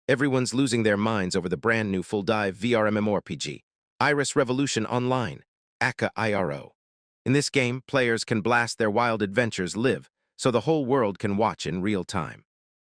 Everyone's losing their minds over the brand new full-dive VR MMORPG, Iris Revolution Online, aka IRO. In this game, players can blast their wild adventures live, so the whole world can watch in real time.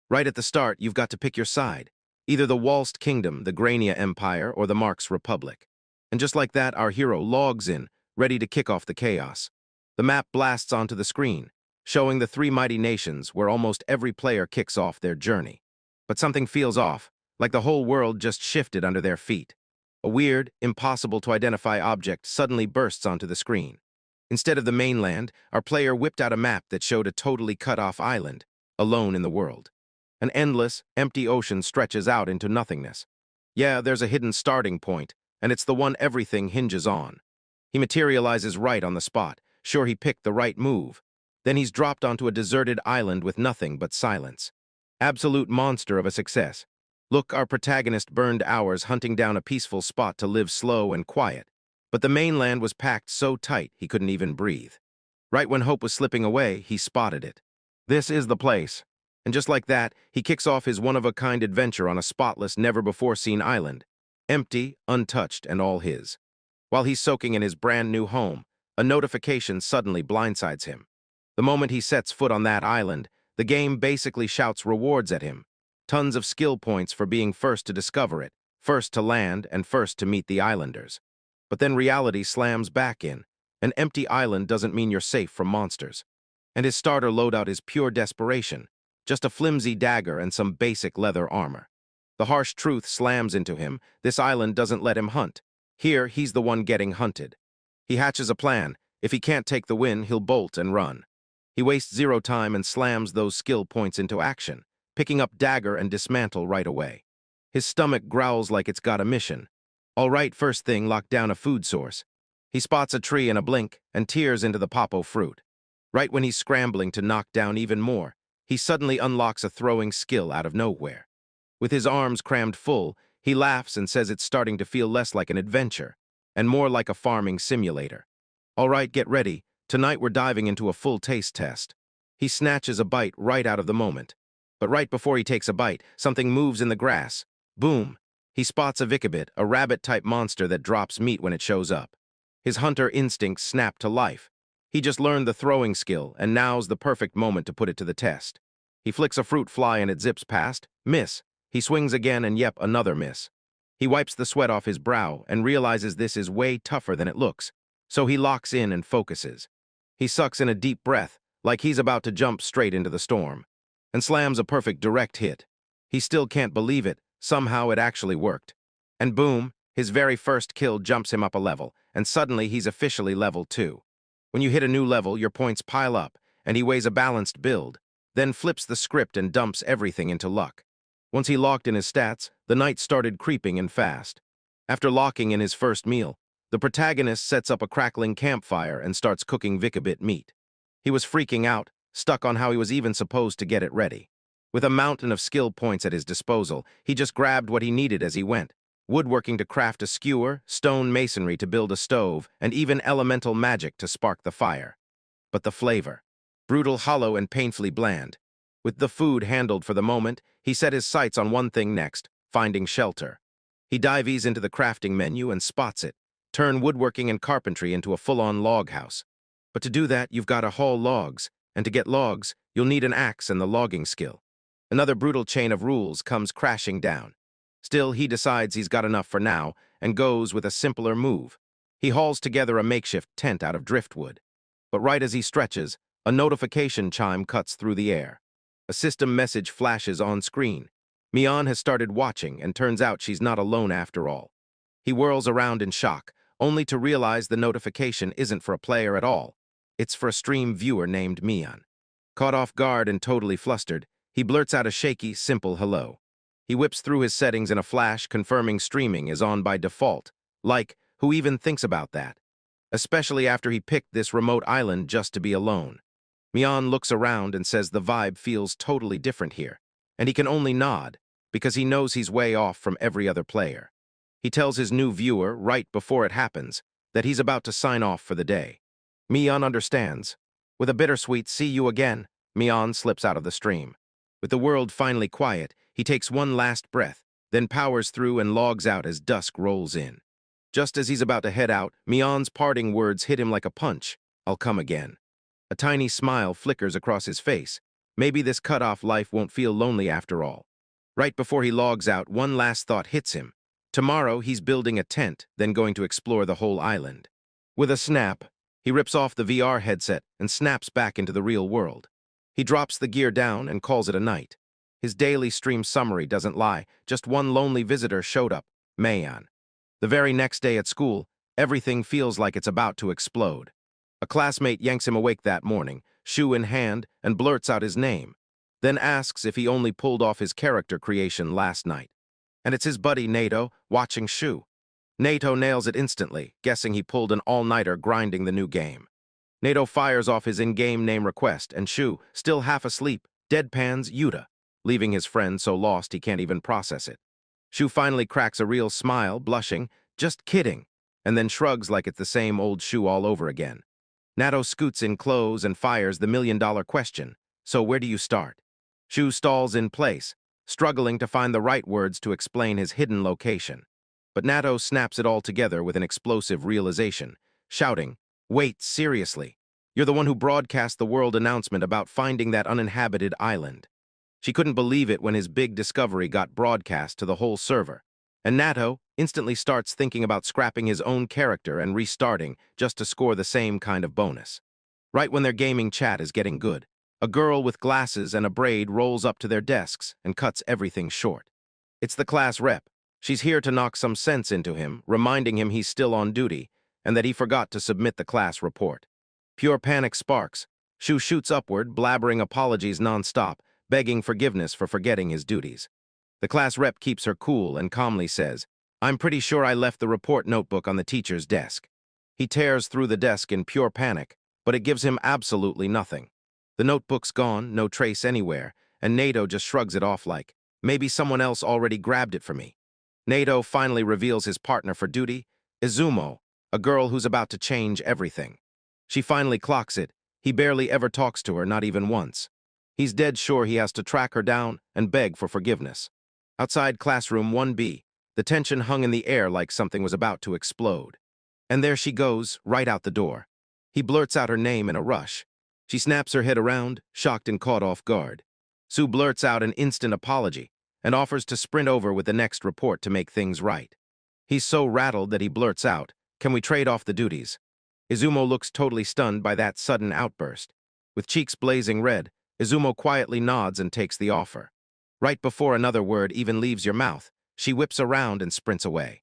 Right at the start, you've got to pick your side, either the Walst Kingdom, the Grania Empire, or the Marx Republic. And just like that, our hero logs in, ready to kick off the chaos. The map blasts onto the screen, showing the three mighty nations where almost every player kicks off their journey. But something feels off, like the whole world just shifted under their feet. A weird, impossible-to-identify object suddenly bursts onto the screen. Instead of the mainland, our player whipped out a map that showed a totally cut-off island, alone in the world. An endless, empty ocean stretches out into nothingness. Yeah, there's a hidden starting point, and it's the one everything hinges on. He materializes right on the spot, sure he picked the right move. Then he's dropped onto a deserted island with nothing but silence. Absolute monster of a success. Look, our protagonist burned hours hunting down a peaceful spot to live slow and quiet. But the mainland was packed so tight he couldn't even breathe. Right when hope was slipping away, he spotted it. This is the place. And just like that, he kicks off his one-of-a-kind adventure on a spotless, never-before-seen island. Empty, untouched, and all his. While he's soaking in his brand-new home, a notification suddenly blindsides him. The moment he sets foot on that island, the game basically shouts rewards at him. Tons of skill points for being first to discover it, first to land, and first to meet the islanders. But then reality slams back in. An empty island doesn't mean you're safe from monsters. And his starter loadout is pure desperation. Just a flimsy dagger and some basic leather armor. The harsh truth slams into him. This island doesn't let him hunt. Here, he's the one getting hunted. He hatches a plan. If he can't take the win, he'll bolt and run. He wastes zero time and slams those skill points into action, picking up dagger and dismantle right away. His stomach growls like it's got a mission. All right, first thing, lock down a food source. He spots a tree in a blink and tears into the popo fruit. Right when he's scrambling to knock down even more, he suddenly unlocks a throwing skill out of nowhere. With his arms crammed full, he laughs and says it's starting to feel less like an adventure and more like a farming simulator. All right, get ready. Tonight we're diving into a full taste test. He snatches a bite right out of the moment. But right before he takes a bite, something moves in the grass. Boom! He spots a vikabit, a rabbit-type monster that drops meat when it shows up. His hunter instincts snap to life. He just learned the throwing skill, and now's the perfect moment to put it to the test. He flicks a fruit fly and it zips past. Miss. He swings again and yep, another miss. He wipes the sweat off his brow and realizes this is way tougher than it looks. So he locks in and focuses. He sucks in a deep breath, like he's about to jump straight into the storm, and slams a perfect direct hit. He still can't believe it. Somehow it actually worked. And boom, his very first kill jumps him up a level, and suddenly he's officially level 2. When you hit a new level, your points pile up, and he weighs a balanced build, then flips the script and dumps everything into luck. Once he locked in his stats, the night started creeping in fast. After locking in his first meal, the protagonist sets up a crackling campfire and starts cooking vikabit meat. He was freaking out, stuck on how he was even supposed to get it ready. With a mountain of skill points at his disposal, he just grabbed what he needed as he went. Woodworking to craft a skewer, stone masonry to build a stove, and even elemental magic to spark the fire. But the flavor. Brutal, hollow, and painfully bland. With the food handled for the moment, he set his sights on one thing next, finding shelter. He dives into the crafting menu and spots it. Turn woodworking and carpentry into a full-on log house. But to do that, you've got to haul logs, and to get logs, you'll need an axe and the logging skill. Another brutal chain of rules comes crashing down. Still, he decides he's got enough for now and goes with a simpler move. He hauls together a makeshift tent out of driftwood. But right as he stretches, a notification chime cuts through the air. A system message flashes on screen. Mian has started watching, and turns out she's not alone after all. He whirls around in shock, only to realize the notification isn't for a player at all. It's for a stream viewer named Mian. Caught off guard and totally flustered, he blurts out a shaky, simple hello. He whips through his settings in a flash, confirming streaming is on by default. Like, who even thinks about that? Especially after he picked this remote island just to be alone. Mian looks around and says the vibe feels totally different here, and he can only nod, because he knows he's way off from every other player. He tells his new viewer, right before it happens, that he's about to sign off for the day. Mian understands. With a bittersweet "see you again," Mian slips out of the stream. With the world finally quiet, he takes one last breath, then powers through and logs out as dusk rolls in. Just as he's about to head out, Mion's parting words hit him like a punch. "I'll come again." A tiny smile flickers across his face. Maybe this cut-off life won't feel lonely after all. Right before he logs out, one last thought hits him. Tomorrow, he's building a tent, then going to explore the whole island. With a snap, he rips off the VR headset and snaps back into the real world. He drops the gear down and calls it a night. His daily stream summary doesn't lie. Just one lonely visitor showed up, Mayan. The very next day at school, everything feels like it's about to explode. A classmate yanks him awake that morning, shoe in hand, and blurts out his name, then asks if he only pulled off his character creation last night. And it's his buddy Nato, watching Shu. Nato nails it instantly, guessing he pulled an all-nighter grinding the new game. Nato fires off his in-game name request, and Shu, still half asleep, deadpans Yuta, leaving his friend so lost he can't even process it. Shu finally cracks a real smile, blushing, "Just kidding," and then shrugs like it's the same old Shu all over again. Nato scoots in close and fires the million-dollar question, "So where do you start?" Shu stalls in place, struggling to find the right words to explain his hidden location. But Nato snaps it all together with an explosive realization, shouting, "Wait, seriously? You're the one who broadcast the world announcement about finding that uninhabited island." She couldn't believe it when his big discovery got broadcast to the whole server, and Nato instantly starts thinking about scrapping his own character and restarting just to score the same kind of bonus. Right when their gaming chat is getting good, a girl with glasses and a braid rolls up to their desks and cuts everything short. It's the class rep. She's here to knock some sense into him, reminding him he's still on duty and that he forgot to submit the class report. Pure panic sparks. Shu shoots upward, blabbering apologies nonstop, begging forgiveness for forgetting his duties. The class rep keeps her cool and calmly says, "I'm pretty sure I left the report notebook on the teacher's desk." He tears through the desk in pure panic, but it gives him absolutely nothing. The notebook's gone, no trace anywhere, and Nato just shrugs it off like, "Maybe someone else already grabbed it for me." Nato finally reveals his partner for duty, Izumo, a girl who's about to change everything. She finally clocks it. He barely ever talks to her, not even once. He's dead sure he has to track her down and beg for forgiveness. Outside classroom 1B, the tension hung in the air like something was about to explode. And there she goes, right out the door. He blurts out her name in a rush. She snaps her head around, shocked and caught off guard. Sue blurts out an instant apology and offers to sprint over with the next report to make things right. He's so rattled that he blurts out, "Can we trade off the duties?" Izumo looks totally stunned by that sudden outburst. With cheeks blazing red, Izumo quietly nods and takes the offer. Right before another word even leaves your mouth, she whips around and sprints away.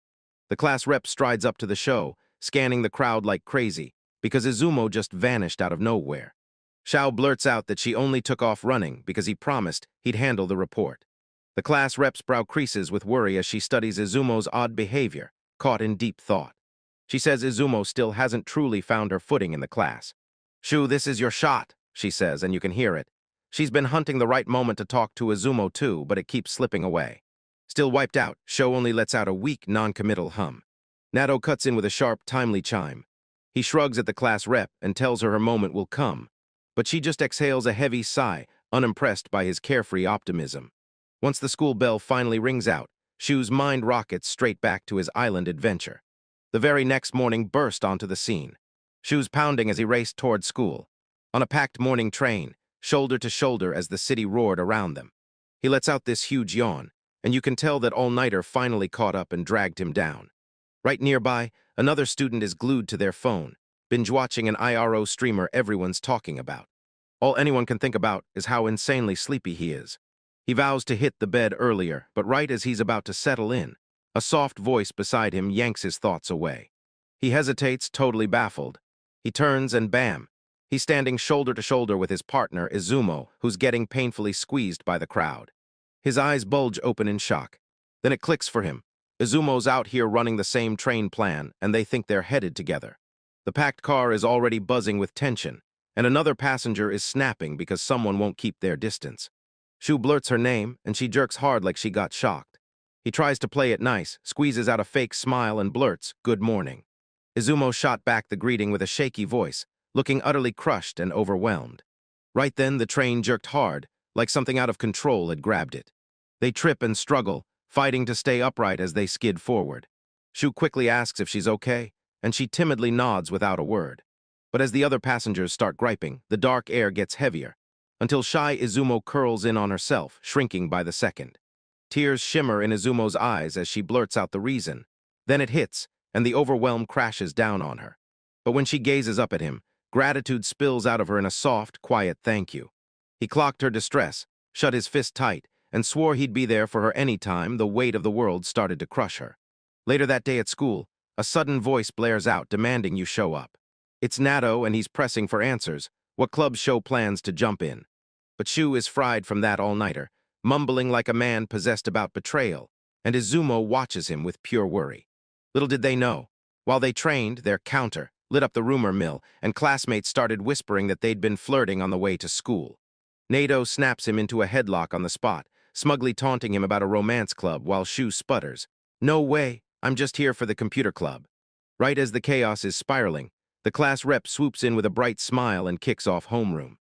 The class rep strides up to the show, scanning the crowd like crazy, because Izumo just vanished out of nowhere. Xiao blurts out that she only took off running because he promised he'd handle the report. The class rep's brow creases with worry as she studies Izumo's odd behavior, caught in deep thought. She says Izumo still hasn't truly found her footing in the class. "Shu, this is your shot," she says, and you can hear it. She's been hunting the right moment to talk to Izumo too, but it keeps slipping away. Still wiped out, Sho only lets out a weak, non-committal hum. Nato cuts in with a sharp, timely chime. He shrugs at the class rep and tells her moment will come, but she just exhales a heavy sigh, unimpressed by his carefree optimism. Once the school bell finally rings out, Shu's mind rockets straight back to his island adventure. The very next morning burst onto the scene. Shu's pounding as he raced toward school. On a packed morning train, shoulder to shoulder as the city roared around them. He lets out this huge yawn, and you can tell that all-nighter finally caught up and dragged him down. Right nearby, another student is glued to their phone, binge-watching an IRO streamer everyone's talking about. All anyone can think about is how insanely sleepy he is. He vows to hit the bed earlier, but right as he's about to settle in, a soft voice beside him yanks his thoughts away. He hesitates, totally baffled. He turns and bam, he's standing shoulder to shoulder with his partner, Izumo, who's getting painfully squeezed by the crowd. His eyes bulge open in shock. Then it clicks for him. Izumo's out here running the same train plan, and they think they're headed together. The packed car is already buzzing with tension, and another passenger is snapping because someone won't keep their distance. Shu blurts her name, and she jerks hard like she got shocked. He tries to play it nice, squeezes out a fake smile, and blurts, "Good morning." Izumo shot back the greeting with a shaky voice, looking utterly crushed and overwhelmed. Right then, the train jerked hard, like something out of control had grabbed it. They trip and struggle, fighting to stay upright as they skid forward. Shu quickly asks if she's okay, and she timidly nods without a word. But as the other passengers start griping, the dark air gets heavier, until shy Izumo curls in on herself, shrinking by the second. Tears shimmer in Izumo's eyes as she blurts out the reason. Then it hits, and the overwhelm crashes down on her. But when she gazes up at him, gratitude spills out of her in a soft, quiet thank you. He clocked her distress, shut his fist tight, and swore he'd be there for her any time the weight of the world started to crush her. Later that day at school, a sudden voice blares out demanding you show up. It's Nato, and he's pressing for answers. What clubs show plans to jump in? But Shu is fried from that all-nighter, mumbling like a man possessed about betrayal, and Izumo watches him with pure worry. Little did they know. While they trained, their counter lit up the rumor mill, and classmates started whispering that they'd been flirting on the way to school. Nato snaps him into a headlock on the spot, smugly taunting him about a romance club while Shu sputters. No way, I'm just here for the computer club. Right as the chaos is spiraling, the class rep swoops in with a bright smile and kicks off homeroom.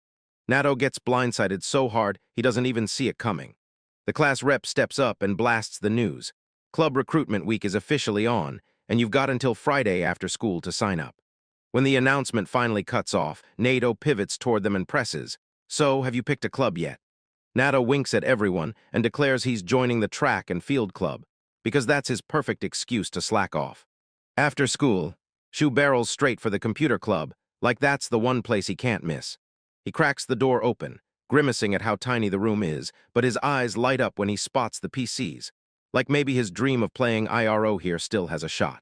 Nato gets blindsided so hard he doesn't even see it coming. The class rep steps up and blasts the news. Club recruitment week is officially on, and you've got until Friday after school to sign up. When the announcement finally cuts off, Nato pivots toward them and presses, "So, have you picked a club yet?" Nato winks at everyone and declares he's joining the track and field club, because that's his perfect excuse to slack off. After school, Shu barrels straight for the computer club, like that's the one place he can't miss. He cracks the door open, grimacing at how tiny the room is, but his eyes light up when he spots the PCs, like maybe his dream of playing IRO here still has a shot.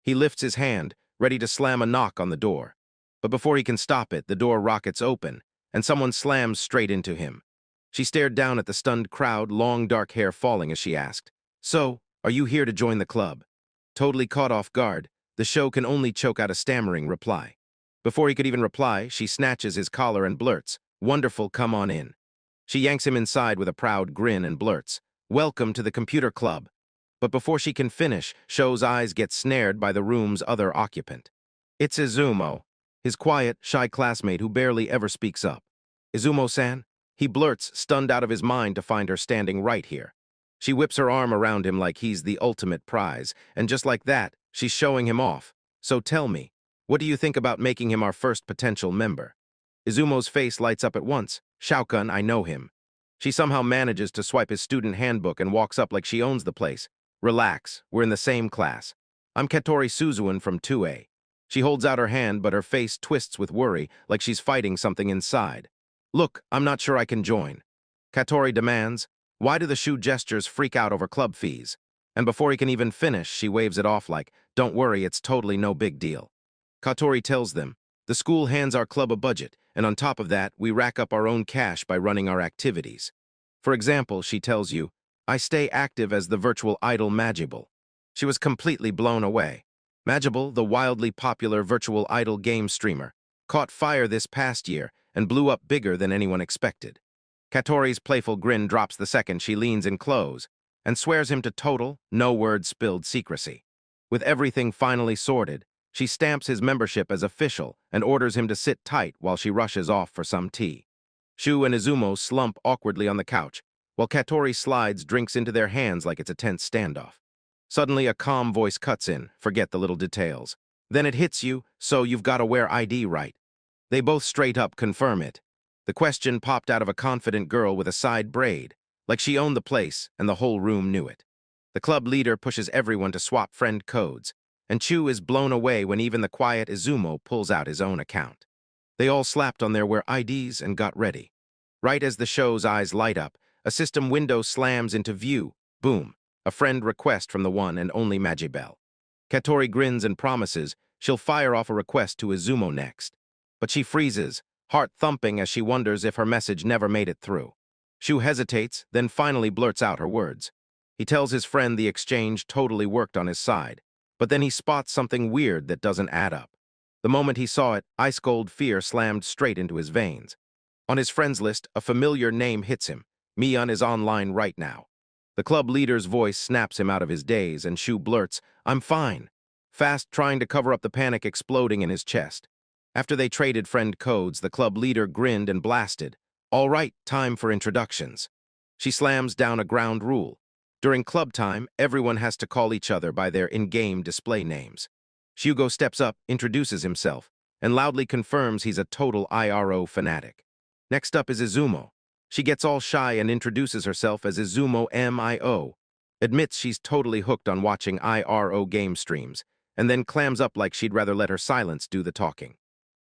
He lifts his hand, ready to slam a knock on the door. But before he can stop it, the door rockets open, and someone slams straight into him. She stared down at the stunned crowd, long dark hair falling as she asked, "So, are you here to join the club?" Totally caught off guard, the show can only choke out a stammering reply. Before he could even reply, she snatches his collar and blurts, "Wonderful, come on in." She yanks him inside with a proud grin and blurts, "Welcome to the computer club." But before she can finish, Sho's eyes get snared by the room's other occupant. It's Izumo, his quiet, shy classmate who barely ever speaks up. "Izumo-san?" He blurts, stunned out of his mind to find her standing right here. She whips her arm around him like he's the ultimate prize, and just like that, she's showing him off. "So tell me, what do you think about making him our first potential member?" Izumo's face lights up at once. "Shaokun, I know him." She somehow manages to swipe his student handbook and walks up like she owns the place. "Relax, we're in the same class. I'm Katori Suzuan from 2A. She holds out her hand, but her face twists with worry, like she's fighting something inside. "Look, I'm not sure I can join." Katori demands, "Why do the Shu gestures freak out over club fees?" And before he can even finish, she waves it off like, "Don't worry, it's totally no big deal." Katori tells them, "The school hands our club a budget, and on top of that, we rack up our own cash by running our activities. For example," she tells you, "I stay active as the virtual idol Magible." She was completely blown away. Magible, the wildly popular virtual idol game streamer, caught fire this past year and blew up bigger than anyone expected. Katori's playful grin drops the second she leans in close and swears him to total, no-word-spilled secrecy. With everything finally sorted, she stamps his membership as official and orders him to sit tight while she rushes off for some tea. Shu and Izumo slump awkwardly on the couch, while Katori slides drinks into their hands like it's a tense standoff. Suddenly, a calm voice cuts in, forget the little details. "Then it hits you, so you've got to wear ID, right?" They both straight up confirm it. The question popped out of a confident girl with a side braid, like she owned the place and the whole room knew it. The club leader pushes everyone to swap friend codes, and Chu is blown away when even the quiet Izumo pulls out his own account. They all slapped on their wear IDs and got ready. Right as the show's eyes light up, a system window slams into view. Boom. A friend request from the one and only Magible. Katori grins and promises she'll fire off a request to Izumo next. But she freezes, heart thumping as she wonders if her message never made it through. Shu hesitates, then finally blurts out her words. He tells his friend the exchange totally worked on his side, but then he spots something weird that doesn't add up. The moment he saw it, ice-cold fear slammed straight into his veins. On his friends list, a familiar name hits him. Mion is online right now. The club leader's voice snaps him out of his daze, and Shu blurts, "I'm fine," fast trying to cover up the panic exploding in his chest. After they traded friend codes, the club leader grinned and blasted, "All right, time for introductions." She slams down a ground rule. During club time, everyone has to call each other by their in-game display names. Shugo steps up, introduces himself, and loudly confirms he's a total IRO fanatic. Next up is Izumo. She gets all shy and introduces herself as Izumo MIO, admits she's totally hooked on watching IRO game streams, and then clams up like she'd rather let her silence do the talking.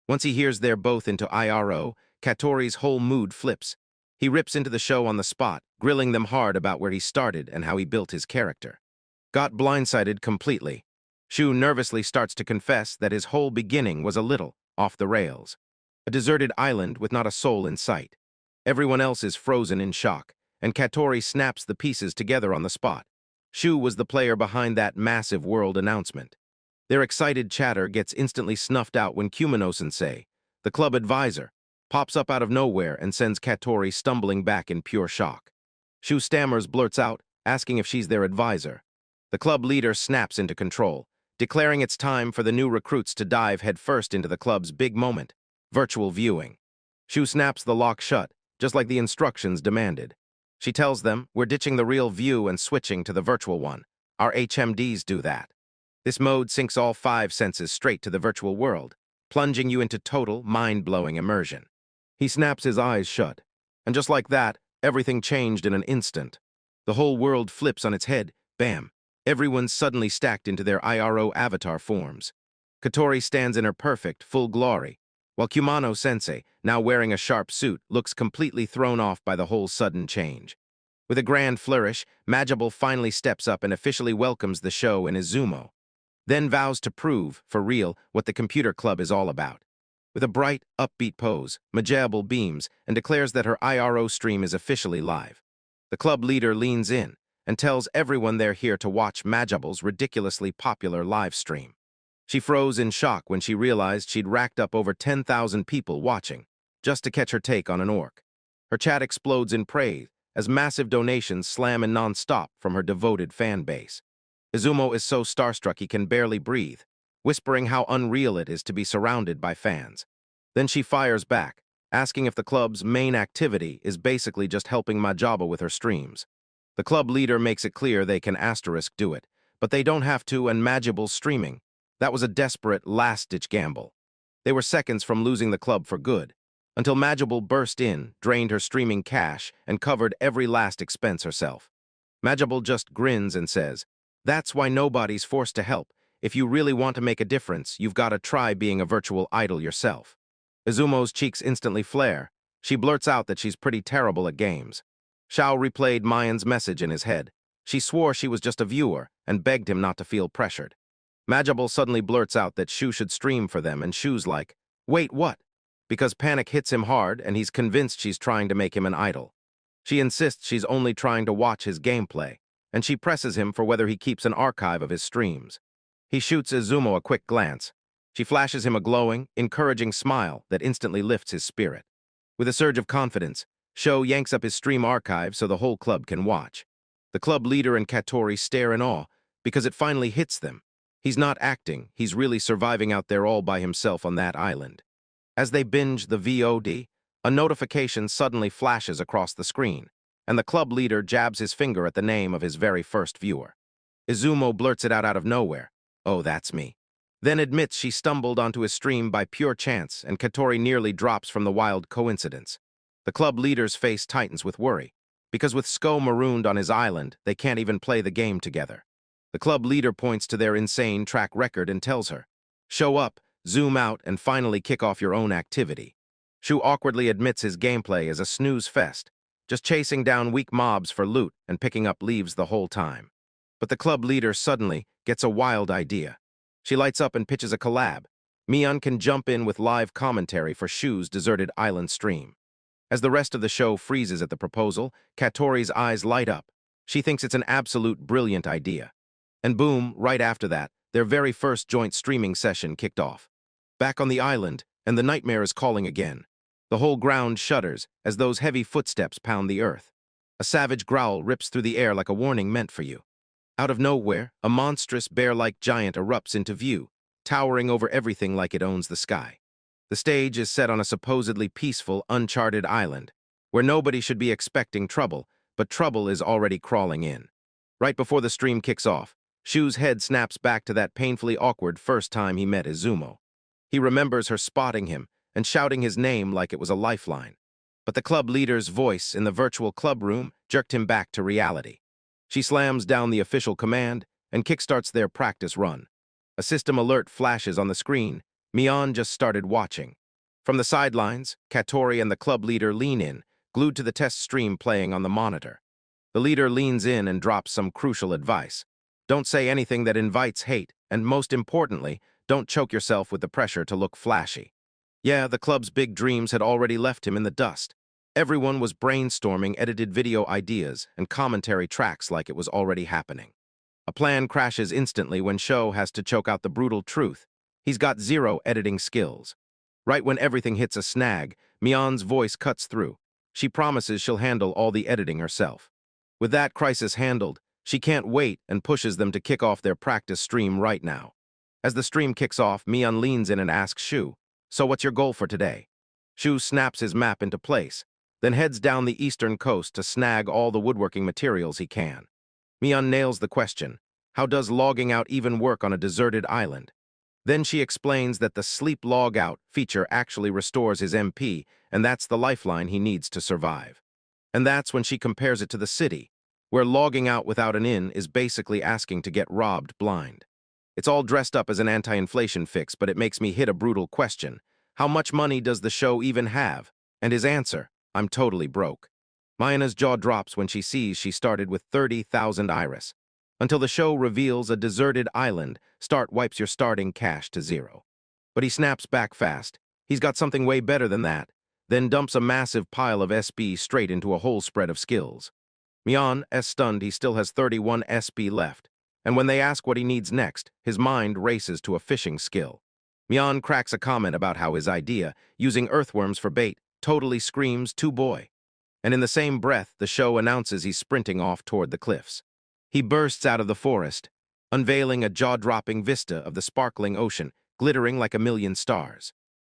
Once he hears they're both into IRO, Katori's whole mood flips. He rips into the show on the spot, grilling them hard about where he started and how he built his character. Got blindsided completely. Shu nervously starts to confess that his whole beginning was a little off the rails. A deserted island with not a soul in sight. Everyone else is frozen in shock, and Katori snaps the pieces together on the spot. Shu was the player behind that massive world announcement. Their excited chatter gets instantly snuffed out when Kumino-sensei, the club advisor, pops up out of nowhere and sends Katori stumbling back in pure shock. Shu stammers, blurts out, asking if she's their advisor. The club leader snaps into control, declaring it's time for the new recruits to dive headfirst into the club's big moment, virtual viewing. Shu snaps the lock shut, just like the instructions demanded. She tells them, we're ditching the real view and switching to the virtual one. Our HMDs do that. This mode sinks all 5 senses straight to the virtual world, plunging you into total, mind-blowing immersion. He snaps his eyes shut, and just like that, everything changed in an instant. The whole world flips on its head, bam. Everyone's suddenly stacked into their IRO avatar forms. Katori stands in her perfect, full glory, while Kumano-sensei, now wearing a sharp suit, looks completely thrown off by the whole sudden change. With a grand flourish, Magible finally steps up and officially welcomes the show in Izumo, then vows to prove, for real, what the computer club is all about. With a bright, upbeat pose, Magible beams and declares that her IRO stream is officially live. The club leader leans in and tells everyone they're here to watch Magible's ridiculously popular live stream. She froze in shock when she realized she'd racked up over 10,000 people watching, just to catch her take on an orc. Her chat explodes in praise as massive donations slam in non-stop from her devoted fan base. Izumo is so starstruck he can barely breathe, whispering how unreal it is to be surrounded by fans. Then she fires back, asking if the club's main activity is basically just helping Magible with her streams. The club leader makes it clear they can asterisk do it, but they don't have to, and Magible's streaming. That was a desperate, last-ditch gamble. They were seconds from losing the club for good, until Magible burst in, drained her streaming cash, and covered every last expense herself. Magible just grins and says, "That's why nobody's forced to help. If you really want to make a difference, you've got to try being a virtual idol yourself." Izumo's cheeks instantly flare. She blurts out that she's pretty terrible at games. Xiao replayed Mayan's message in his head. She swore she was just a viewer and begged him not to feel pressured. Magible suddenly blurts out that Shu should stream for them, and Shu's like, "Wait, what?" Because panic hits him hard and he's convinced she's trying to make him an idol. She insists she's only trying to watch his gameplay, and she presses him for whether he keeps an archive of his streams. He shoots Izumo a quick glance. She flashes him a glowing, encouraging smile that instantly lifts his spirit. With a surge of confidence, Sho yanks up his stream archive so the whole club can watch. The club leader and Katori stare in awe because it finally hits them. He's not acting, he's really surviving out there all by himself on that island. As they binge the VOD, a notification suddenly flashes across the screen, and the club leader jabs his finger at the name of his very first viewer. Izumo blurts it out of nowhere, "Oh, that's me," then admits she stumbled onto his stream by pure chance, and Katori nearly drops from the wild coincidence. The club leader's face tightens with worry, because with Sko marooned on his island, they can't even play the game together. The club leader points to their insane track record and tells her, "Show up, zoom out, and finally kick off your own activity." Shu awkwardly admits his gameplay is a snooze fest, just chasing down weak mobs for loot and picking up leaves the whole time. But the club leader suddenly gets a wild idea. She lights up and pitches a collab. Mion can jump in with live commentary for Shu's deserted island stream. As the rest of the show freezes at the proposal, Katori's eyes light up. She thinks it's an absolute brilliant idea. And boom, right after that, their very first joint streaming session kicked off. Back on the island, and the nightmare is calling again. The whole ground shudders as those heavy footsteps pound the earth. A savage growl rips through the air like a warning meant for you. Out of nowhere, a monstrous bear-like giant erupts into view, towering over everything like it owns the sky. The stage is set on a supposedly peaceful, uncharted island, where nobody should be expecting trouble, but trouble is already crawling in. Right before the stream kicks off, Shu's head snaps back to that painfully awkward first time he met Izumo. He remembers her spotting him and shouting his name like it was a lifeline. But the club leader's voice in the virtual club room jerked him back to reality. She slams down the official command and kickstarts their practice run. A system alert flashes on the screen. Mion just started watching. From the sidelines, Katori and the club leader lean in, glued to the test stream playing on the monitor. The leader leans in and drops some crucial advice. Don't say anything that invites hate, and most importantly, don't choke yourself with the pressure to look flashy. Yeah, the club's big dreams had already left him in the dust. Everyone was brainstorming edited video ideas and commentary tracks like it was already happening. A plan crashes instantly when Sho has to choke out the brutal truth. He's got zero editing skills. Right when everything hits a snag, Mion's voice cuts through. She promises she'll handle all the editing herself. With that crisis handled, she can't wait and pushes them to kick off their practice stream right now. As the stream kicks off, Mion leans in and asks Shu, "So what's your goal for today?" Shu snaps his map into place, then heads down the eastern coast to snag all the woodworking materials he can. Mion nails the question, how does logging out even work on a deserted island? Then she explains that the sleep log out feature actually restores his MP, and that's the lifeline he needs to survive. And that's when she compares it to the city, where logging out without an in is basically asking to get robbed blind. It's all dressed up as an anti-inflation fix, but it makes me hit a brutal question. How much money does the show even have? And his answer, I'm totally broke. Mayana's jaw drops when she sees she started with 30,000 iris. Until the show reveals a deserted island, Start wipes your starting cash to zero. But he snaps back fast. He's got something way better than that, then dumps a massive pile of SB straight into a whole spread of skills. Mion is stunned he still has 31 SB left, and when they ask what he needs next, his mind races to a fishing skill. Mion cracks a comment about how his idea, using earthworms for bait, totally screams "to boy." And in the same breath, the show announces he's sprinting off toward the cliffs. He bursts out of the forest, unveiling a jaw-dropping vista of the sparkling ocean, glittering like a million stars.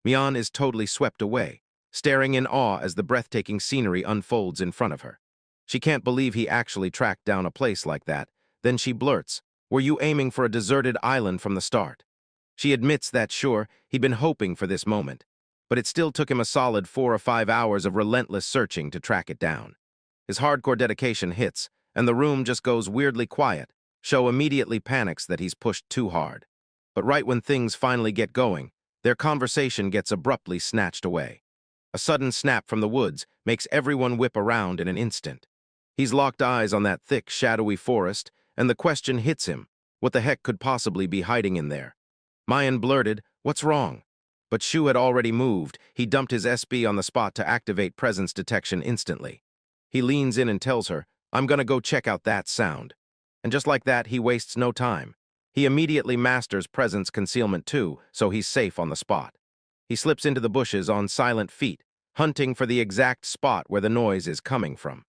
Mion is totally swept away, staring in awe as the breathtaking scenery unfolds in front of her. She can't believe he actually tracked down a place like that. Then she blurts, "Were you aiming for a deserted island from the start?" She admits that, sure, he'd been hoping for this moment, but it still took him a solid 4 or 5 hours of relentless searching to track it down. His hardcore dedication hits, and the room just goes weirdly quiet. Sho immediately panics that he's pushed too hard. But right when things finally get going, their conversation gets abruptly snatched away. A sudden snap from the woods makes everyone whip around in an instant. He's locked eyes on that thick, shadowy forest, and the question hits him, what the heck could possibly be hiding in there? Mayan blurted, "What's wrong?" But Shu had already moved. He dumped his SB on the spot to activate presence detection instantly. He leans in and tells her, "I'm gonna go check out that sound." And just like that, he wastes no time. He immediately masters presence concealment too, so he's safe on the spot. He slips into the bushes on silent feet, hunting for the exact spot where the noise is coming from.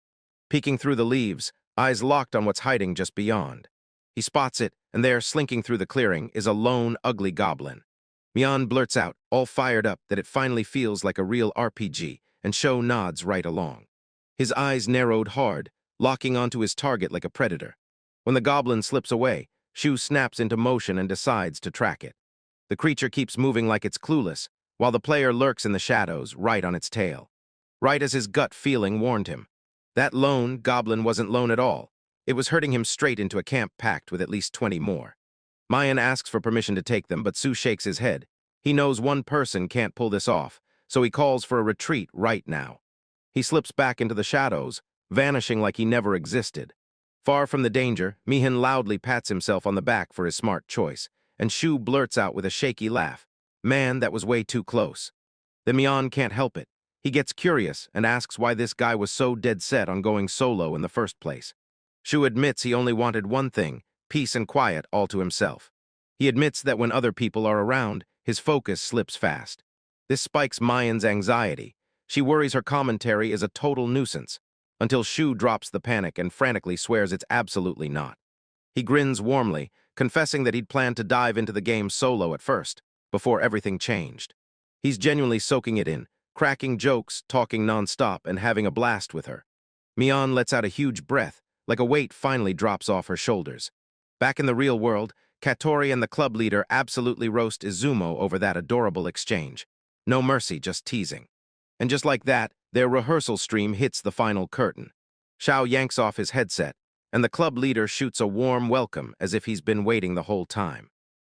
Peeking through the leaves, eyes locked on what's hiding just beyond. He spots it, and there, slinking through the clearing, is a lone, ugly goblin. Mion blurts out, all fired up, that it finally feels like a real RPG, and Sho nods right along. His eyes narrowed hard, locking onto his target like a predator. When the goblin slips away, Shu snaps into motion and decides to track it. The creature keeps moving like it's clueless, while the player lurks in the shadows, right on its tail. Right as his gut feeling warned him. That lone goblin wasn't lone at all. It was herding him straight into a camp packed with at least 20 more. Mayan asks for permission to take them, but Su shakes his head. He knows one person can't pull this off, so he calls for a retreat right now. He slips back into the shadows, vanishing like he never existed. Far from the danger, Mihin loudly pats himself on the back for his smart choice, and Shu blurts out with a shaky laugh, "Man, that was way too close." Then Mion can't help it. He gets curious and asks why this guy was so dead set on going solo in the first place. Shu admits he only wanted one thing, peace and quiet all to himself. He admits that when other people are around, his focus slips fast. This spikes Mayan's anxiety. She worries her commentary is a total nuisance, until Shu drops the panic and frantically swears it's absolutely not. He grins warmly, confessing that he'd planned to dive into the game solo at first, before everything changed. He's genuinely soaking it in, cracking jokes, talking nonstop, and having a blast with her. Mion lets out a huge breath, like a weight finally drops off her shoulders. Back in the real world, Katori and the club leader absolutely roast Izumo over that adorable exchange. No mercy, just teasing. And just like that, their rehearsal stream hits the final curtain. Xiao yanks off his headset, and the club leader shoots a warm welcome as if he's been waiting the whole time.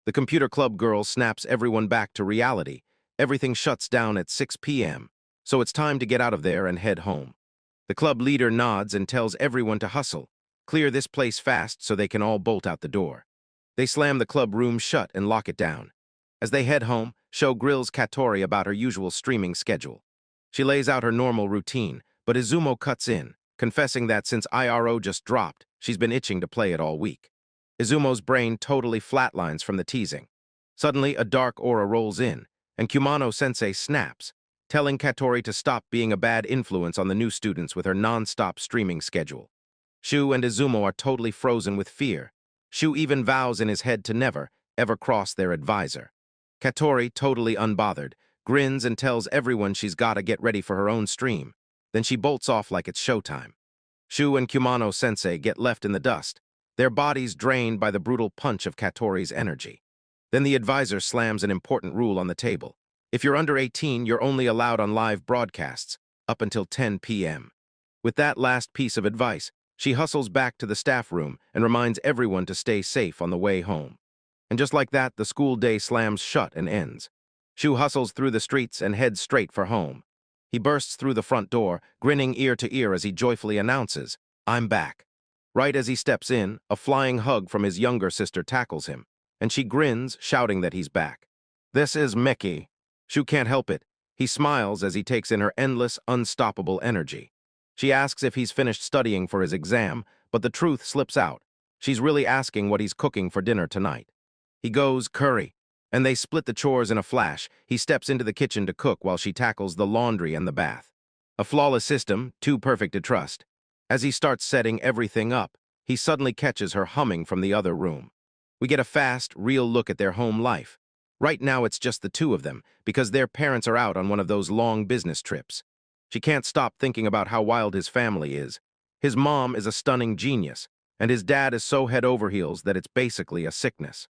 The computer club girl snaps everyone back to reality. Everything shuts down at 6 p.m., so it's time to get out of there and head home. The club leader nods and tells everyone to hustle, clear this place fast so they can all bolt out the door. They slam the club room shut and lock it down. As they head home, Sho grills Katori about her usual streaming schedule. She lays out her normal routine, but Izumo cuts in, confessing that since IRO just dropped, she's been itching to play it all week. Izumo's brain totally flatlines from the teasing. Suddenly, a dark aura rolls in, and Kumano-sensei snaps, telling Katori to stop being a bad influence on the new students with her non-stop streaming schedule. Shu and Izumo are totally frozen with fear. Shu even vows in his head to never, ever cross their advisor. Katori, totally unbothered, grins and tells everyone she's gotta get ready for her own stream. Then she bolts off like it's showtime. Shu and Kumano-sensei get left in the dust, their bodies drained by the brutal punch of Katori's energy. Then the advisor slams an important rule on the table. If you're under 18, you're only allowed on live broadcasts, up until 10 p.m. With that last piece of advice, she hustles back to the staff room and reminds everyone to stay safe on the way home. And just like that, the school day slams shut and ends. Shu hustles through the streets and heads straight for home. He bursts through the front door, grinning ear to ear as he joyfully announces, "I'm back." Right as he steps in, a flying hug from his younger sister tackles him, and she grins, shouting that he's back. "This is Mickey." Shu can't help it. He smiles as he takes in her endless, unstoppable energy. She asks if he's finished studying for his exam, but the truth slips out. She's really asking what he's cooking for dinner tonight. He goes, "Curry," and they split the chores in a flash. He steps into the kitchen to cook while she tackles the laundry and the bath. A flawless system, too perfect to trust. As he starts setting everything up, he suddenly catches her humming from the other room. We get a fast, real look at their home life. Right now it's just the two of them, because their parents are out on one of those long business trips. She can't stop thinking about how wild his family is. His mom is a stunning genius, and his dad is so head over heels that it's basically a sickness.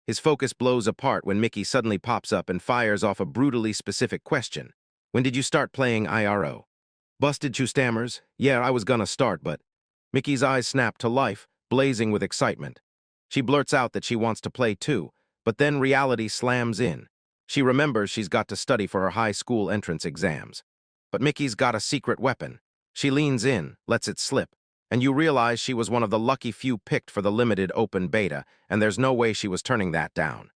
His focus blows apart when Mickey suddenly pops up and fires off a brutally specific question. "When did you start playing IRO?" Busted Chu stammers, "Yeah, I was gonna start, but..." Mickey's eyes snap to life, blazing with excitement. She blurts out that she wants to play too, but then reality slams in. She remembers she's got to study for her high school entrance exams. But Mickey's got a secret weapon. She leans in, lets it slip, and you realize she was one of the lucky few picked for the limited open beta, and there's no way she was turning that down.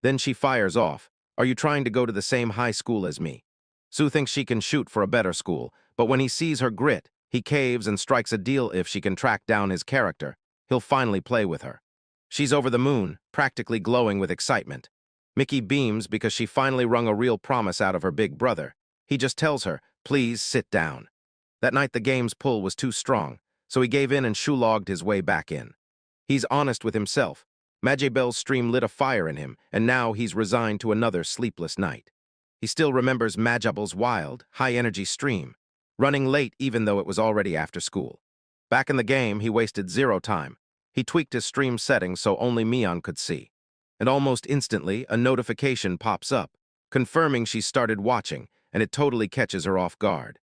Then she fires off, "Are you trying to go to the same high school as me?" Sue thinks she can shoot for a better school, but when he sees her grit, he caves and strikes a deal. If she can track down his character, he'll finally play with her. She's over the moon, practically glowing with excitement. Mickey beams because she finally wrung a real promise out of her big brother. He just tells her, "Please sit down." That night the game's pull was too strong, so he gave in and shoe-logged his way back in. He's honest with himself. Magible's stream lit a fire in him, and now he's resigned to another sleepless night. He still remembers Magible's wild, high-energy stream, running late even though it was already after school. Back in the game, he wasted zero time. He tweaked his stream settings so only Mion could see. And almost instantly, a notification pops up, confirming she's started watching, and it totally catches her off guard.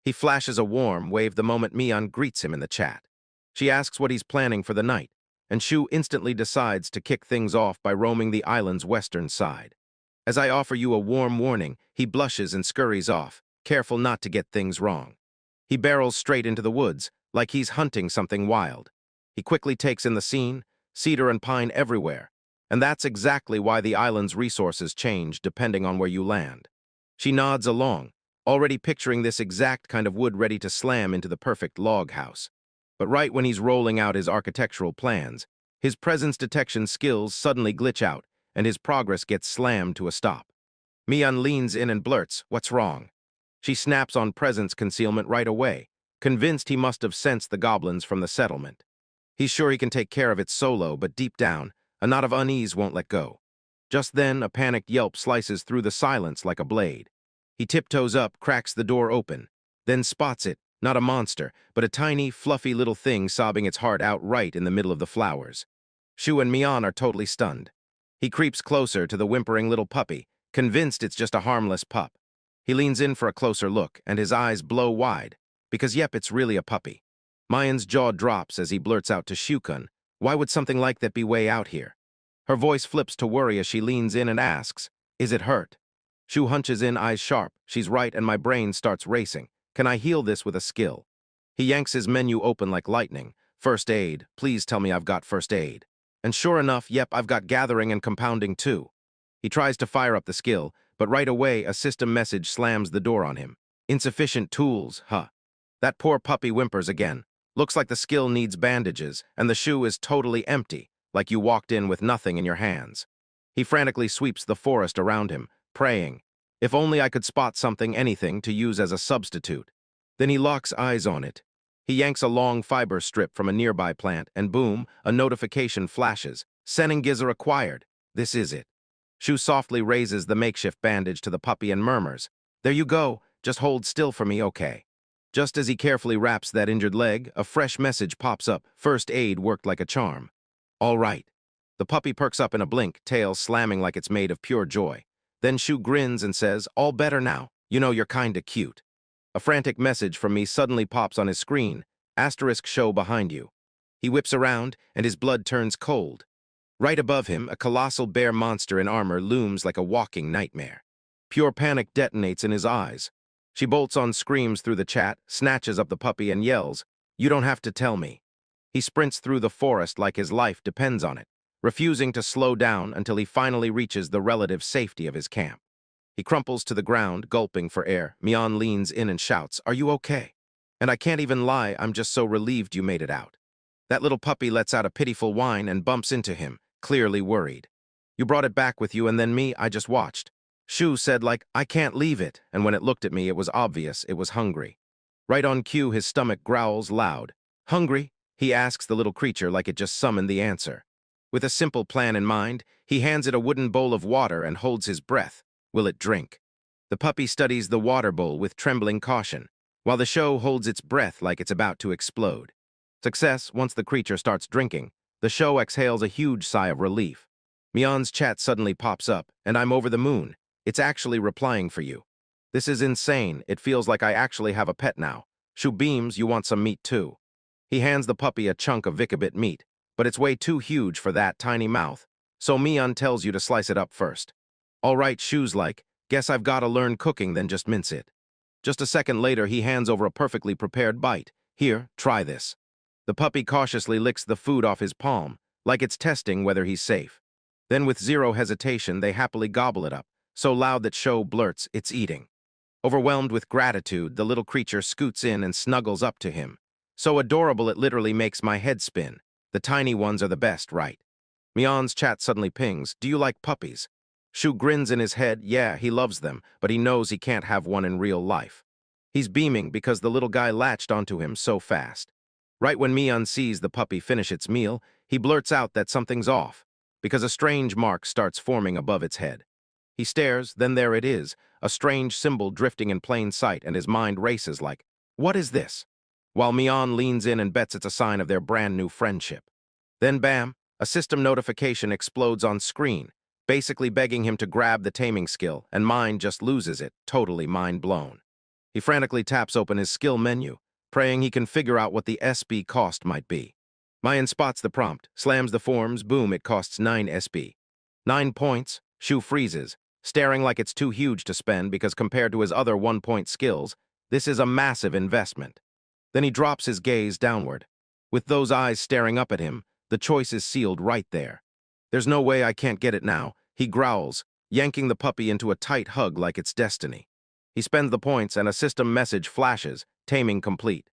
He flashes a warm wave the moment Mion greets him in the chat. She asks what he's planning for the night, and Shu instantly decides to kick things off by roaming the island's western side. "As I offer you a warm warning," he blushes and scurries off, careful not to get things wrong. He barrels straight into the woods, like he's hunting something wild. He quickly takes in the scene, cedar and pine everywhere, and that's exactly why the island's resources change depending on where you land. She nods along, already picturing this exact kind of wood ready to slam into the perfect log house. But right when he's rolling out his architectural plans, his presence detection skills suddenly glitch out, and his progress gets slammed to a stop. Mion leans in and blurts, "What's wrong?" She snaps on presence concealment right away, convinced he must have sensed the goblins from the settlement. He's sure he can take care of it solo, but deep down, a knot of unease won't let go. Just then, a panicked yelp slices through the silence like a blade. He tiptoes up, cracks the door open, then spots it, Not a monster, but a tiny, fluffy little thing sobbing its heart out right in the middle of the flowers. Shu and Mian are totally stunned. He creeps closer to the whimpering little puppy, convinced it's just a harmless pup. He leans in for a closer look, and his eyes blow wide, because yep, it's really a puppy. Mian's jaw drops as he blurts out to Shu-kun, "Why would something like that be way out here?" Her voice flips to worry as she leans in and asks, "Is it hurt?" Shu hunches in, eyes sharp. She's right, and my brain starts racing. Can I heal this with a skill? He yanks his menu open like lightning. First aid. Please tell me I've got first aid. And sure enough, yep, I've got gathering and compounding too. He tries to fire up the skill, but right away a system message slams the door on him. Insufficient tools, huh? That poor puppy whimpers again. Looks like the skill needs bandages, and the shoe is totally empty, like you walked in with nothing in your hands. He frantically sweeps the forest around him, praying, "If only I could spot something, anything, to use as a substitute." Then he locks eyes on it. He yanks a long fiber strip from a nearby plant, and boom, a notification flashes. Senningizer acquired. This is it. Shu softly raises the makeshift bandage to the puppy and murmurs, "There you go, just hold still for me, okay?" Just as he carefully wraps that injured leg, a fresh message pops up. First aid worked like a charm. All right. The puppy perks up in a blink, tail slamming like it's made of pure joy. Then Shu grins and says, "All better now. You know, you're kinda cute." A frantic message from me suddenly pops on his screen. Asterisk show behind you. He whips around, and his blood turns cold. Right above him, a colossal bear monster in armor looms like a walking nightmare. Pure panic detonates in his eyes. She bolts on, screams through the chat, snatches up the puppy and yells, "You don't have to tell me." He sprints through the forest like his life depends on it, refusing to slow down until he finally reaches the relative safety of his camp. He crumples to the ground, gulping for air. Mian leans in and shouts, "Are you okay?" And I can't even lie, I'm just so relieved you made it out. That little puppy lets out a pitiful whine and bumps into him, clearly worried. "You brought it back with you, and then me, I just watched." Shu said like, "I can't leave it," and when it looked at me, it was obvious it was hungry. Right on cue, his stomach growls loud. "Hungry?" He asks the little creature like it just summoned the answer. With a simple plan in mind, he hands it a wooden bowl of water and holds his breath. Will it drink? The puppy studies the water bowl with trembling caution, while the show holds its breath like it's about to explode. Success. Once the creature starts drinking, the show exhales a huge sigh of relief. Mian's chat suddenly pops up, and I'm over the moon. It's actually replying for you. This is insane. It feels like I actually have a pet now. Shu beams, "You want some meat too?" He hands the puppy a chunk of Vikabit meat, but it's way too huge for that tiny mouth, so Mian tells you to slice it up first. All right, Shu's like, "Guess I've got to learn cooking, then just mince it." Just a second later, he hands over a perfectly prepared bite. "Here, try this." The puppy cautiously licks the food off his palm, like it's testing whether he's safe. Then with zero hesitation, they happily gobble it up, so loud that Sho blurts, "It's eating." Overwhelmed with gratitude, the little creature scoots in and snuggles up to him. So adorable it literally makes my head spin. The tiny ones are the best, right? Mian's chat suddenly pings, "Do you like puppies?" Shu grins in his head. Yeah, he loves them, but he knows he can't have one in real life. He's beaming because the little guy latched onto him so fast. Right when Mian sees the puppy finish its meal, he blurts out that something's off, because a strange mark starts forming above its head. He stares, then there it is, a strange symbol drifting in plain sight, and his mind races like, "What is this?" While Mian leans in and bets it's a sign of their brand new friendship. Then bam, a system notification explodes on screen, basically begging him to grab the taming skill, and mind just loses it, totally mind blown. He frantically taps open his skill menu, praying he can figure out what the SB cost might be. Mayan spots the prompt, slams the forms, boom, it costs 9 SB. 9 points. Shu freezes, staring like it's too huge to spend because compared to his other 1-point skills, this is a massive investment. Then he drops his gaze downward. With those eyes staring up at him, the choice is sealed right there. "There's no way I can't get it now," he growls, yanking the puppy into a tight hug like it's destiny. He spends the points and a system message flashes, "Taming complete."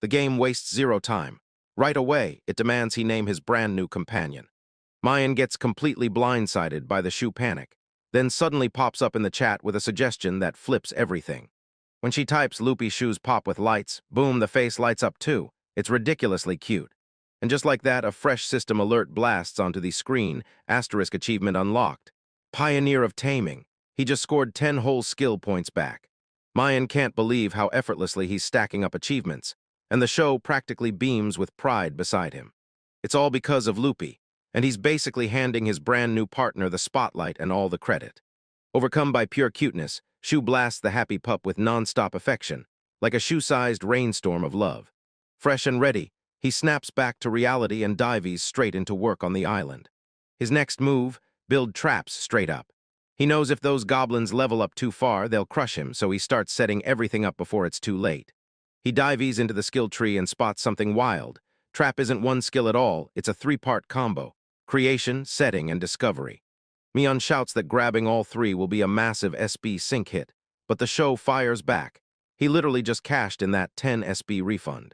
The game wastes zero time. Right away, it demands he name his brand new companion. Mayan gets completely blindsided by the Shu panic, then suddenly pops up in the chat with a suggestion that flips everything. When she types "Loopy shoes pop with lights," boom, the face lights up too. It's ridiculously cute. And just like that, a fresh system alert blasts onto the screen, asterisk achievement unlocked. Pioneer of Taming. He just scored 10 whole skill points back. Mayan can't believe how effortlessly he's stacking up achievements, and the show practically beams with pride beside him. It's all because of Loopy, and he's basically handing his brand new partner the spotlight and all the credit. Overcome by pure cuteness, Shu blasts the happy pup with non-stop affection, like a shoe-sized rainstorm of love. Fresh and ready, he snaps back to reality and dives straight into work on the island. His next move, build traps straight up. He knows if those goblins level up too far, they'll crush him, so he starts setting everything up before it's too late. He dives into the skill tree and spots something wild. Trap isn't one skill at all, it's a three-part combo: creation, setting, and discovery. Mion shouts that grabbing all three will be a massive SB sync hit, but the show fires back. He literally just cashed in that 10 SB refund.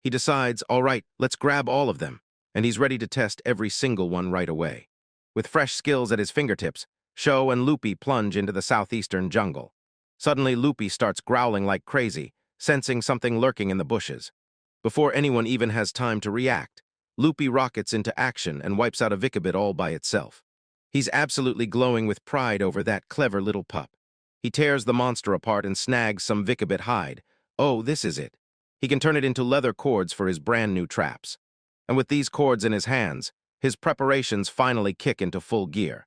He decides, all right, let's grab all of them, and he's ready to test every single one right away. With fresh skills at his fingertips, Sho and Loopy plunge into the southeastern jungle. Suddenly, Loopy starts growling like crazy, sensing something lurking in the bushes. Before anyone even has time to react, Loopy rockets into action and wipes out a Vikabit all by itself. He's absolutely glowing with pride over that clever little pup. He tears the monster apart and snags some Vikabit hide. Oh, this is it. He can turn it into leather cords for his brand new traps. And with these cords in his hands, his preparations finally kick into full gear.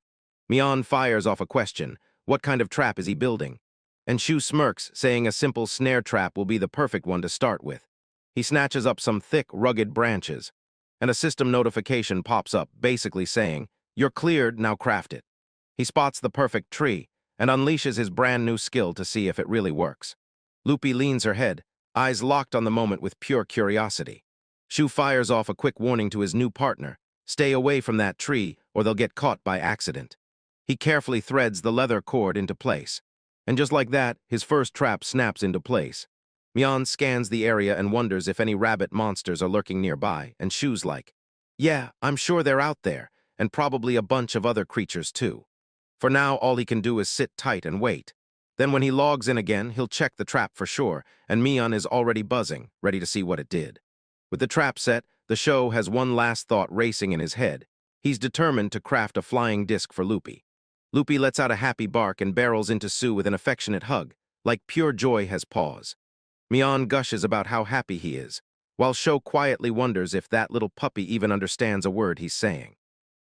Mion fires off a question: what kind of trap is he building? And Shu smirks, saying a simple snare trap will be the perfect one to start with. He snatches up some thick, rugged branches, and a system notification pops up, basically saying, "You're cleared, now craft it." He spots the perfect tree and unleashes his brand new skill to see if it really works. Loopy leans her head, eyes locked on the moment with pure curiosity. Shu fires off a quick warning to his new partner: stay away from that tree or they'll get caught by accident. He carefully threads the leather cord into place, and just like that, his first trap snaps into place. Mion scans the area and wonders if any rabbit monsters are lurking nearby, and Shu's like, yeah, I'm sure they're out there, and probably a bunch of other creatures too. For now, all he can do is sit tight and wait. Then when he logs in again, he'll check the trap for sure, and Mion is already buzzing, ready to see what it did. With the trap set, the show has one last thought racing in his head. He's determined to craft a flying disc for Loopy. Loopy lets out a happy bark and barrels into Sue with an affectionate hug, like pure joy has paws. Mion gushes about how happy he is, while Sho quietly wonders if that little puppy even understands a word he's saying.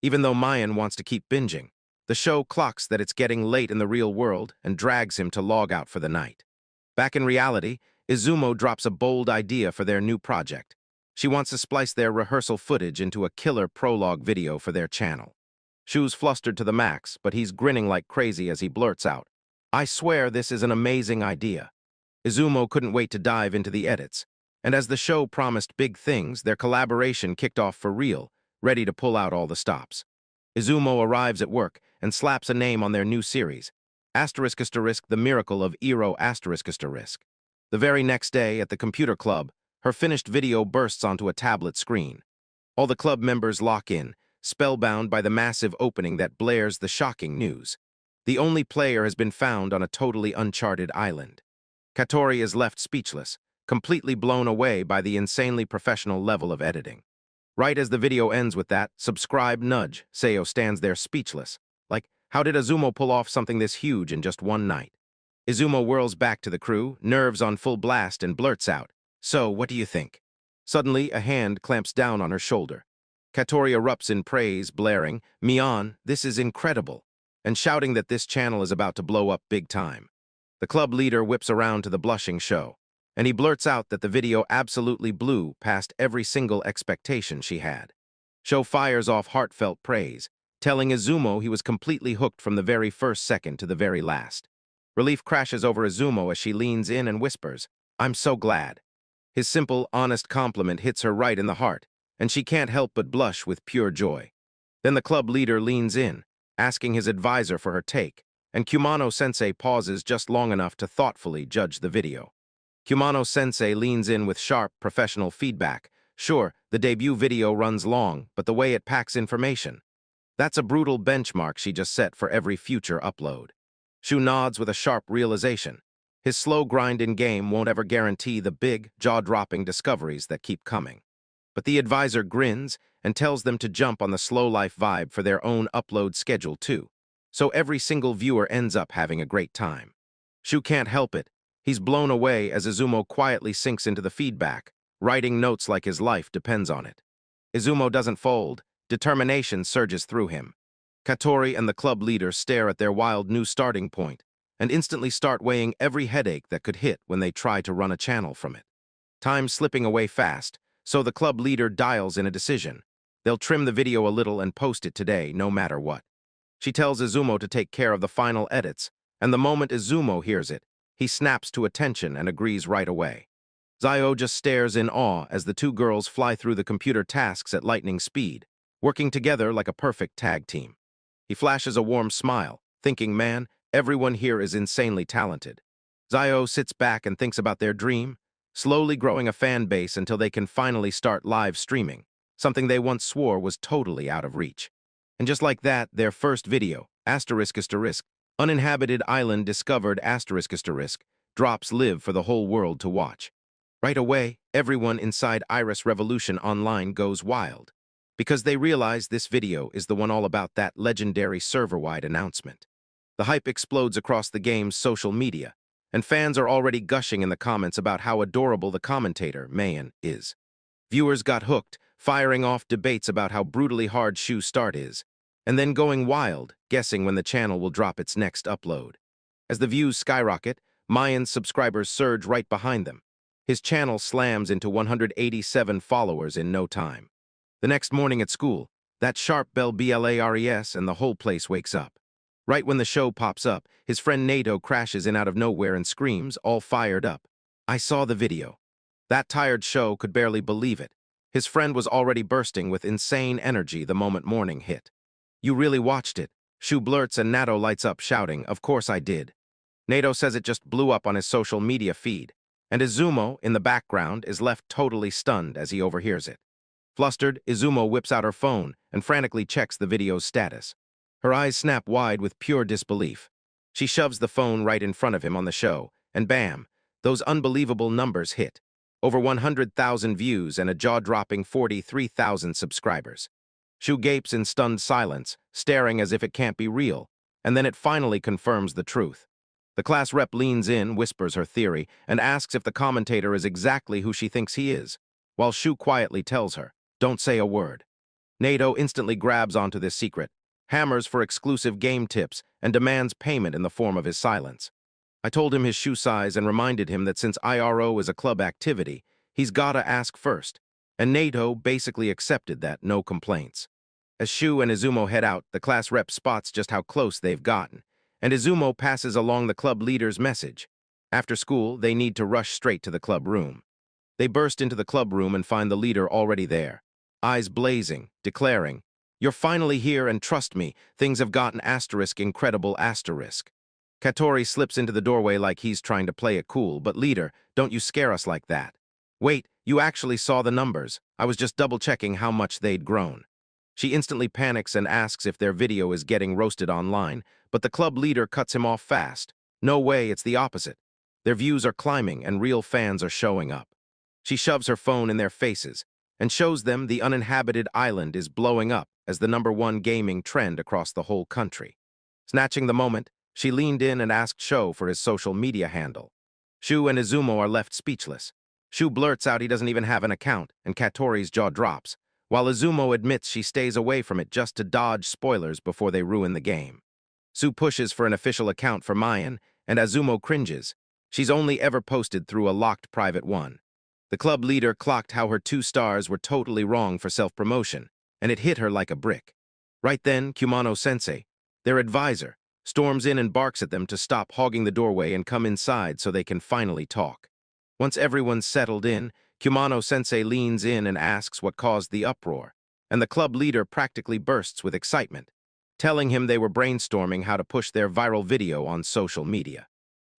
Even though Mayan wants to keep binging, the show clocks that it's getting late in the real world and drags him to log out for the night. Back in reality, Izumo drops a bold idea for their new project. She wants to splice their rehearsal footage into a killer prologue video for their channel. Shu's flustered to the max, but he's grinning like crazy as he blurts out, I swear this is an amazing idea. Izumo couldn't wait to dive into the edits, and as the show promised big things, their collaboration kicked off for real, ready to pull out all the stops. Izumo arrives at work and slaps a name on their new series, ***, The Miracle of Ero ***. The very next day, at the computer club, her finished video bursts onto a tablet screen. All the club members lock in, spellbound by the massive opening that blares the shocking news. The only player has been found on a totally uncharted island. Katori is left speechless, completely blown away by the insanely professional level of editing. Right as the video ends with that subscribe nudge, Seo stands there speechless. Like, how did Izumo pull off something this huge in just one night? Izumo whirls back to the crew, nerves on full blast, and blurts out, so, what do you think? Suddenly, a hand clamps down on her shoulder. Katori erupts in praise, blaring, Mion, this is incredible, and shouting that this channel is about to blow up big time. The club leader whips around to the blushing show, and he blurts out that the video absolutely blew past every single expectation she had. Sho fires off heartfelt praise, telling Izumo he was completely hooked from the very first second to the very last. Relief crashes over Izumo as she leans in and whispers, I'm so glad. His simple, honest compliment hits her right in the heart, and she can't help but blush with pure joy. Then the club leader leans in, asking his advisor for her take, and Kumano-sensei pauses just long enough to thoughtfully judge the video. Kumano-sensei leans in with sharp, professional feedback. Sure, the debut video runs long, but the way it packs information. That's a brutal benchmark she just set for every future upload. Shu nods with a sharp realization. His slow grind in-game won't ever guarantee the big, jaw-dropping discoveries that keep coming. But the advisor grins and tells them to jump on the slow life vibe for their own upload schedule too, so every single viewer ends up having a great time. Shu can't help it, He's blown away as Izumo quietly sinks into the feedback, writing notes like his life depends on it. Izumo doesn't fold. Determination surges through him. Katori and the club leader stare at their wild new starting point and instantly start weighing every headache that could hit when they try to run a channel from it. Time's slipping away fast, so the club leader dials in a decision. They'll trim the video a little and post it today, no matter what. She tells Izumo to take care of the final edits, and the moment Izumo hears it, he snaps to attention and agrees right away. Zio just stares in awe as the two girls fly through the computer tasks at lightning speed, working together like a perfect tag team. He flashes a warm smile, thinking, man, everyone here is insanely talented. Zio sits back and thinks about their dream, slowly growing a fan base until they can finally start live streaming, something they once swore was totally out of reach. And just like that, their first video, ***, uninhabited island discovered ***, drops live for the whole world to watch. Right away, everyone inside Iris Revolution Online goes wild, because they realize this video is the one all about that legendary server-wide announcement. The hype explodes across the game's social media, and fans are already gushing in the comments about how adorable the commentator, Mayan, is. Viewers got hooked, firing off debates about how brutally hard Shu's start is, and then going wild, guessing when the channel will drop its next upload. As the views skyrocket, Mayan's subscribers surge right behind them. His channel slams into 187 followers in no time. The next morning at school, that sharp bell blares and the whole place wakes up. Right when the show pops up, his friend Nato crashes in out of nowhere and screams, all fired up. I saw the video. That tired show could barely believe it. His friend was already bursting with insane energy the moment morning hit. You really watched it? Shu blurts and Nato lights up shouting, of course I did. Nato says it just blew up on his social media feed, and Izumo, in the background, is left totally stunned as he overhears it. Flustered, Izumo whips out her phone and frantically checks the video's status. Her eyes snap wide with pure disbelief. She shoves the phone right in front of him on the show, and bam, those unbelievable numbers hit. Over 100,000 views and a jaw-dropping 43,000 subscribers. Shu gapes in stunned silence, staring as if it can't be real, and then it finally confirms the truth. The class rep leans in, whispers her theory, and asks if the commentator is exactly who she thinks he is, while Shu quietly tells her, don't say a word. Nato instantly grabs onto this secret, hammers for exclusive game tips, and demands payment in the form of his silence. I told him his shoe size and reminded him that since IRO is a club activity, he's gotta ask first, and Nato basically accepted that, no complaints. As Shu and Izumo head out, the class rep spots just how close they've gotten, and Izumo passes along the club leader's message. After school, they need to rush straight to the club room. They burst into the club room and find the leader already there, eyes blazing, declaring, you're finally here and trust me, things have gotten incredible. Katori slips into the doorway like he's trying to play it cool, but leader, don't you scare us like that. Wait, you actually saw the numbers. I was just double-checking how much they'd grown. She instantly panics and asks if their video is getting roasted online, but the club leader cuts him off fast. No way, it's the opposite. Their views are climbing and real fans are showing up. She shoves her phone in their faces and shows them the uninhabited island is blowing up as the #1 gaming trend across the whole country. Snatching the moment, she leaned in and asked Sho for his social media handle. Shu and Izumo are left speechless. Shu blurts out he doesn't even have an account, and Katori's jaw drops, while Izumo admits she stays away from it just to dodge spoilers before they ruin the game. Sue pushes for an official account for Mayan, and Izumo cringes. She's only ever posted through a locked private one. The club leader clocked how her 2 stars were totally wrong for self-promotion, and it hit her like a brick. Right then, Kumano-sensei, their advisor, storms in and barks at them to stop hogging the doorway and come inside so they can finally talk. Once everyone's settled in, Kumano-sensei leans in and asks what caused the uproar, and the club leader practically bursts with excitement, telling him they were brainstorming how to push their viral video on social media.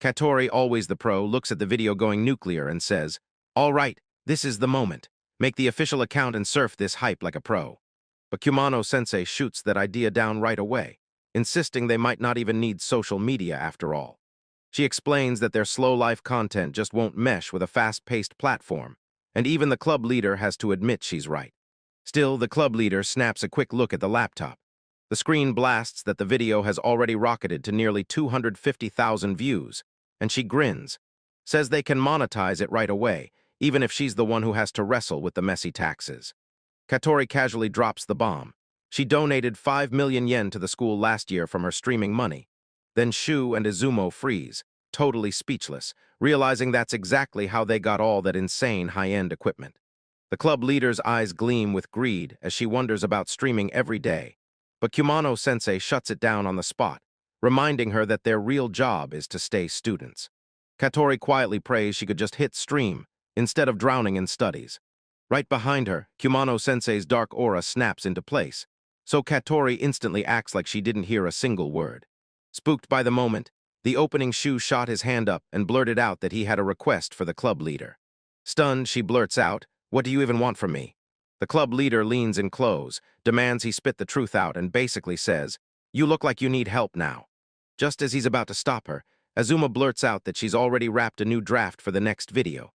Katori, always the pro, looks at the video going nuclear and says, all right, this is the moment. Make the official account and surf this hype like a pro. But Kumano-sensei shoots that idea down right away, insisting they might not even need social media after all. She explains that their slow-life content just won't mesh with a fast-paced platform, and even the club leader has to admit she's right. Still, the club leader snaps a quick look at the laptop. The screen blasts that the video has already rocketed to nearly 250,000 views, and she grins. Says they can monetize it right away, even if she's the one who has to wrestle with the messy taxes. Katori casually drops the bomb. She donated 5 million yen to the school last year from her streaming money. Then Shu and Izumo freeze, totally speechless, realizing that's exactly how they got all that insane high-end equipment. The club leader's eyes gleam with greed as she wonders about streaming every day. But Kumano-sensei shuts it down on the spot, reminding her that their real job is to stay students. Katori quietly prays she could just hit stream, instead of drowning in studies. Right behind her, Kumano-sensei's dark aura snaps into place, so Katori instantly acts like she didn't hear a single word. Spooked by the moment, the opening Shu shot his hand up and blurted out that he had a request for the club leader. Stunned, she blurts out, "What do you even want from me?" The club leader leans in close, demands he spit the truth out, and basically says, "You look like you need help now." Just as he's about to stop her, Azuma blurts out that she's already wrapped a new draft for the next video,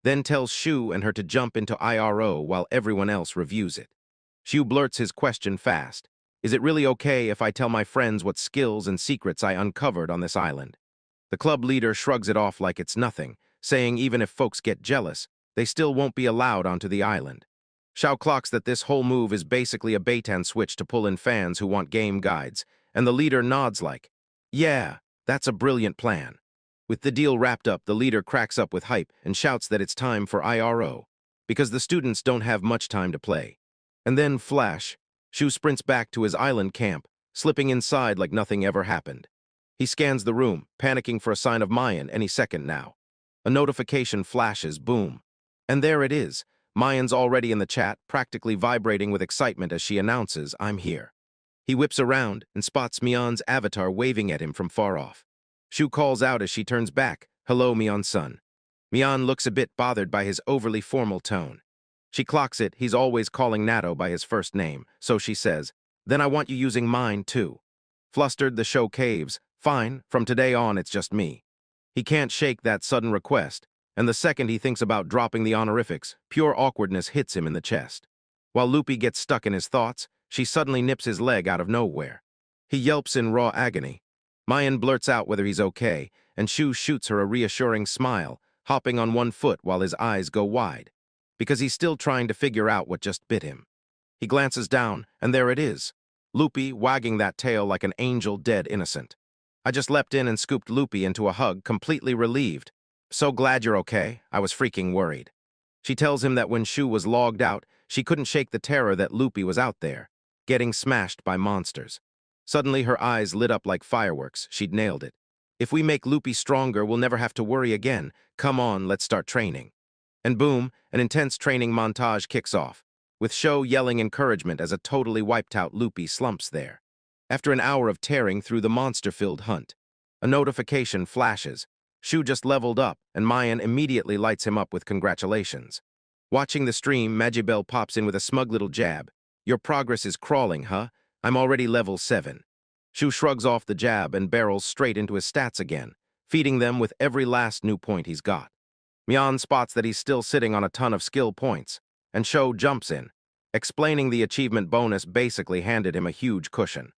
then tells Shu and her to jump into IRO while everyone else reviews it. Shu blurts his question fast. "Is it really okay if I tell my friends what skills and secrets I uncovered on this island?" The club leader shrugs it off like it's nothing, saying even if folks get jealous, they still won't be allowed onto the island. Shao clocks that this whole move is basically a bait-and switch to pull in fans who want game guides, and the leader nods like, "Yeah, that's a brilliant plan." With the deal wrapped up, the leader cracks up with hype and shouts that it's time for IRO, because the students don't have much time to play. And then, flash, Shu sprints back to his island camp, slipping inside like nothing ever happened. He scans the room, panicking for a sign of Mayan any second now. A notification flashes, boom. And there it is. Mayan's already in the chat, practically vibrating with excitement as she announces, "I'm here." He whips around and spots Mion's avatar waving at him from far off. Shu calls out as she turns back, "Hello, Mion-san." Mion looks a bit bothered by his overly formal tone. She clocks it, he's always calling Nato by his first name, so she says, "Then I want you using mine, too." Flustered, the show caves. "Fine, from today on it's just me." He can't shake that sudden request, and the second he thinks about dropping the honorifics, pure awkwardness hits him in the chest. While Loopy gets stuck in his thoughts, she suddenly nips his leg out of nowhere. He yelps in raw agony. Mayan blurts out whether he's okay, and Shu shoots her a reassuring smile, hopping on one foot while his eyes go wide, because he's still trying to figure out what just bit him. He glances down, and there it is, Loopy wagging that tail like an angel dead innocent. I just leapt in and scooped Loopy into a hug, completely relieved. "So glad you're okay, I was freaking worried." She tells him that when Shu was logged out, she couldn't shake the terror that Loopy was out there, getting smashed by monsters. Suddenly her eyes lit up like fireworks, she'd nailed it. "If we make Loopy stronger, we'll never have to worry again. Come on, let's start training." And boom, an intense training montage kicks off, with Sho yelling encouragement as a totally wiped-out Loopy slumps there. After an hour of tearing through the monster-filled hunt, a notification flashes. Shu just leveled up, and Mayan immediately lights him up with congratulations. Watching the stream, Magible pops in with a smug little jab. "Your progress is crawling, huh? I'm already level 7. Shu shrugs off the jab and barrels straight into his stats again, feeding them with every last new point he's got. Mion spots that he's still sitting on a ton of skill points, and Sho jumps in, explaining the achievement bonus basically handed him a huge cushion.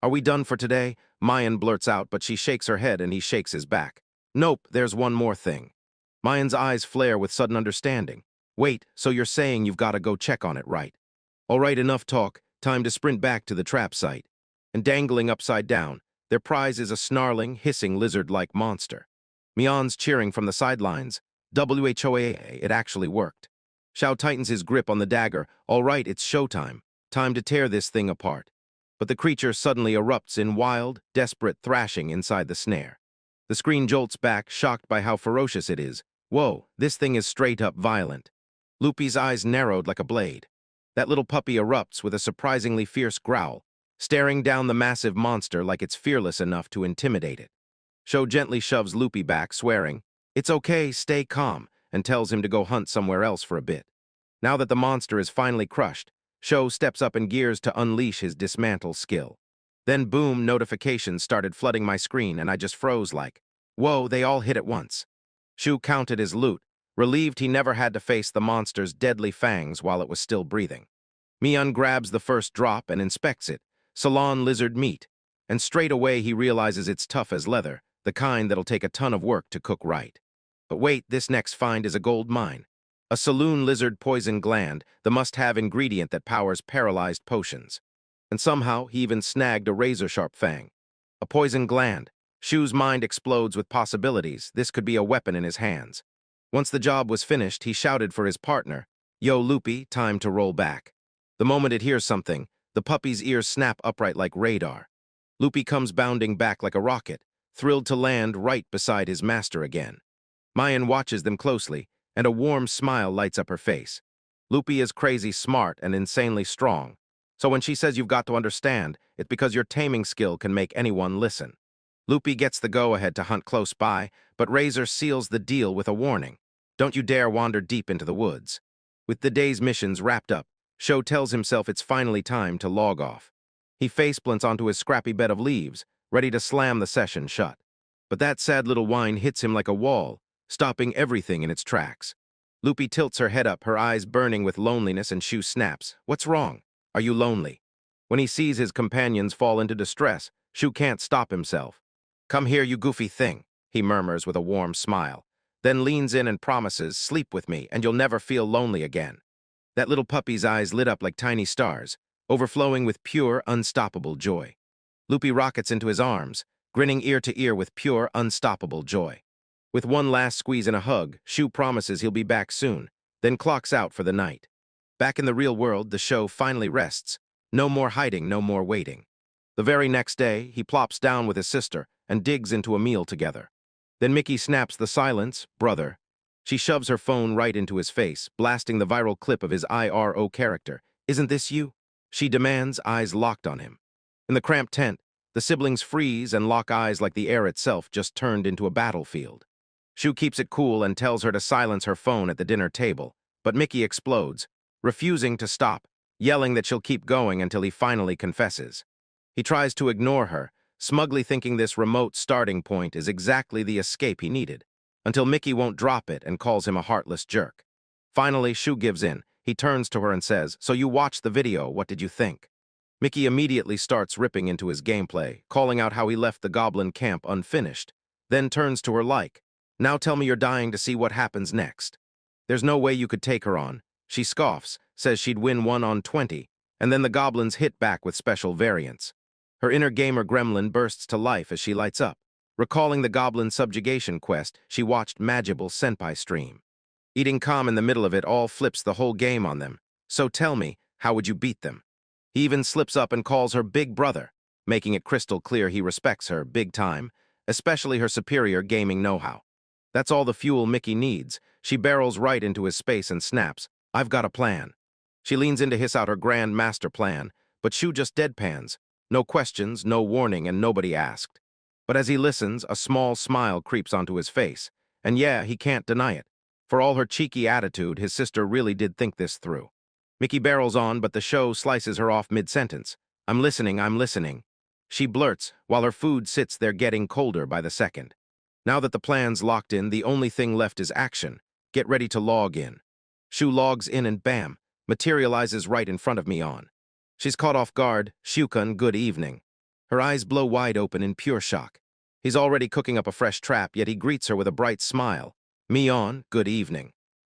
"Are we done for today?" Mayan blurts out, but she shakes her head and he shakes his back. "Nope, there's one more thing." Mayan's eyes flare with sudden understanding. "Wait, so you're saying you've got to go check on it, right?" "All right, enough talk. Time to sprint back to the trap site." And dangling upside down, their prize is a snarling, hissing lizard-like monster. Mion's cheering from the sidelines. WHOA, it actually worked. Shao tightens his grip on the dagger. "All right, it's showtime. Time to tear this thing apart." But the creature suddenly erupts in wild, desperate thrashing inside the snare. The screen jolts back, shocked by how ferocious it is. Whoa, this thing is straight-up violent. Loopy's eyes narrowed like a blade. That little puppy erupts with a surprisingly fierce growl, staring down the massive monster like it's fearless enough to intimidate it. Sho gently shoves Loopy back, swearing, "It's okay, stay calm," and tells him to go hunt somewhere else for a bit. Now that the monster is finally crushed, Sho steps up in gears to unleash his dismantle skill. Then boom, notifications started flooding my screen and I just froze like, whoa, they all hit at once. Shu counted his loot, relieved he never had to face the monster's deadly fangs while it was still breathing. Mion grabs the first drop and inspects it, Salon lizard meat, and straight away he realizes it's tough as leather, the kind that'll take a ton of work to cook right. But wait, this next find is a gold mine. A saloon lizard poison gland, the must-have ingredient that powers paralyzed potions. And somehow, he even snagged a razor-sharp fang. A poison gland. Shu's mind explodes with possibilities. This could be a weapon in his hands. Once the job was finished, he shouted for his partner. Yo, Loopy, time to roll back. The moment it hears something, the puppy's ears snap upright like radar. Loopy comes bounding back like a rocket, thrilled to land right beside his master again. Mayan watches them closely, and a warm smile lights up her face. Loopy is crazy smart and insanely strong. So when she says you've got to understand, it's because your taming skill can make anyone listen. Loopy gets the go-ahead to hunt close by, but Razor seals the deal with a warning. Don't you dare wander deep into the woods. With the day's missions wrapped up, Sho tells himself it's finally time to log off. He faceplants onto his scrappy bed of leaves, ready to slam the session shut. But that sad little whine hits him like a wall, stopping everything in its tracks. Loopy tilts her head up, her eyes burning with loneliness, and Shu snaps. What's wrong? Are you lonely? When he sees his companions fall into distress, Shu can't stop himself. Come here, you goofy thing, he murmurs with a warm smile, then leans in and promises, sleep with me and you'll never feel lonely again. That little puppy's eyes lit up like tiny stars, overflowing with pure, unstoppable joy. Loopy rockets into his arms, grinning ear to ear with pure, unstoppable joy. With one last squeeze and a hug, Shu promises he'll be back soon, then clocks out for the night. Back in the real world, the show finally rests. No more hiding, no more waiting. The very next day, he plops down with his sister and digs into a meal together. Then Mickey snaps the silence, brother. She shoves her phone right into his face, blasting the viral clip of his IRO character. Isn't this you? She demands, eyes locked on him. In the cramped tent, the siblings freeze and lock eyes like the air itself just turned into a battlefield. Shu keeps it cool and tells her to silence her phone at the dinner table, but Mickey explodes, refusing to stop, yelling that she'll keep going until he finally confesses. He tries to ignore her, smugly thinking this remote starting point is exactly the escape he needed, until Mickey won't drop it and calls him a heartless jerk. Finally, Shu gives in. He turns to her and says, "So you watched the video, what did you think?" Mickey immediately starts ripping into his gameplay, calling out how he left the Goblin camp unfinished, then turns to her like, "Now tell me you're dying to see what happens next." There's no way you could take her on. She scoffs, says she'd win 1 on 20, and then the Goblins hit back with special variants. Her inner gamer gremlin bursts to life as she lights up. Recalling the Goblin subjugation quest, she watched Magible senpai stream. Eating calm in the middle of it all flips the whole game on them. So tell me, how would you beat them? He even slips up and calls her big brother, making it crystal clear he respects her big time, especially her superior gaming know-how. That's all the fuel Mickey needs. She barrels right into his space and snaps, "I've got a plan." She leans in to hiss out her grand master plan, but Shu just deadpans. No questions, no warning, and nobody asked. But as he listens, a small smile creeps onto his face. And yeah, he can't deny it. For all her cheeky attitude, his sister really did think this through. Mickey barrels on, but the show slices her off mid-sentence. I'm listening, I'm listening." She blurts, while her food sits there getting colder by the second. Now that the plan's locked in, the only thing left is action. Get ready to log in. Shu logs in and bam, materializes right in front of Mion. She's caught off guard. "Shukun, good evening." Her eyes blow wide open in pure shock. He's already cooking up a fresh trap, yet he greets her with a bright smile. "Mion, good evening."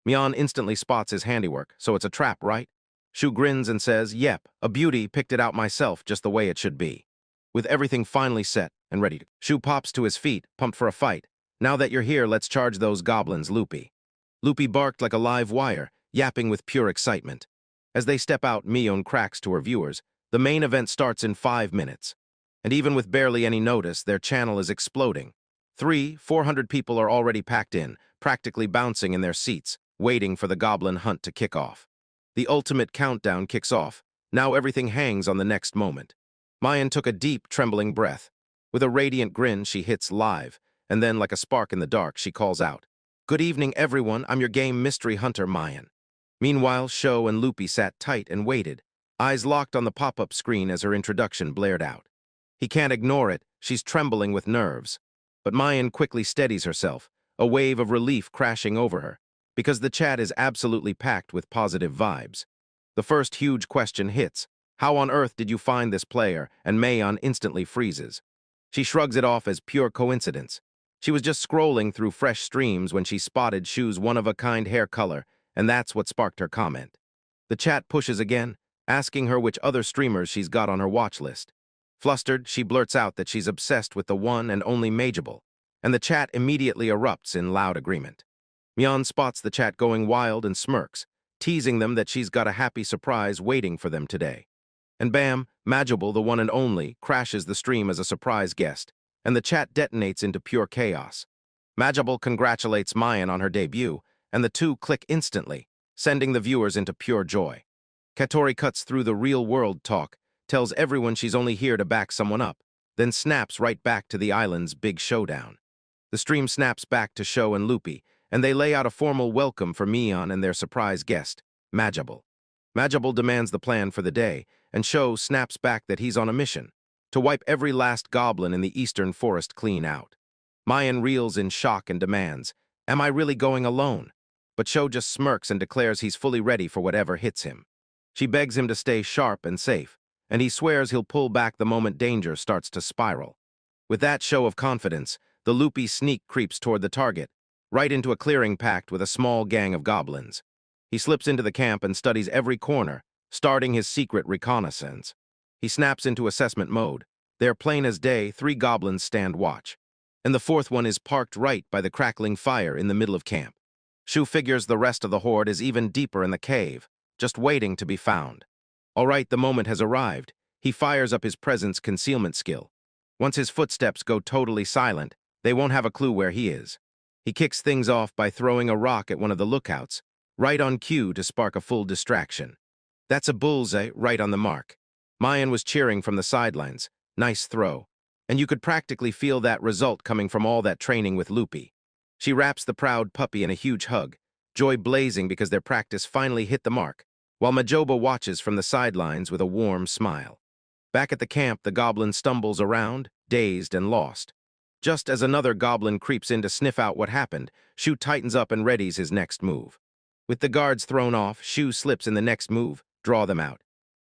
Mion instantly spots his handiwork, so it's a trap, right? Shu grins and says, "Yep, a beauty, picked it out myself just the way it should be." With everything finally set and ready, Shu pops to his feet, pumped for a fight. "Now that you're here, let's charge those goblins, Loopy." Loopy barked like a live wire, yapping with pure excitement. As they step out, Mion cracks to her viewers. The main event starts in 5 minutes. And even with barely any notice, their channel is exploding. 400 people are already packed in, practically bouncing in their seats, waiting for the goblin hunt to kick off. The ultimate countdown kicks off. Now everything hangs on the next moment. Mayan took a deep, trembling breath. With a radiant grin, she hits live, and then, like a spark in the dark, she calls out, "Good evening, everyone. I'm your game mystery hunter, Mayan." Meanwhile, Sho and Loopy sat tight and waited, eyes locked on the pop-up screen as her introduction blared out. He can't ignore it. She's trembling with nerves. But Mayan quickly steadies herself, a wave of relief crashing over her, because the chat is absolutely packed with positive vibes. The first huge question hits. How on earth did you find this player? And Mayan instantly freezes. She shrugs it off as pure coincidence. She was just scrolling through fresh streams when she spotted Shu's one-of-a-kind hair color, and that's what sparked her comment. The chat pushes again, asking her which other streamers she's got on her watch list. Flustered, she blurts out that she's obsessed with the one and only Magible, and the chat immediately erupts in loud agreement. Mian spots the chat going wild and smirks, teasing them that she's got a happy surprise waiting for them today. And bam, Magible, the one and only, crashes the stream as a surprise guest, and the chat detonates into pure chaos. Magible congratulates Mayan on her debut, and the two click instantly, sending the viewers into pure joy. Katori cuts through the real-world talk, tells everyone she's only here to back someone up, then snaps right back to the island's big showdown. The stream snaps back to Sho and Loopy, and they lay out a formal welcome for Mian and their surprise guest, Magible. Magible demands the plan for the day, and Sho snaps back that he's on a mission, to wipe every last goblin in the eastern forest clean out. Mayan reels in shock and demands, "Am I really going alone?" But Sho just smirks and declares he's fully ready for whatever hits him. She begs him to stay sharp and safe, and he swears he'll pull back the moment danger starts to spiral. With that show of confidence, the Loopy sneak creeps toward the target, right into a clearing packed with a small gang of goblins. He slips into the camp and studies every corner, starting his secret reconnaissance. He snaps into assessment mode. They're plain as day, 3 goblins stand watch, and the 4th one is parked right by the crackling fire in the middle of camp. Shu figures the rest of the horde is even deeper in the cave, just waiting to be found. All right, the moment has arrived. He fires up his presence concealment skill. Once his footsteps go totally silent, they won't have a clue where he is. He kicks things off by throwing a rock at one of the lookouts, right on cue to spark a full distraction. That's a bullseye right on the mark. Mayan was cheering from the sidelines. Nice throw. And you could practically feel that result coming from all that training with Loopy. She wraps the proud puppy in a huge hug, joy blazing because their practice finally hit the mark, while Magible watches from the sidelines with a warm smile. Back at the camp, the goblin stumbles around, dazed and lost. Just as another goblin creeps in to sniff out what happened, Shu tightens up and readies his next move. With the guards thrown off, Shu slips in the next move, draw them out.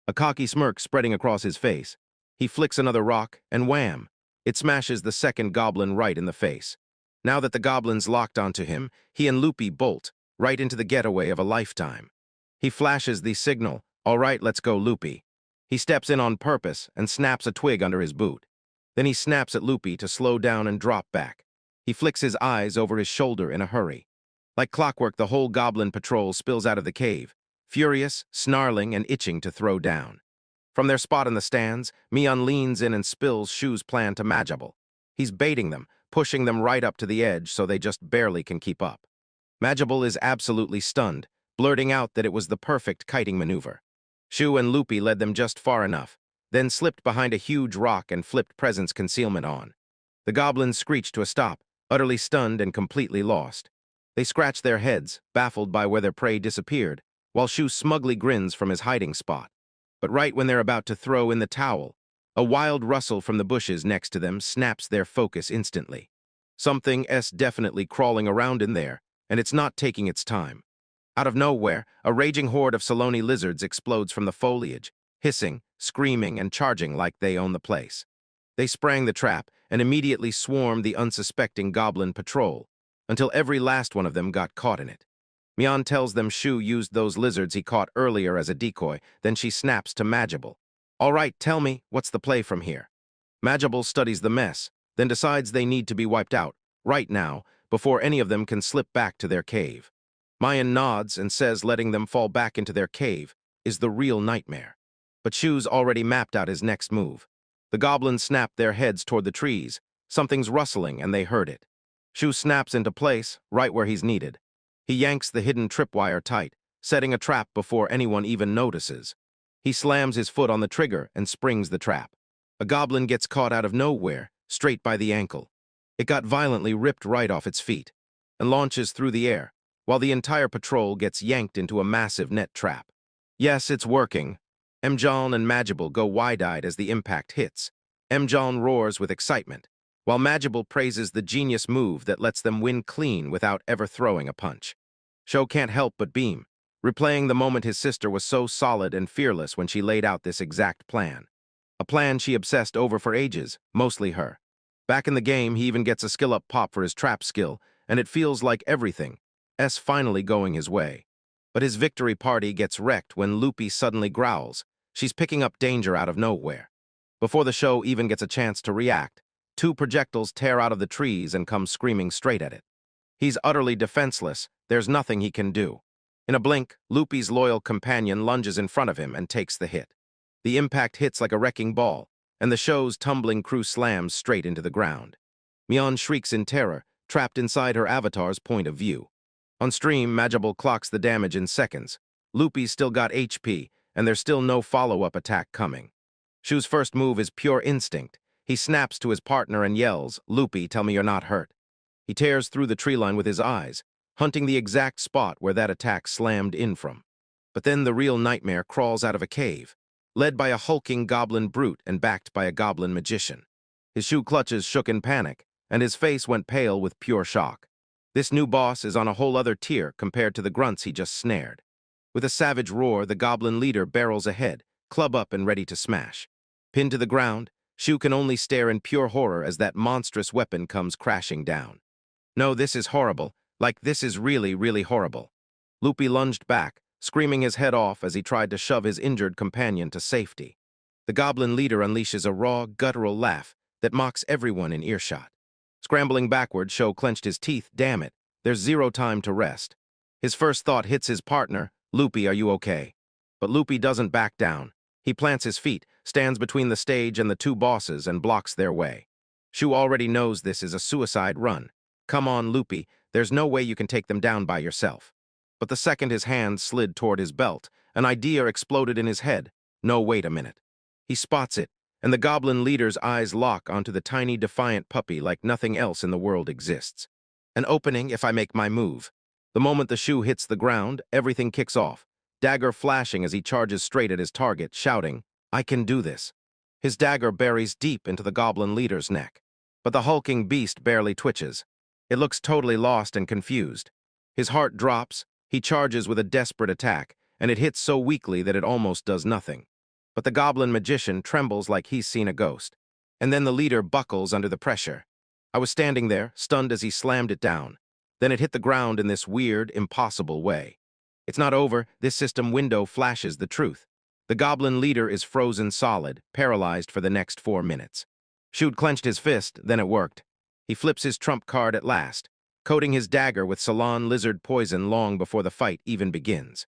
A cocky smirk spreading across his face. He flicks another rock, and wham! It smashes the second goblin right in the face. Now that the goblin's locked onto him, he and Loopy bolt, right into the getaway of a lifetime. He flashes the signal, "All right, let's go, Loopy." He steps in on purpose and snaps a twig under his boot. Then he snaps at Loopy to slow down and drop back. He flicks his eyes over his shoulder in a hurry. Like clockwork, the whole goblin patrol spills out of the cave, furious, snarling, and itching to throw down. From their spot in the stands, Mian leans in and spills Shu's plan to Magible. He's baiting them, pushing them right up to the edge so they just barely can keep up. Magible is absolutely stunned, blurting out that it was the perfect kiting maneuver. Shu and Loopy led them just far enough, then slipped behind a huge rock and flipped presence concealment on. The goblins screeched to a stop, utterly stunned and completely lost. They scratched their heads, baffled by where their prey disappeared, while Shu smugly grins from his hiding spot. But right when they're about to throw in the towel, a wild rustle from the bushes next to them snaps their focus instantly. Something's definitely crawling around in there, and it's not taking its time. Out of nowhere, a raging horde of Saloni lizards explodes from the foliage, hissing, screaming, and charging like they own the place. They sprang the trap and immediately swarmed the unsuspecting goblin patrol, until every last one of them got caught in it. Mian tells them Shu used those lizards he caught earlier as a decoy, then she snaps to Magible. "All right, tell me, what's the play from here?" Magible studies the mess, then decides they need to be wiped out, right now, before any of them can slip back to their cave. Mayan nods and says letting them fall back into their cave is the real nightmare. But Shu's already mapped out his next move. The goblins snap their heads toward the trees. Something's rustling and they heard it. Shu snaps into place, right where he's needed. He yanks the hidden tripwire tight, setting a trap before anyone even notices. He slams his foot on the trigger and springs the trap. A goblin gets caught out of nowhere, straight by the ankle. It got violently ripped right off its feet, and launches through the air, while the entire patrol gets yanked into a massive net trap. Yes, it's working. Mjon and Magible go wide-eyed as the impact hits. Mjon roars with excitement, while Magible praises the genius move that lets them win clean without ever throwing a punch. Sho can't help but beam, replaying the moment his sister was so solid and fearless when she laid out this exact plan. A plan she obsessed over for ages, mostly her. Back in the game, he even gets a skill-up pop for his trap skill, and it feels like everything's finally going his way. But his victory party gets wrecked when Loopy suddenly growls. She's picking up danger out of nowhere. Before the show even gets a chance to react, two projectiles tear out of the trees and come screaming straight at it. He's utterly defenseless. There's nothing he can do. In a blink, Loopy's loyal companion lunges in front of him and takes the hit. The impact hits like a wrecking ball, and the show's tumbling crew slams straight into the ground. Mion shrieks in terror, trapped inside her avatar's point of view. On stream, Magible clocks the damage in seconds. Loopy's still got HP, and there's still no follow-up attack coming. Shu's first move is pure instinct. He snaps to his partner and yells, "Loopy, tell me you're not hurt." He tears through the tree line with his eyes, hunting the exact spot where that attack slammed in from. But then the real nightmare crawls out of a cave, led by a hulking goblin brute and backed by a goblin magician. His shoe clutches shook in panic, and his face went pale with pure shock. This new boss is on a whole other tier compared to the grunts he just snared. With a savage roar, the goblin leader barrels ahead, club up and ready to smash. Pinned to the ground, Shu can only stare in pure horror as that monstrous weapon comes crashing down. No, this is horrible. Like, this is really, really horrible. Loopy lunged back, screaming his head off as he tried to shove his injured companion to safety. The goblin leader unleashes a raw, guttural laugh that mocks everyone in earshot. Scrambling backward, Sho clenched his teeth. Damn it, there's zero time to rest. His first thought hits his partner. "Loopy, are you okay?" But Loopy doesn't back down. He plants his feet, stands between the stage and the two bosses, and blocks their way. Shu already knows this is a suicide run. Come on, Loopy, there's no way you can take them down by yourself. But the second his hand slid toward his belt, an idea exploded in his head. No, wait a minute. He spots it, and the goblin leader's eyes lock onto the tiny, defiant puppy like nothing else in the world exists. An opening if I make my move. The moment the shoe hits the ground, everything kicks off, dagger flashing as he charges straight at his target, shouting, "I can do this." His dagger buries deep into the goblin leader's neck. But the hulking beast barely twitches. It looks totally lost and confused. His heart drops, he charges with a desperate attack, and it hits so weakly that it almost does nothing. But the goblin magician trembles like he's seen a ghost. And then the leader buckles under the pressure. I was standing there, stunned as he slammed it down. Then it hit the ground in this weird, impossible way. It's not over. This system window flashes the truth. The goblin leader is frozen solid, paralyzed for the next 4 minutes. Shu'd clenched his fist, then it worked. He flips his trump card at last, coating his dagger with Salon lizard poison long before the fight even begins.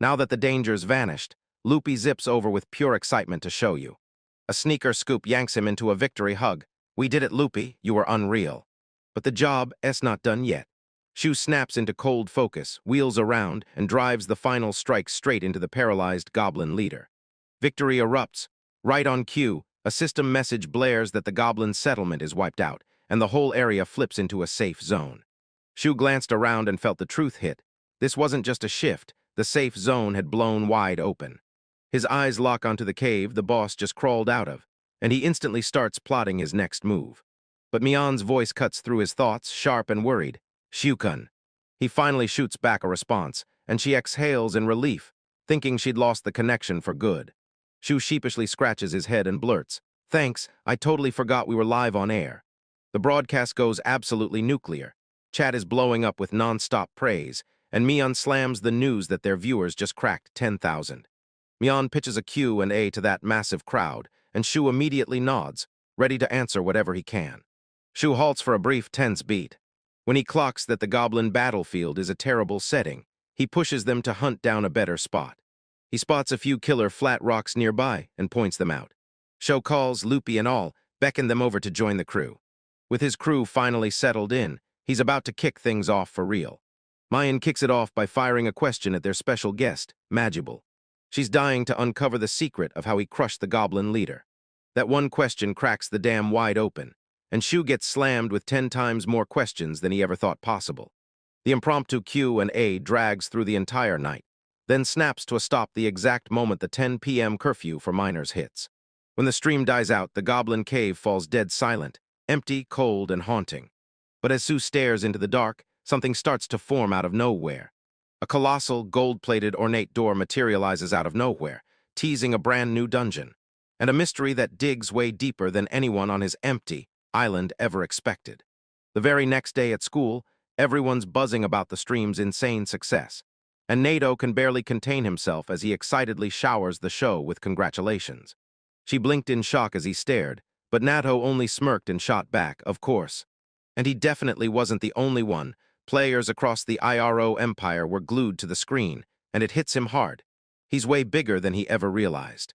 Now that the danger's vanished, Loopy zips over with pure excitement to show you. A sneaker scoop yanks him into a victory hug. "We did it, Loopy. You were unreal." But the job's not done yet. Shu snaps into cold focus, wheels around, and drives the final strike straight into the paralyzed goblin leader. Victory erupts. Right on cue, a system message blares that the goblin settlement is wiped out, and the whole area flips into a safe zone. Shu glanced around and felt the truth hit. This wasn't just a shift. The safe zone had blown wide open. His eyes lock onto the cave the boss just crawled out of, and he instantly starts plotting his next move. But Mion's voice cuts through his thoughts, sharp and worried. "Shu-kun." He finally shoots back a response, and she exhales in relief, thinking she'd lost the connection for good. Shu sheepishly scratches his head and blurts, "Thanks, I totally forgot we were live on air." The broadcast goes absolutely nuclear. Chat is blowing up with non-stop praise, and Mion slams the news that their viewers just cracked 10,000. Mion pitches a Q&A to that massive crowd, and Shu immediately nods, ready to answer whatever he can. Shu halts for a brief, tense beat. When he clocks that the goblin battlefield is a terrible setting, he pushes them to hunt down a better spot. He spots a few killer flat rocks nearby and points them out. Shu calls, Loopy and all, beckon them over to join the crew. With his crew finally settled in, he's about to kick things off for real. Mayan kicks it off by firing a question at their special guest, Magible. She's dying to uncover the secret of how he crushed the goblin leader. That one question cracks the dam wide open, and Shu gets slammed with 10 times more questions than he ever thought possible. The impromptu Q&A drags through the entire night, then snaps to a stop the exact moment the 10 p.m. curfew for miners hits. When the stream dies out, the goblin cave falls dead silent, empty, cold, and haunting. But as Sue stares into the dark, something starts to form out of nowhere. A colossal, gold-plated, ornate door materializes out of nowhere, teasing a brand new dungeon, and a mystery that digs way deeper than anyone on his empty, island ever expected. The very next day at school, everyone's buzzing about the stream's insane success, and Nato can barely contain himself as he excitedly showers the show with congratulations. She blinked in shock as he stared, but Nato only smirked and shot back, of course. And he definitely wasn't the only one. Players across the IRO empire were glued to the screen, and it hits him hard. He's way bigger than he ever realized.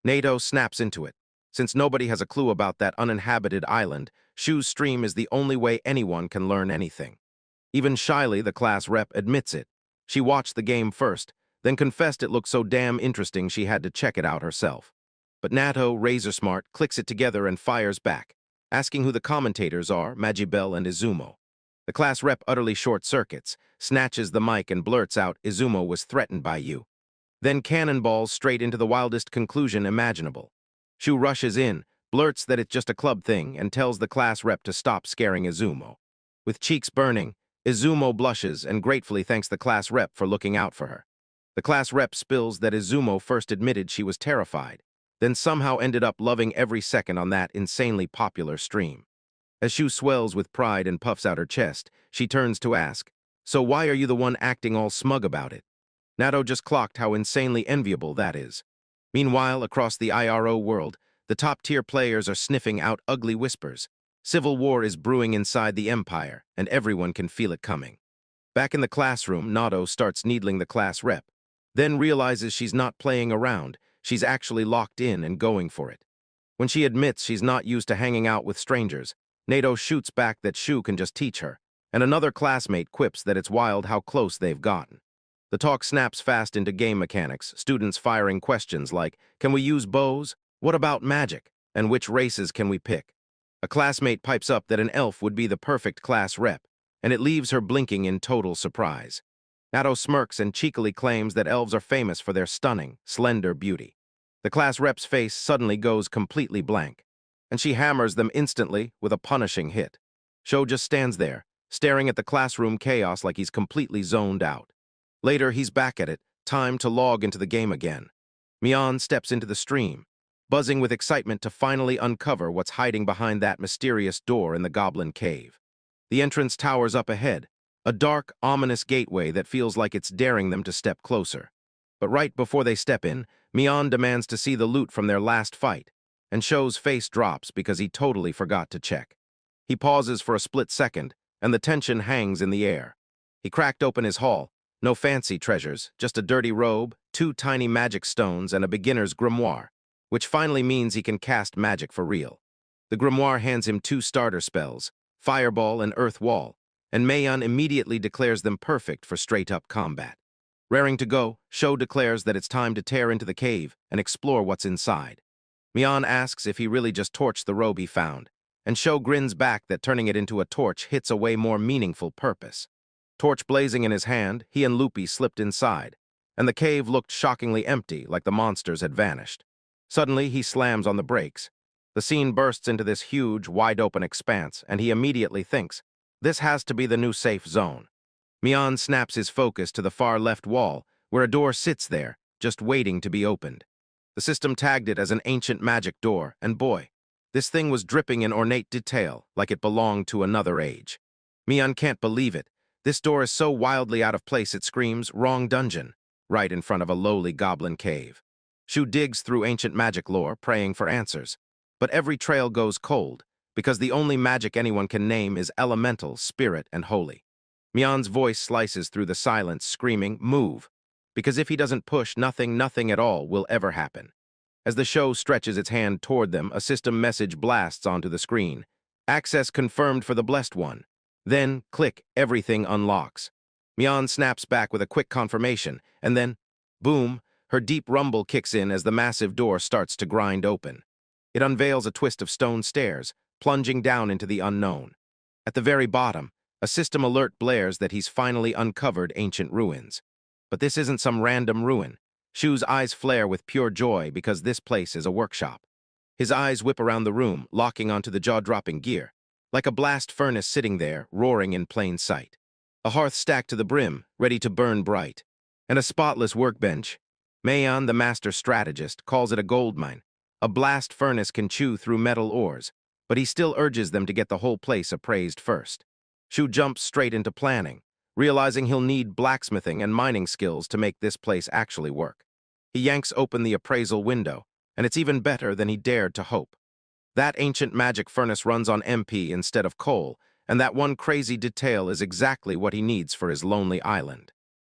Nato snaps into it. Since nobody has a clue about that uninhabited island, Shu's stream is the only way anyone can learn anything. Even shyly, the class rep admits it. She watched the game first, then confessed it looked so damn interesting she had to check it out herself. But Nato, razor-smart, clicks it together and fires back, asking who the commentators are, Magible and Izumo. The class rep utterly short-circuits, snatches the mic and blurts out, "Izumo was threatened by you." Then cannonballs straight into the wildest conclusion imaginable. Shu rushes in, blurts that it's just a club thing, and tells the class rep to stop scaring Izumo. With cheeks burning, Izumo blushes and gratefully thanks the class rep for looking out for her. The class rep spills that Izumo first admitted she was terrified, then somehow ended up loving every second on that insanely popular stream. As Shu swells with pride and puffs out her chest, she turns to ask, "So why are you the one acting all smug about it?" Nato just clocked how insanely enviable that is. Meanwhile, across the IRO world, the top-tier players are sniffing out ugly whispers. Civil war is brewing inside the empire, and everyone can feel it coming. Back in the classroom, Nato starts needling the class rep, then realizes she's not playing around. She's actually locked in and going for it. When she admits she's not used to hanging out with strangers, Nato shoots back that Shu can just teach her, and another classmate quips that it's wild how close they've gotten. The talk snaps fast into game mechanics, students firing questions like, "Can we use bows? What about magic? And which races can we pick?" A classmate pipes up that an elf would be the perfect class rep, and it leaves her blinking in total surprise. Nato smirks and cheekily claims that elves are famous for their stunning, slender beauty. The class rep's face suddenly goes completely blank, and she hammers them instantly with a punishing hit. Sho just stands there, staring at the classroom chaos like he's completely zoned out. Later, he's back at it, time to log into the game again. Mian steps into the stream, buzzing with excitement to finally uncover what's hiding behind that mysterious door in the Goblin cave. The entrance towers up ahead, a dark, ominous gateway that feels like it's daring them to step closer. But right before they step in, Mian demands to see the loot from their last fight, and Sho's face drops because he totally forgot to check. He pauses for a split second, and the tension hangs in the air. He cracked open his haul. No fancy treasures, just a dirty robe, 2 tiny magic stones, and a beginner's grimoire, which finally means he can cast magic for real. The grimoire hands him 2 starter spells, Fireball and Earth Wall, and Mayan immediately declares them perfect for straight-up combat. Raring to go, Sho declares that it's time to tear into the cave and explore what's inside. Mian asks if he really just torched the robe he found, and Sho grins back that turning it into a torch hits a way more meaningful purpose. Torch blazing in his hand, he and Loopy slipped inside, and the cave looked shockingly empty, like the monsters had vanished. Suddenly, he slams on the brakes. The scene bursts into this huge, wide-open expanse, and he immediately thinks, this has to be the new safe zone. Mian snaps his focus to the far left wall, where a door sits there, just waiting to be opened. The system tagged it as an ancient magic door, and boy, this thing was dripping in ornate detail, like it belonged to another age. Mian can't believe it. This door is so wildly out of place it screams, "Wrong dungeon," right in front of a lowly goblin cave. Shu digs through ancient magic lore, praying for answers. But every trail goes cold, because the only magic anyone can name is elemental, spirit, and holy. Mian's voice slices through the silence, screaming, "Move!" Because if he doesn't push, nothing at all will ever happen. As the show stretches its hand toward them, a system message blasts onto the screen. Access confirmed for the Blessed One. Then, click, everything unlocks. Mian snaps back with a quick confirmation, and then, boom, her deep rumble kicks in as the massive door starts to grind open. It unveils a twist of stone stairs, plunging down into the unknown. At the very bottom, a system alert blares that he's finally uncovered ancient ruins. But this isn't some random ruin. Shu's eyes flare with pure joy because this place is a workshop. His eyes whip around the room, locking onto the jaw-dropping gear, like a blast furnace sitting there, roaring in plain sight. A hearth stacked to the brim, ready to burn bright, and a spotless workbench. Mayan, the master strategist, calls it a gold mine. A blast furnace can chew through metal ores, but he still urges them to get the whole place appraised first. Shu jumps straight into planning, realizing he'll need blacksmithing and mining skills to make this place actually work. He yanks open the appraisal window, and it's even better than he dared to hope. That ancient magic furnace runs on MP instead of coal, and that one crazy detail is exactly what he needs for his lonely island.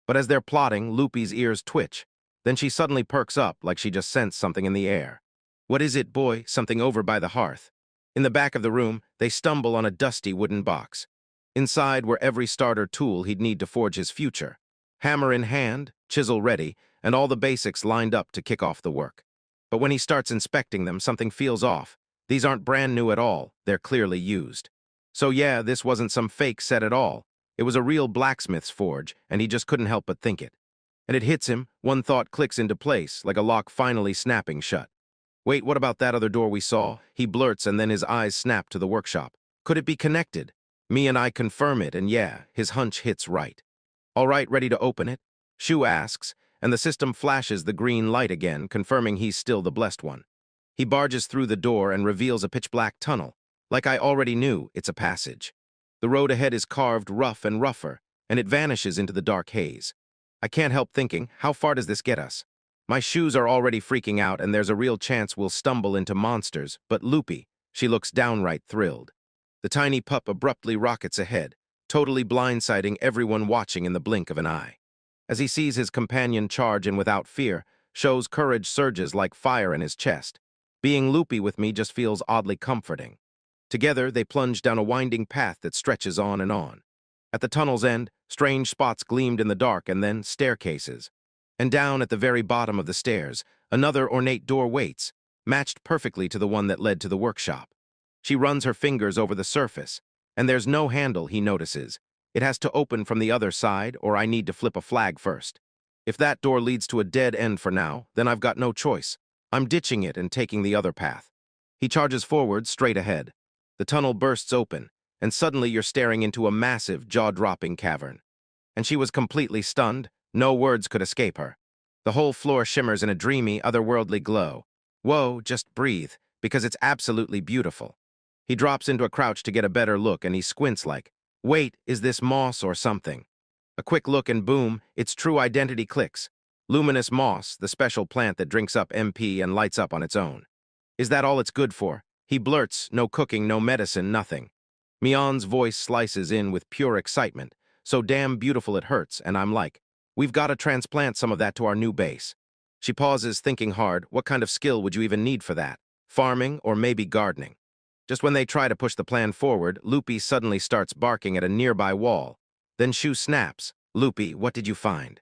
But as they're plotting, Loopy's ears twitch. Then she suddenly perks up like she just sensed something in the air. "What is it, boy?" Something over by the hearth. In the back of the room, they stumble on a dusty wooden box. Inside were every starter tool he'd need to forge his future. Hammer in hand, chisel ready, and all the basics lined up to kick off the work. But when he starts inspecting them, something feels off. These aren't brand new at all, they're clearly used. So yeah, this wasn't some fake set at all. It was a real blacksmith's forge, and he just couldn't help but think it. And it hits him, one thought clicks into place, like a lock finally snapping shut. "Wait, what about that other door we saw?" He blurts, and then his eyes snap to the workshop. Could it be connected? Me and I confirm it, and yeah, his hunch hits right. "All right, ready to open it?" Shu asks, and the system flashes the green light again, confirming he's still the blessed one. He barges through the door and reveals a pitch-black tunnel. Like I already knew, it's a passage. The road ahead is carved rough and rougher, and it vanishes into the dark haze. I can't help thinking, how far does this get us? My shoes are already freaking out, and there's a real chance we'll stumble into monsters, but Loopy, she looks downright thrilled. The tiny pup abruptly rockets ahead, totally blindsiding everyone watching in the blink of an eye. As he sees his companion charge in without fear, Show's courage surges like fire in his chest. Being Loopy with me just feels oddly comforting. Together, they plunge down a winding path that stretches on and on. At the tunnel's end, strange spots gleamed in the dark, and then staircases. And down at the very bottom of the stairs, another ornate door waits, matched perfectly to the one that led to the workshop. She runs her fingers over the surface, and there's no handle, he notices. It has to open from the other side, or I need to flip a flag first. If that door leads to a dead end for now, then I've got no choice. I'm ditching it and taking the other path. He charges forward, straight ahead. The tunnel bursts open, and suddenly you're staring into a massive, jaw-dropping cavern. And she was completely stunned. No words could escape her. The whole floor shimmers in a dreamy, otherworldly glow. Whoa, just breathe, because it's absolutely beautiful. He drops into a crouch to get a better look, and he squints like, "Wait, is this moss or something?" A quick look and boom, its true identity clicks. Luminous moss, the special plant that drinks up MP and lights up on its own. Is that all it's good for? He blurts, no cooking, no medicine, nothing. Mion's voice slices in with pure excitement, so damn beautiful it hurts, and I'm like, we've got to transplant some of that to our new base. She pauses, thinking hard, what kind of skill would you even need for that? Farming or maybe gardening? Just when they try to push the plan forward, Loopy suddenly starts barking at a nearby wall. Then Shu snaps. "Loopy, what did you find?"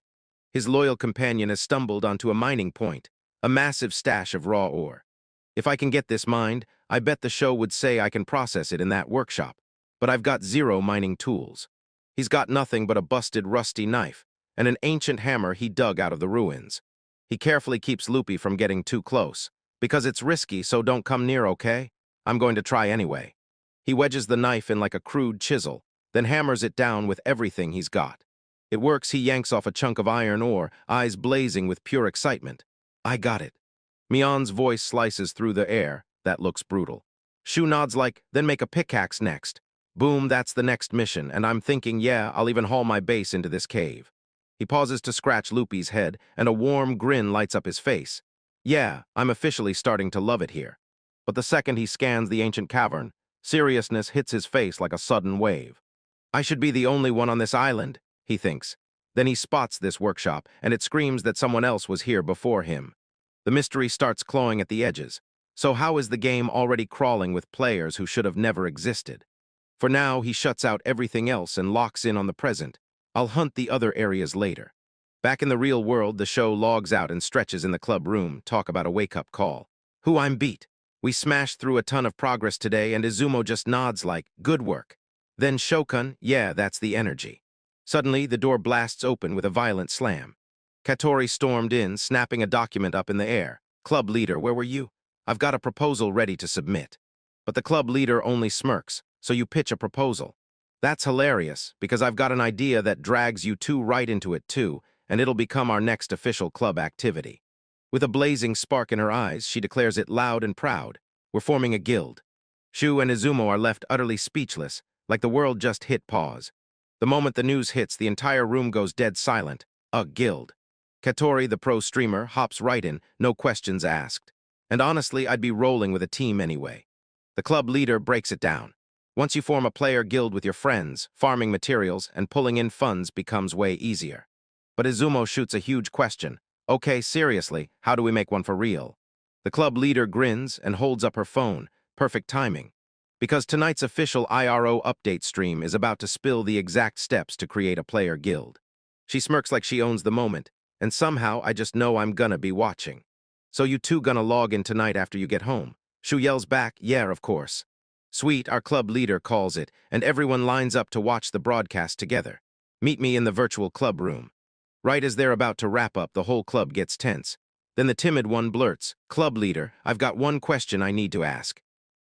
His loyal companion has stumbled onto a mining point, a massive stash of raw ore. If I can get this mined, I bet the show would say I can process it in that workshop. But I've got zero mining tools. He's got nothing but a busted, rusty knife and an ancient hammer he dug out of the ruins. He carefully keeps Loopy from getting too close. "Because it's risky, so don't come near, okay? I'm going to try anyway." He wedges the knife in like a crude chisel, then hammers it down with everything he's got. It works. He yanks off a chunk of iron ore, eyes blazing with pure excitement. "I got it." Mion's voice slices through the air. That looks brutal. Shu nods like, "Then make a pickaxe next." Boom, that's the next mission, and I'm thinking, yeah, I'll even haul my base into this cave. He pauses to scratch Loopy's head, and a warm grin lights up his face. Yeah, I'm officially starting to love it here. But the second he scans the ancient cavern, seriousness hits his face like a sudden wave. I should be the only one on this island, he thinks. Then he spots this workshop, and it screams that someone else was here before him. The mystery starts clawing at the edges. So how is the game already crawling with players who should have never existed? For now, he shuts out everything else and locks in on the present. I'll hunt the other areas later. Back in the real world, the show logs out and stretches in the club room, talk about a wake-up call. I'm beat. We smashed through a ton of progress today, and Izumo just nods like, good work. Then Shokun, yeah, that's the energy. Suddenly, the door blasts open with a violent slam. Katori stormed in, snapping a document up in the air. Club leader, where were you? I've got a proposal ready to submit. But the club leader only smirks, so you pitch a proposal. That's hilarious, because I've got an idea that drags you two right into it too, and it'll become our next official club activity. With a blazing spark in her eyes, she declares it loud and proud. We're forming a guild. Shu and Izumo are left utterly speechless, like the world just hit pause. The moment the news hits, the entire room goes dead silent. A guild. Katori, the pro streamer, hops right in, no questions asked. And honestly, I'd be rolling with a team anyway. The club leader breaks it down. Once you form a player guild with your friends, farming materials and pulling in funds becomes way easier. But Izumo shoots a huge question. Okay, seriously, how do we make one for real? The club leader grins and holds up her phone. Perfect timing. Because tonight's official IRO update stream is about to spill the exact steps to create a player guild. She smirks like she owns the moment, and somehow I just know I'm gonna be watching. So you two gonna log in tonight after you get home? Shu yells back, yeah, of course. Sweet, our club leader calls it, and everyone lines up to watch the broadcast together. Meet me in the virtual club room. Right as they're about to wrap up, the whole club gets tense. Then the timid one blurts, club leader, I've got one question I need to ask.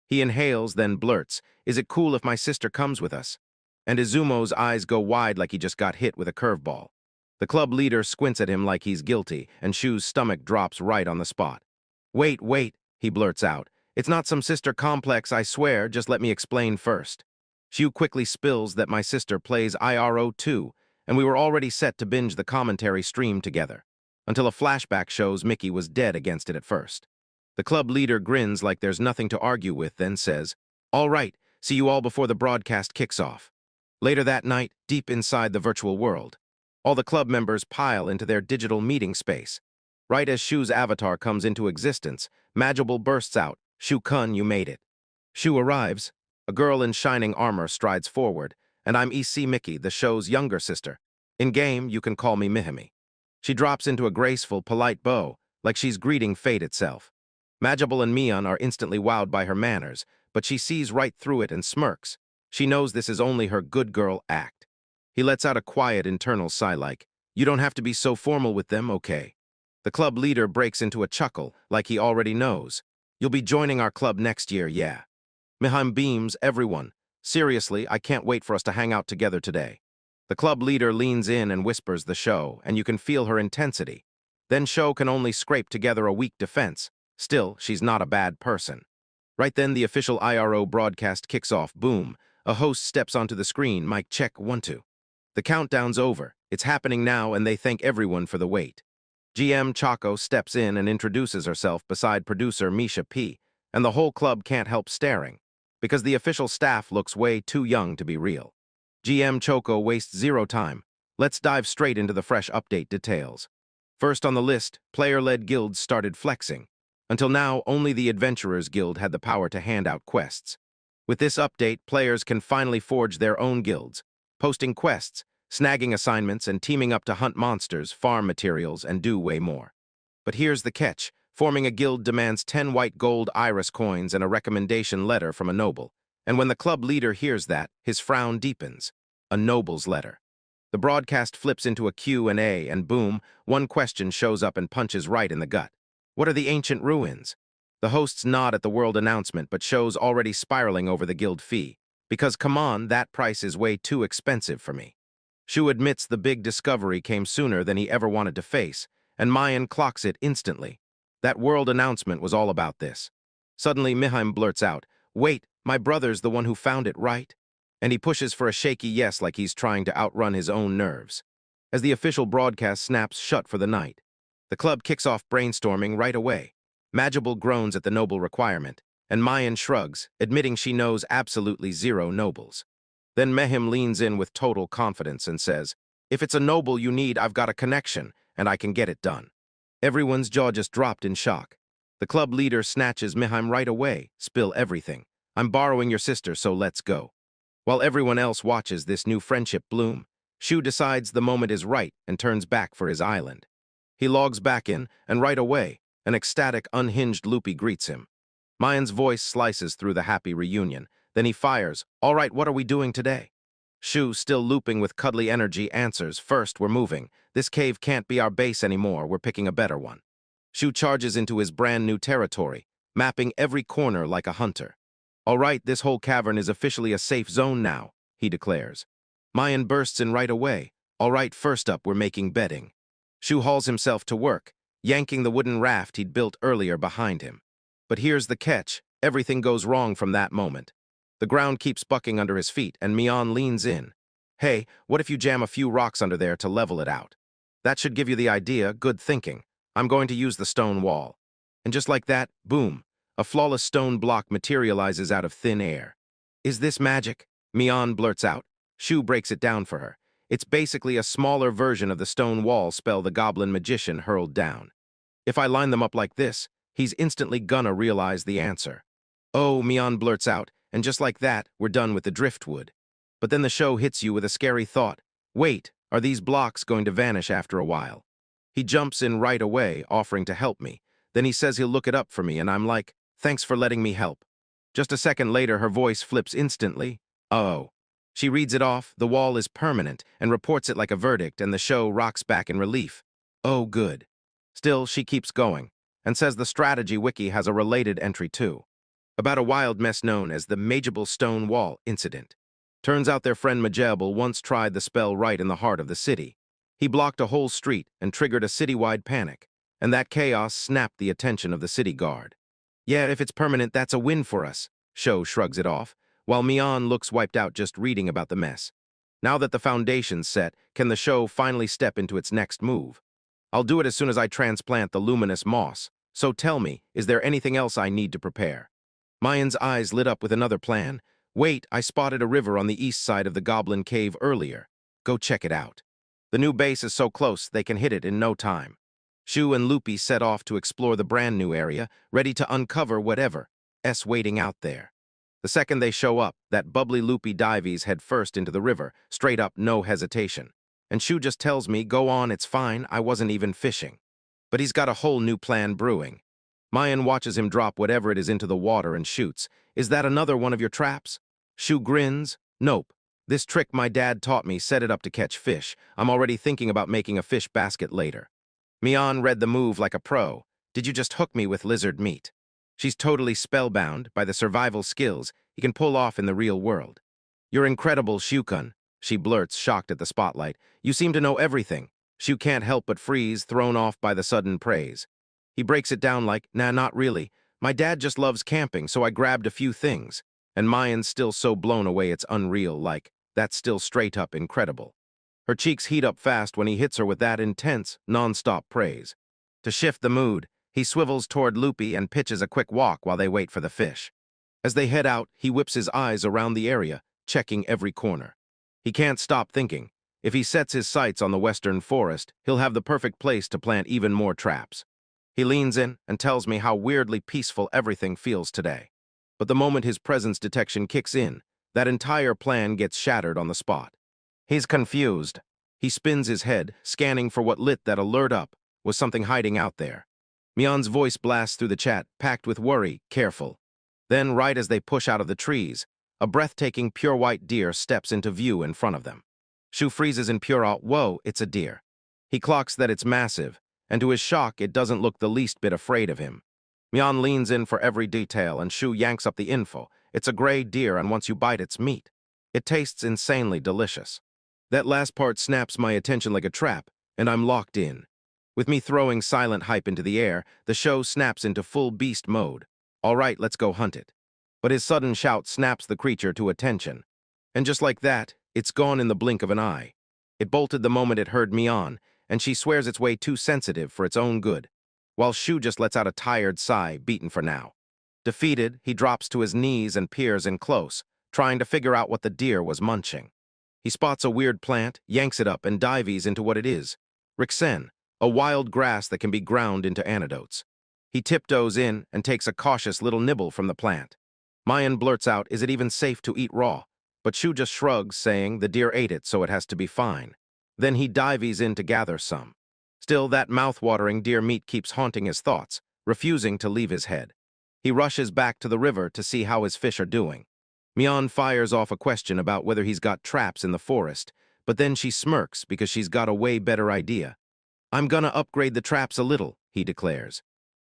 He inhales, then blurts, is it cool if my sister comes with us? And Izumo's eyes go wide like he just got hit with a curveball. The club leader squints at him like he's guilty, and Shu's stomach drops right on the spot. Wait, he blurts out. It's not some sister complex, I swear, just let me explain first. Shu quickly spills that my sister plays IRO too, and we were already set to binge the commentary stream together, until a flashback shows Mickey was dead against it at first. The club leader grins like there's nothing to argue with, then says, all right, see you all before the broadcast kicks off. Later that night, deep inside the virtual world, all the club members pile into their digital meeting space. Right as Shu's avatar comes into existence, Magible bursts out, Shu-kun, you made it. Shu arrives. A girl in shining armor strides forward, and I'm EC Mickey, the show's younger sister. In-game, you can call me Mihime. She drops into a graceful, polite bow, like she's greeting fate itself. Magible and Mion are instantly wowed by her manners, but she sees right through it and smirks. She knows this is only her good girl act. He lets out a quiet internal sigh like, you don't have to be so formal with them, okay? The club leader breaks into a chuckle, like he already knows. You'll be joining our club next year, yeah. Mihime beams, everyone. Seriously, I can't wait for us to hang out together today. The club leader leans in and whispers the show, and you can feel her intensity. Then show can only scrape together a weak defense. Still, she's not a bad person. Right then, the official IRO broadcast kicks off. Boom. A host steps onto the screen. Mic check, 1, 2. The countdown's over. It's happening now, and they thank everyone for the wait. GM Choco steps in and introduces herself beside producer Misha P., and the whole club can't help staring, because the official staff looks way too young to be real. GM Choco wastes zero time. Let's dive straight into the fresh update details. First on the list, player-led guilds started flexing. Until now, only the Adventurers Guild had the power to hand out quests. With this update, players can finally forge their own guilds, posting quests, snagging assignments, and teaming up to hunt monsters, farm materials, and do way more. But here's the catch. Forming a guild demands 10 white gold iris coins and a recommendation letter from a noble. And when the club leader hears that, his frown deepens. A noble's letter. The broadcast flips into a Q&A, and boom, one question shows up and punches right in the gut. What are the ancient ruins? The hosts nod at the world announcement, but shows already spiraling over the guild fee. Because come on, that price is way too expensive for me. Shu admits the big discovery came sooner than he ever wanted to face, and Mayan clocks it instantly. That world announcement was all about this. Suddenly, Mihime blurts out, wait, my brother's the one who found it, right? And he pushes for a shaky yes like he's trying to outrun his own nerves. As the official broadcast snaps shut for the night, the club kicks off brainstorming right away. Magible groans at the noble requirement, and Mayan shrugs, admitting she knows absolutely zero nobles. Then Mehim leans in with total confidence and says, if it's a noble you need, I've got a connection, and I can get it done. Everyone's jaw just dropped in shock. The club leader snatches Mihime right away, spill everything. I'm borrowing your sister, so let's go. While everyone else watches this new friendship bloom, Shu decides the moment is right and turns back for his island. He logs back in, and right away, an ecstatic, unhinged Loopy greets him. Mayan's voice slices through the happy reunion. Then he fires, all right, what are we doing today? Shu, still looping with cuddly energy, answers, first, we're moving. This cave can't be our base anymore, we're picking a better one. Shu charges into his brand new territory, mapping every corner like a hunter. All right, this whole cavern is officially a safe zone now, he declares. Mayan bursts in right away. All right, first up, we're making bedding. Shu hauls himself to work, yanking the wooden raft he'd built earlier behind him. But here's the catch. Everything goes wrong from that moment. The ground keeps bucking under his feet, and Mian leans in. Hey, what if you jam a few rocks under there to level it out? That should give you the idea. Good thinking. I'm going to use the stone wall. And just like that, boom, a flawless stone block materializes out of thin air. Is this magic? Mian blurts out. Shu breaks it down for her. It's basically a smaller version of the stone wall spell the Goblin magician hurled down. If I line them up like this, he's instantly gonna realize the answer. Oh, Mian blurts out, and just like that, we're done with the driftwood. But then the show hits you with a scary thought. Wait, are these blocks going to vanish after a while? He jumps in right away, offering to help me. Then he says he'll look it up for me, and I'm like, thanks for letting me help. Just a second later, her voice flips instantly. Oh. She reads it off, the wall is permanent, and reports it like a verdict, and the show rocks back in relief. Oh, good. Still, she keeps going, and says the strategy wiki has a related entry too, about a wild mess known as the Magible stone wall incident. Turns out their friend Magible once tried the spell right in the heart of the city. He blocked a whole street and triggered a citywide panic, and that chaos snapped the attention of the city guard. Yeah, if it's permanent, that's a win for us. Show shrugs it off, while Mian looks wiped out just reading about the mess. Now that the foundation's set, can the show finally step into its next move? I'll do it as soon as I transplant the luminous moss. So tell me, is there anything else I need to prepare? Mian's eyes lit up with another plan. Wait, I spotted a river on the east side of the Goblin cave earlier. Go check it out. The new base is so close they can hit it in no time. Shu and Loopy set off to explore the brand new area, ready to uncover whatever's waiting out there. The second they show up, that bubbly Loopy dives head first into the river, straight up, no hesitation. And Shu just tells me, go on, it's fine, I wasn't even fishing. But he's got a whole new plan brewing. Mian watches him drop whatever it is into the water and shoots. Is that another one of your traps? Shu grins. Nope. This trick my dad taught me set it up to catch fish. I'm already thinking about making a fish basket later. Mian read the move like a pro. Did you just hook me with lizard meat? She's totally spellbound by the survival skills he can pull off in the real world. You're incredible, Shu-kun, she blurts, shocked at the spotlight. You seem to know everything. Shu can't help but freeze, thrown off by the sudden praise. He breaks it down like, nah, not really. My dad just loves camping, so I grabbed a few things. And Mian's still so blown away it's unreal, like, that's still straight up incredible. Her cheeks heat up fast when he hits her with that intense, non-stop praise. To shift the mood, he swivels toward Loopy and pitches a quick walk while they wait for the fish. As they head out, he whips his eyes around the area, checking every corner. He can't stop thinking. If he sets his sights on the western forest, he'll have the perfect place to plant even more traps. He leans in and tells me how weirdly peaceful everything feels today. But the moment his presence detection kicks in, that entire plan gets shattered on the spot. He's confused. He spins his head, scanning for what lit that alert up was something hiding out there. Mian's voice blasts through the chat, packed with worry, careful. Then, right as they push out of the trees, a breathtaking pure white deer steps into view in front of them. Shu freezes in pure awe. Whoa, it's a deer. He clocks that it's massive, and to his shock, it doesn't look the least bit afraid of him. Mian leans in for every detail, and Shu yanks up the info. It's a gray deer, and once you bite its meat, it tastes insanely delicious. That last part snaps my attention like a trap, and I'm locked in. With me throwing silent hype into the air, the show snaps into full beast mode. All right, let's go hunt it. But his sudden shout snaps the creature to attention. And just like that, it's gone in the blink of an eye. It bolted the moment it heard Mian, and she swears it's way too sensitive for its own good, while Shu just lets out a tired sigh, beaten for now. Defeated, he drops to his knees and peers in close, trying to figure out what the deer was munching. He spots a weird plant, yanks it up, and dives into what it is. Rixen, a wild grass that can be ground into antidotes. He tiptoes in and takes a cautious little nibble from the plant. Mian blurts out, is it even safe to eat raw? But Shu just shrugs, saying the deer ate it, so it has to be fine. Then he dives in to gather some. Still, that mouth-watering deer meat keeps haunting his thoughts, refusing to leave his head. He rushes back to the river to see how his fish are doing. Mian fires off a question about whether he's got traps in the forest, but then she smirks because she's got a way better idea. I'm gonna upgrade the traps a little, he declares.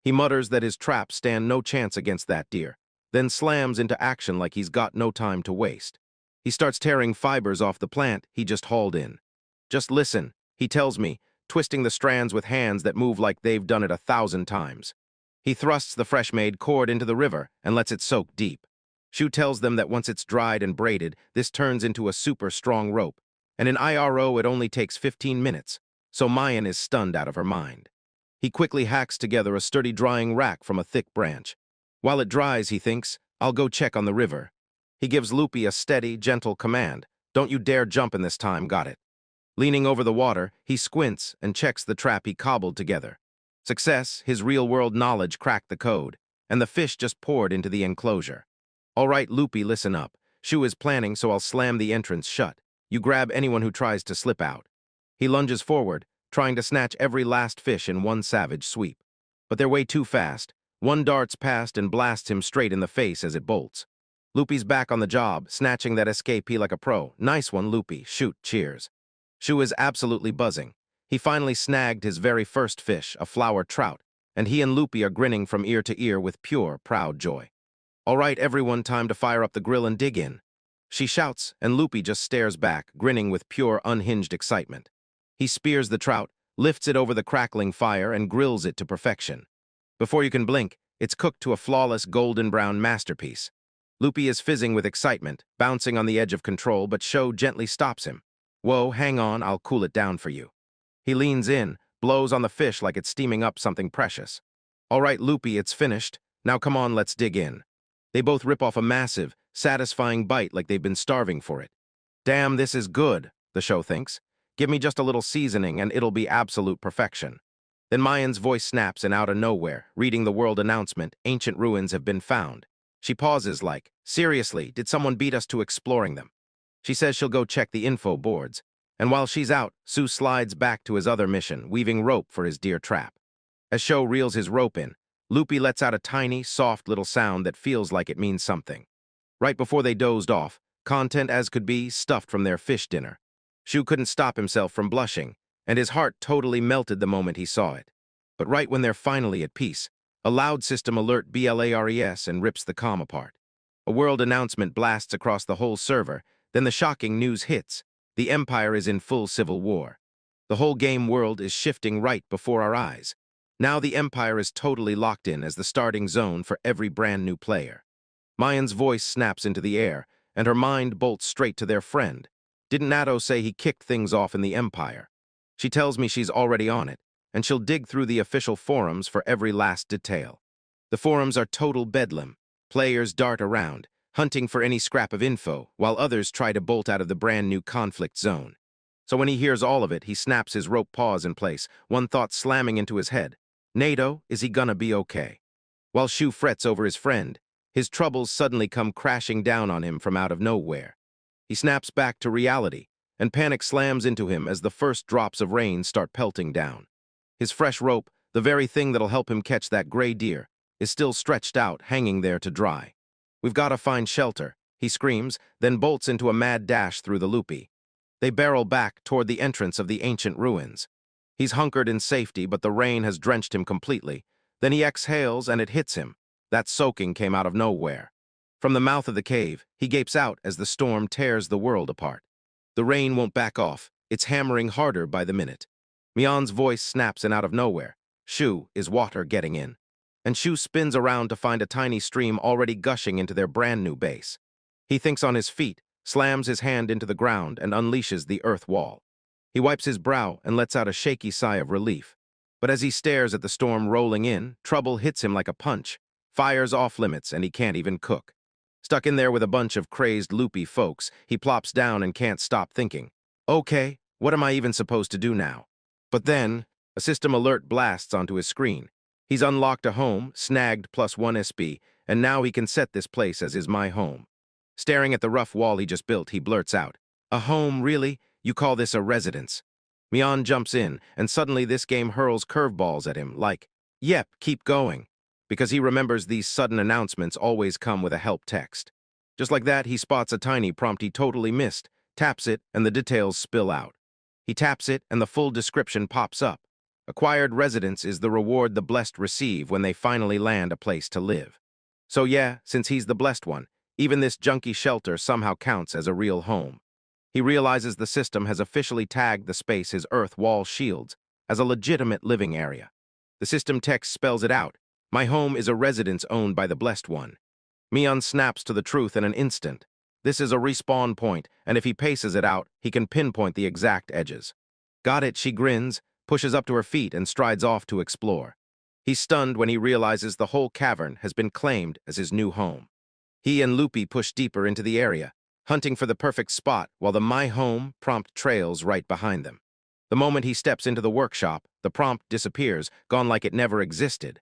He mutters that his traps stand no chance against that deer, then slams into action like he's got no time to waste. He starts tearing fibers off the plant he just hauled in. Just listen, he tells me, twisting the strands with hands that move like they've done it 1,000 times. He thrusts the fresh-made cord into the river and lets it soak deep. Shu tells them that once it's dried and braided, this turns into a super strong rope, and in IRO it only takes 15 minutes, so Mayan is stunned out of her mind. He quickly hacks together a sturdy drying rack from a thick branch. While it dries, he thinks, I'll go check on the river. He gives Loopy a steady, gentle command. Don't you dare jump in this time, got it? Leaning over the water, he squints and checks the trap he cobbled together. Success, his real-world knowledge cracked the code, and the fish just poured into the enclosure. All right, Loopy, listen up. Shu is planning, so I'll slam the entrance shut. You grab anyone who tries to slip out. He lunges forward, trying to snatch every last fish in one savage sweep. But they're way too fast. One darts past and blasts him straight in the face as it bolts. Loopy's back on the job, snatching that escapee like a pro. Nice one, Loopy. Shoot, cheers. Shu is absolutely buzzing. He finally snagged his very first fish, a flower trout, and he and Loopy are grinning from ear to ear with pure, proud joy. All right, everyone, time to fire up the grill and dig in. She shouts, and Loopy just stares back, grinning with pure, unhinged excitement. He spears the trout, lifts it over the crackling fire, and grills it to perfection. Before you can blink, it's cooked to a flawless golden-brown masterpiece. Loopy is fizzing with excitement, bouncing on the edge of control, but Shu gently stops him. Whoa, hang on, I'll cool it down for you. He leans in, blows on the fish like it's steaming up something precious. All right, Loopy, it's finished. Now come on, let's dig in. They both rip off a massive, satisfying bite like they've been starving for it. Damn, this is good, the Shu thinks. Give me just a little seasoning and it'll be absolute perfection. Then Mayan's voice snaps, and out of nowhere, reading the world announcement, ancient ruins have been found. She pauses like, seriously, did someone beat us to exploring them? She says she'll go check the info boards. And while she's out, Sue slides back to his other mission, weaving rope for his dear trap. As Shu reels his rope in, Loopy lets out a tiny, soft little sound that feels like it means something. Right before they dozed off, content as could be, stuffed from their fish dinner. Shu couldn't stop himself from blushing, and his heart totally melted the moment he saw it. But right when they're finally at peace, a loud system alert blares and rips the comm apart. A world announcement blasts across the whole server, then the shocking news hits. The Empire is in full civil war. The whole game world is shifting right before our eyes. Now the Empire is totally locked in as the starting zone for every brand new player. Mayan's voice snaps into the air, and her mind bolts straight to their friend. Didn't Nato say he kicked things off in the Empire? She tells me she's already on it, and she'll dig through the official forums for every last detail. The forums are total bedlam. Players dart around, hunting for any scrap of info, while others try to bolt out of the brand new conflict zone. So when he hears all of it, he snaps his rope paws in place, one thought slamming into his head. NATO, is he gonna be okay? While Shu frets over his friend, his troubles suddenly come crashing down on him from out of nowhere. He snaps back to reality, and panic slams into him as the first drops of rain start pelting down. His fresh rope, the very thing that'll help him catch that gray deer, is still stretched out, hanging there to dry. We've got to find shelter, he screams, then bolts into a mad dash through the Loopy. They barrel back toward the entrance of the ancient ruins. He's hunkered in safety, but the rain has drenched him completely. Then he exhales and it hits him. That soaking came out of nowhere. From the mouth of the cave, he gapes out as the storm tears the world apart. The rain won't back off. It's hammering harder by the minute. Mian's voice snaps in out of nowhere. Shu, is water getting in? And Shu spins around to find a tiny stream already gushing into their brand new base. He thinks on his feet, slams his hand into the ground, and unleashes the earth wall. He wipes his brow and lets out a shaky sigh of relief. But as he stares at the storm rolling in, trouble hits him like a punch. Fire's off limits, and he can't even cook. Stuck in there with a bunch of crazed Loopy folks, he plops down and can't stop thinking. Okay, what am I even supposed to do now? But then, a system alert blasts onto his screen. He's unlocked a home, snagged +1 SB, and now he can set this place as his my home. Staring at the rough wall he just built, he blurts out, "A home, really? You call this a residence?" Mian jumps in, and suddenly this game hurls curveballs at him, like, "Yep, keep going," because he remembers these sudden announcements always come with a help text. Just like that, he spots a tiny prompt he totally missed, taps it, and the details spill out. He taps it, and the full description pops up. Acquired residence is the reward the blessed receive when they finally land a place to live. So yeah, since he's the blessed one, even this junky shelter somehow counts as a real home. He realizes the system has officially tagged the space his earth wall shields as a legitimate living area. The system text spells it out. My home is a residence owned by the Blessed One. Mion snaps to the truth in an instant. This is a respawn point, and if he paces it out, he can pinpoint the exact edges. Got it, she grins, pushes up to her feet, and strides off to explore. He's stunned when he realizes the whole cavern has been claimed as his new home. He and Loopy push deeper into the area, hunting for the perfect spot while the My Home prompt trails right behind them. The moment he steps into the workshop, the prompt disappears, gone like it never existed.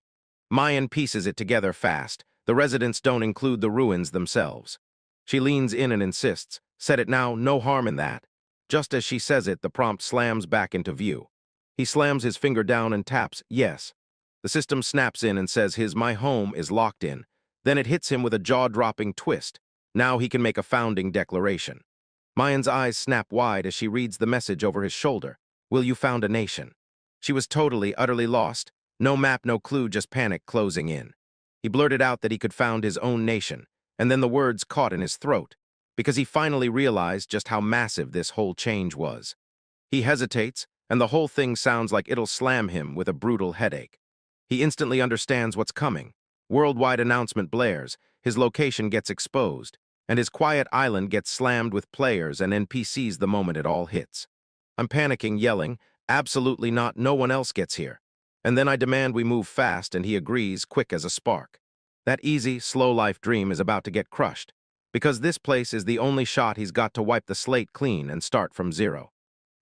Mayan pieces it together fast. The residents don't include the ruins themselves. She leans in and insists, "Said it now, no harm in that." Just as she says it, the prompt slams back into view. He slams his finger down and taps, "Yes." The system snaps in and says his My Home is locked in. Then it hits him with a jaw-dropping twist. Now he can make a founding declaration. Mayan's eyes snap wide as she reads the message over his shoulder. "Will you found a nation?" She was totally, utterly lost. No map, no clue, just panic closing in. He blurted out that he could found his own nation, and then the words caught in his throat, because he finally realized just how massive this whole change was. He hesitates, and the whole thing sounds like it'll slam him with a brutal headache. He instantly understands what's coming. Worldwide announcement blares, his location gets exposed, and his quiet island gets slammed with players and NPCs the moment it all hits. I'm panicking, yelling, "Absolutely not, no one else gets here." And then I demand we move fast, and he agrees, quick as a spark. That easy, slow-life dream is about to get crushed, because this place is the only shot he's got to wipe the slate clean and start from zero.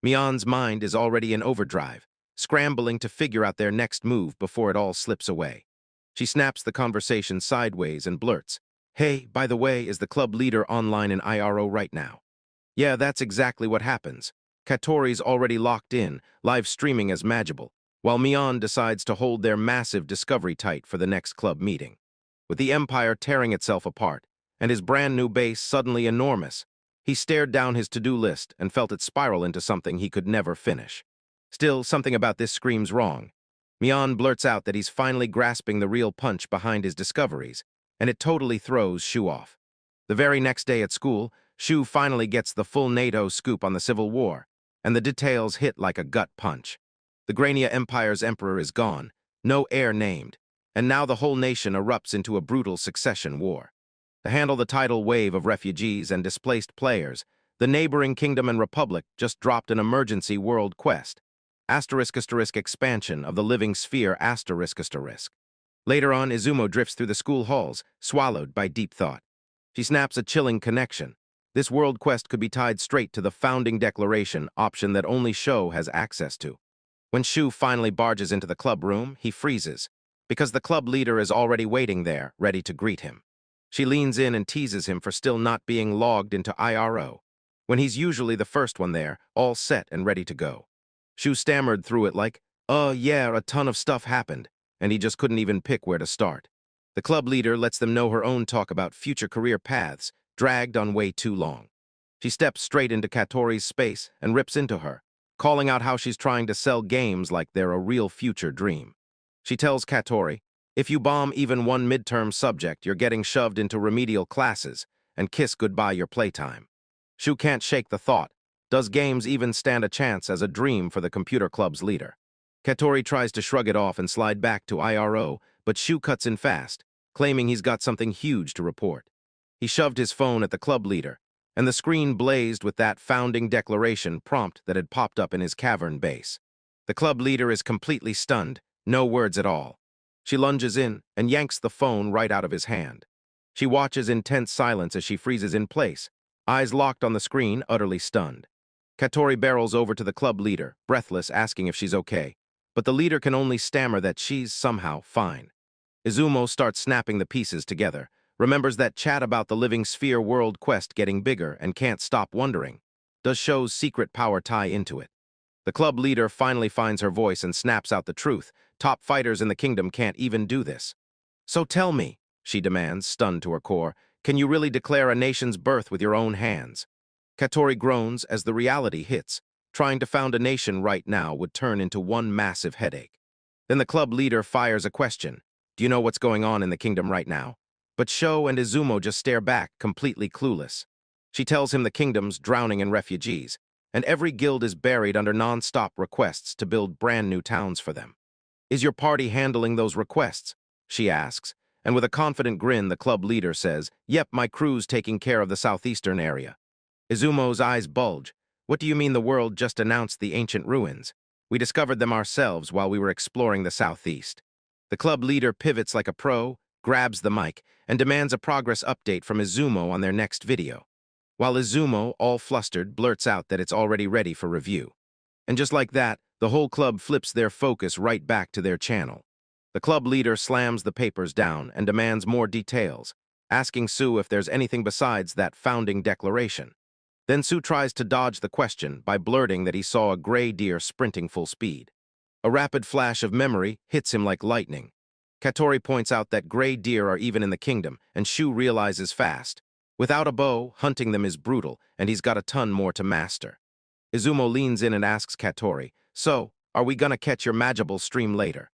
Mion's mind is already in overdrive, scrambling to figure out their next move before it all slips away. She snaps the conversation sideways and blurts, "Hey, by the way, is the club leader online in IRO right now?" Yeah, that's exactly what happens. Katori's already locked in, live streaming as Magible, while Mion decides to hold their massive discovery tight for the next club meeting. With the Empire tearing itself apart, and his brand new base suddenly enormous, he stared down his to-do list and felt it spiral into something he could never finish. Still, something about this screams wrong. Mion blurts out that he's finally grasping the real punch behind his discoveries, and it totally throws Shu off. The very next day at school, Shu finally gets the full NATO scoop on the Civil War, and the details hit like a gut punch. The Grania Empire's emperor is gone, no heir named, and now the whole nation erupts into a brutal succession war. To handle the tidal wave of refugees and displaced players, the neighboring kingdom and republic just dropped an emergency world quest, *** expansion of the living sphere ***. Later on, Izumo drifts through the school halls, swallowed by deep thought. She snaps a chilling connection. This world quest could be tied straight to the founding declaration, option that only Sho has access to. When Shu finally barges into the club room, he freezes, because the club leader is already waiting there, ready to greet him. She leans in and teases him for still not being logged into IRO, when he's usually the first one there, all set and ready to go. Shu stammered through it like, yeah, a ton of stuff happened, and he just couldn't even pick where to start. The club leader lets them know her own talk about future career paths, dragged on way too long. She steps straight into Katori's space and rips into her, calling out how she's trying to sell games like they're a real future dream. She tells Katori, "If you bomb even one midterm subject, you're getting shoved into remedial classes, and kiss goodbye your playtime." Shu can't shake the thought. Does games even stand a chance as a dream for the computer club's leader? Katori tries to shrug it off and slide back to IRO, but Shu cuts in fast, claiming he's got something huge to report. He shoved his phone at the club leader, and the screen blazed with that founding declaration prompt that had popped up in his cavern base. The club leader is completely stunned, no words at all. She lunges in and yanks the phone right out of his hand. She watches in tense silence as she freezes in place, eyes locked on the screen, utterly stunned. Katori barrels over to the club leader, breathless, asking if she's okay, but the leader can only stammer that she's somehow fine. Izumo starts snapping the pieces together, remembers that chat about the living sphere world quest getting bigger, and can't stop wondering, does Sho's secret power tie into it? The club leader finally finds her voice and snaps out the truth. Top fighters in the kingdom can't even do this. "So tell me," she demands, stunned to her core, "can you really declare a nation's birth with your own hands?" Katori groans as the reality hits. Trying to found a nation right now would turn into one massive headache. Then the club leader fires a question. "Do you know what's going on in the kingdom right now?" But Sho and Izumo just stare back, completely clueless. She tells him the kingdom's drowning in refugees, and every guild is buried under non-stop requests to build brand new towns for them. "Is your party handling those requests?" she asks, and with a confident grin, the club leader says, "Yep, my crew's taking care of the southeastern area." Izumo's eyes bulge. "What do you mean the world just announced the ancient ruins? We discovered them ourselves while we were exploring the southeast." The club leader pivots like a pro, grabs the mic, and demands a progress update from Izumo on their next video. While Izumo, all flustered, blurts out that it's already ready for review. And just like that, the whole club flips their focus right back to their channel. The club leader slams the papers down and demands more details, asking Sue if there's anything besides that founding declaration. Then Sue tries to dodge the question by blurting that he saw a gray deer sprinting full speed. A rapid flash of memory hits him like lightning. Katori points out that gray deer are even in the kingdom, and Shu realizes fast. Without a bow, hunting them is brutal, and he's got a ton more to master. Izumo leans in and asks Katori, "So, are we gonna catch your Magible stream later?"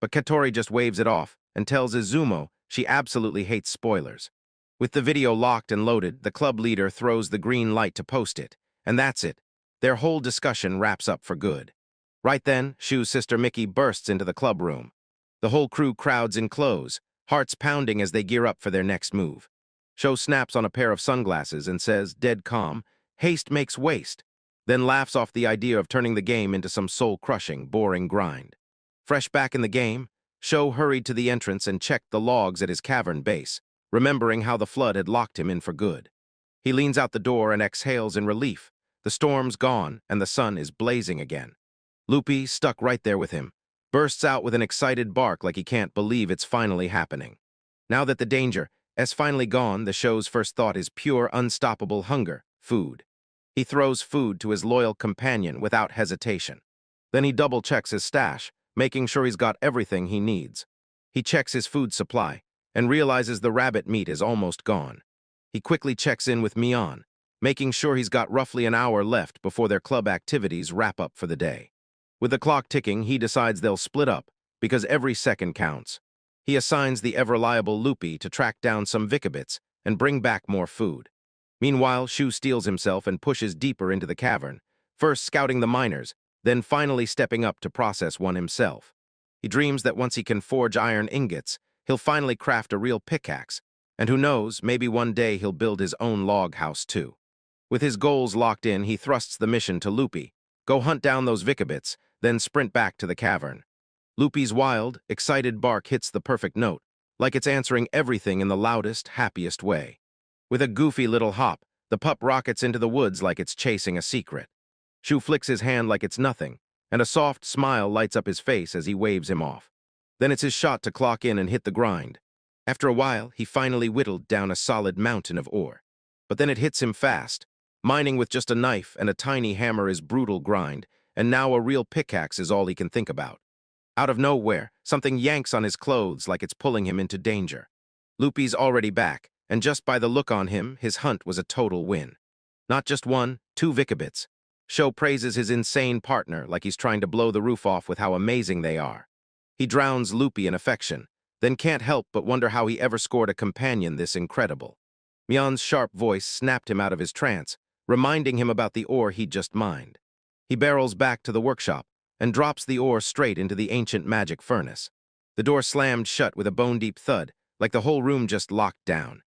But Katori just waves it off and tells Izumo she absolutely hates spoilers. With the video locked and loaded, the club leader throws the green light to post it, and that's it. Their whole discussion wraps up for good. Right then, Shu's sister Mickey bursts into the club room. The whole crew crowds in close, hearts pounding as they gear up for their next move. Sho snaps on a pair of sunglasses and says, dead calm, "Haste makes waste," then laughs off the idea of turning the game into some soul-crushing, boring grind. Fresh back in the game, Sho hurried to the entrance and checked the logs at his cavern base, remembering how the flood had locked him in for good. He leans out the door and exhales in relief. The storm's gone, and the sun is blazing again. Loopy, stuck right there with him, bursts out with an excited bark like he can't believe it's finally happening. Now that the danger has finally gone, the show's first thought is pure, unstoppable hunger, food. He throws food to his loyal companion without hesitation. Then he double-checks his stash, making sure he's got everything he needs. He checks his food supply and realizes the rabbit meat is almost gone. He quickly checks in with Mion, making sure he's got roughly an hour left before their club activities wrap up for the day. With the clock ticking, he decides they'll split up, because every second counts. He assigns the ever-reliable Loopy to track down some Vicabits and bring back more food. Meanwhile, Shu steels himself and pushes deeper into the cavern, first scouting the miners, then finally stepping up to process one himself. He dreams that once he can forge iron ingots, he'll finally craft a real pickaxe, and who knows, maybe one day he'll build his own log house too. With his goals locked in, he thrusts the mission to Loopy. Go hunt down those Vicabits, then sprint back to the cavern. Loopy's wild, excited bark hits the perfect note, like it's answering everything in the loudest, happiest way. With a goofy little hop, the pup rockets into the woods like it's chasing a secret. Shu flicks his hand like it's nothing, and a soft smile lights up his face as he waves him off. Then it's his shot to clock in and hit the grind. After a while, he finally whittled down a solid mountain of ore. But then it hits him fast. Mining with just a knife and a tiny hammer is brutal grind, and now a real pickaxe is all he can think about. Out of nowhere, something yanks on his clothes like it's pulling him into danger. Loopy's already back, and just by the look on him, his hunt was a total win. Not just one, 2 Vicabits. Sho praises his insane partner like he's trying to blow the roof off with how amazing they are. He drowns Loopy in affection, then can't help but wonder how he ever scored a companion this incredible. Mion's sharp voice snapped him out of his trance, reminding him about the ore he'd just mined. He barrels back to the workshop and drops the ore straight into the ancient magic furnace. The door slammed shut with a bone-deep thud, like the whole room just locked down.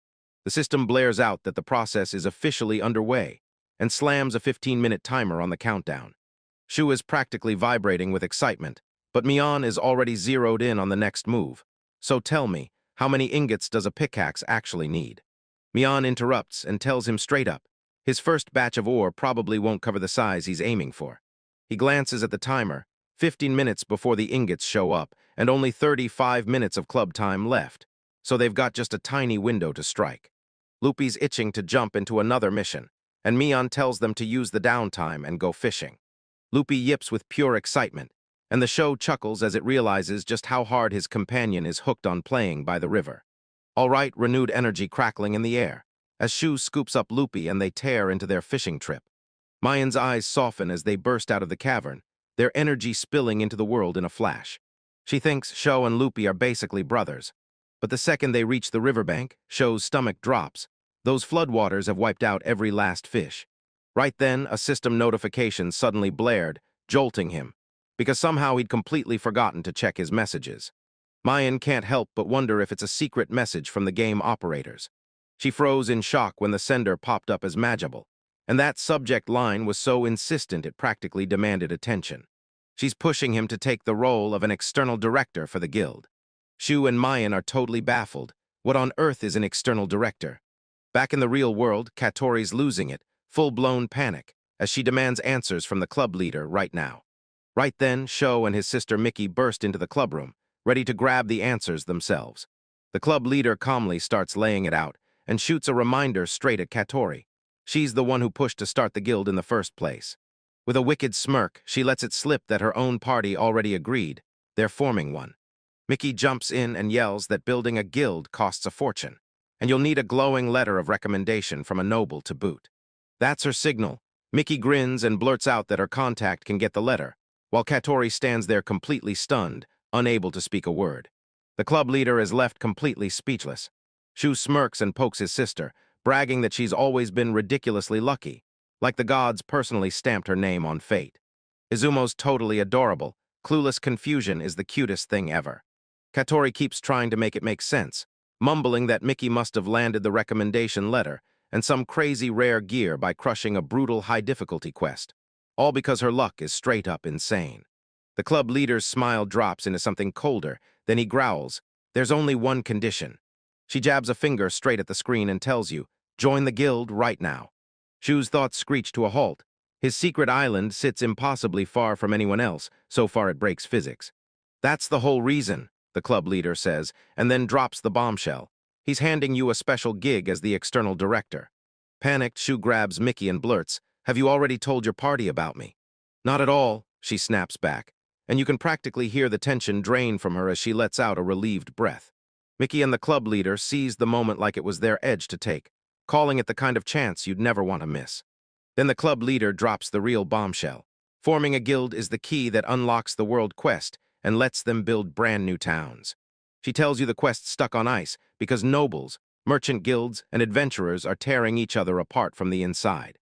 The system blares out that the process is officially underway and slams a 15-minute timer on the countdown. Shu is practically vibrating with excitement, but Mion is already zeroed in on the next move. So tell me, how many ingots does a pickaxe actually need? Mion interrupts and tells him straight up, his first batch of ore probably won't cover the size he's aiming for. He glances at the timer, 15 minutes before the ingots show up, and only 35 minutes of club time left, so they've got just a tiny window to strike. Loopy's itching to jump into another mission, and Mion tells them to use the downtime and go fishing. Loopy yips with pure excitement, and the show chuckles as it realizes just how hard his companion is hooked on playing by the river. All right, renewed energy crackling in the air, as Shu scoops up Loopy and they tear into their fishing trip. Mion's eyes soften as they burst out of the cavern, their energy spilling into the world in a flash. She thinks Sho and Loopy are basically brothers, but the second they reach the riverbank, Sho's stomach drops. Those floodwaters have wiped out every last fish. Right then, a system notification suddenly blared, jolting him, because somehow he'd completely forgotten to check his messages. Mayan can't help but wonder if it's a secret message from the game operators. She froze in shock when the sender popped up as Magible, and that subject line was so insistent it practically demanded attention. She's pushing him to take the role of an external director for the guild. Shu and Mayan are totally baffled. What on earth is an external director? Back in the real world, Katori's losing it, full-blown panic, as she demands answers from the club leader right now. Right then, Sho and his sister Mickey burst into the clubroom, ready to grab the answers themselves. The club leader calmly starts laying it out and shoots a reminder straight at Katori. She's the one who pushed to start the guild in the first place. With a wicked smirk, she lets it slip that her own party already agreed. They're forming one. Mickey jumps in and yells that building a guild costs a fortune, and you'll need a glowing letter of recommendation from a noble to boot. That's her signal. Mickey grins and blurts out that her contact can get the letter, while Katori stands there completely stunned, unable to speak a word. The club leader is left completely speechless. Shu smirks and pokes his sister, bragging that she's always been ridiculously lucky, like the gods personally stamped her name on fate. Izumo's totally adorable. Clueless confusion is the cutest thing ever. Katori keeps trying to make it make sense, mumbling that Mickey must have landed the recommendation letter and some crazy rare gear by crushing a brutal high-difficulty quest, all because her luck is straight-up insane. The club leader's smile drops into something colder, then he growls, "There's only one condition." She jabs a finger straight at the screen and tells you, "Join the guild right now." Shu's thoughts screech to a halt. His secret island sits impossibly far from anyone else, so far it breaks physics. "That's the whole reason," the club leader says, and then drops the bombshell. He's handing you a special gig as the external director. Panicked, Shu grabs Mickey and blurts, "Have you already told your party about me?" "Not at all," she snaps back, and you can practically hear the tension drain from her as she lets out a relieved breath. Mickey and the club leader seized the moment like it was their edge to take, calling it the kind of chance you'd never want to miss. Then the club leader drops the real bombshell. Forming a guild is the key that unlocks the world quest and lets them build brand new towns. She tells you the quest's stuck on ice because nobles, merchant guilds, and adventurers are tearing each other apart from the inside.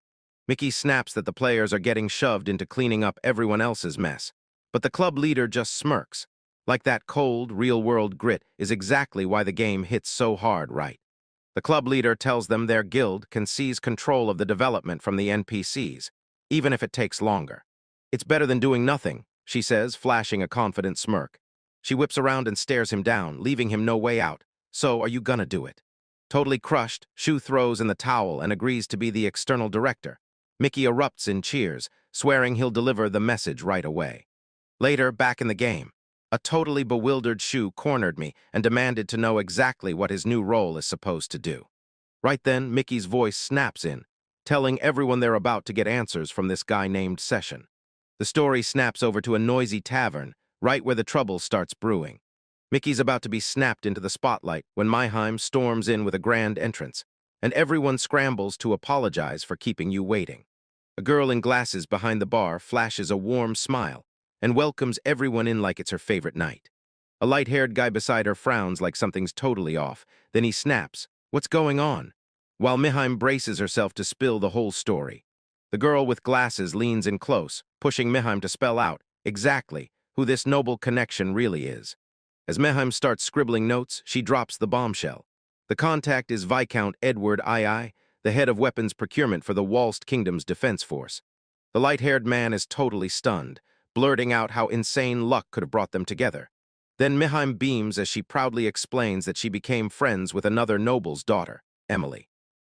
Mickey snaps that the players are getting shoved into cleaning up everyone else's mess, but the club leader just smirks. Like that cold, real-world grit is exactly why the game hits so hard right. The club leader tells them their guild can seize control of the development from the NPCs, even if it takes longer. "It's better than doing nothing," she says, flashing a confident smirk. She whips around and stares him down, leaving him no way out. "So, are you gonna do it?" Totally crushed, Shu throws in the towel and agrees to be the external director. Mickey erupts in cheers, swearing he'll deliver the message right away. Later, back in the game, a totally bewildered Shu cornered me and demanded to know exactly what his new role is supposed to do. Right then, Mickey's voice snaps in, telling everyone they're about to get answers from this guy named Session. The story snaps over to a noisy tavern, right where the trouble starts brewing. Mickey's about to be snapped into the spotlight when Mayheim storms in with a grand entrance, and everyone scrambles to apologize for keeping you waiting. A girl in glasses behind the bar flashes a warm smile and welcomes everyone in like it's her favorite night. A light-haired guy beside her frowns like something's totally off, then he snaps, "What's going on?" While Mayheim braces herself to spill the whole story. The girl with glasses leans in close, pushing Mayheim to spell out exactly who this noble connection really is. As Mayheim starts scribbling notes, she drops the bombshell. The contact is Viscount Edward II, the head of weapons procurement for the Walst Kingdom's defense force. The light-haired man is totally stunned, blurting out how insane luck could have brought them together. Then Mayheim beams as she proudly explains that she became friends with another noble's daughter, Emily.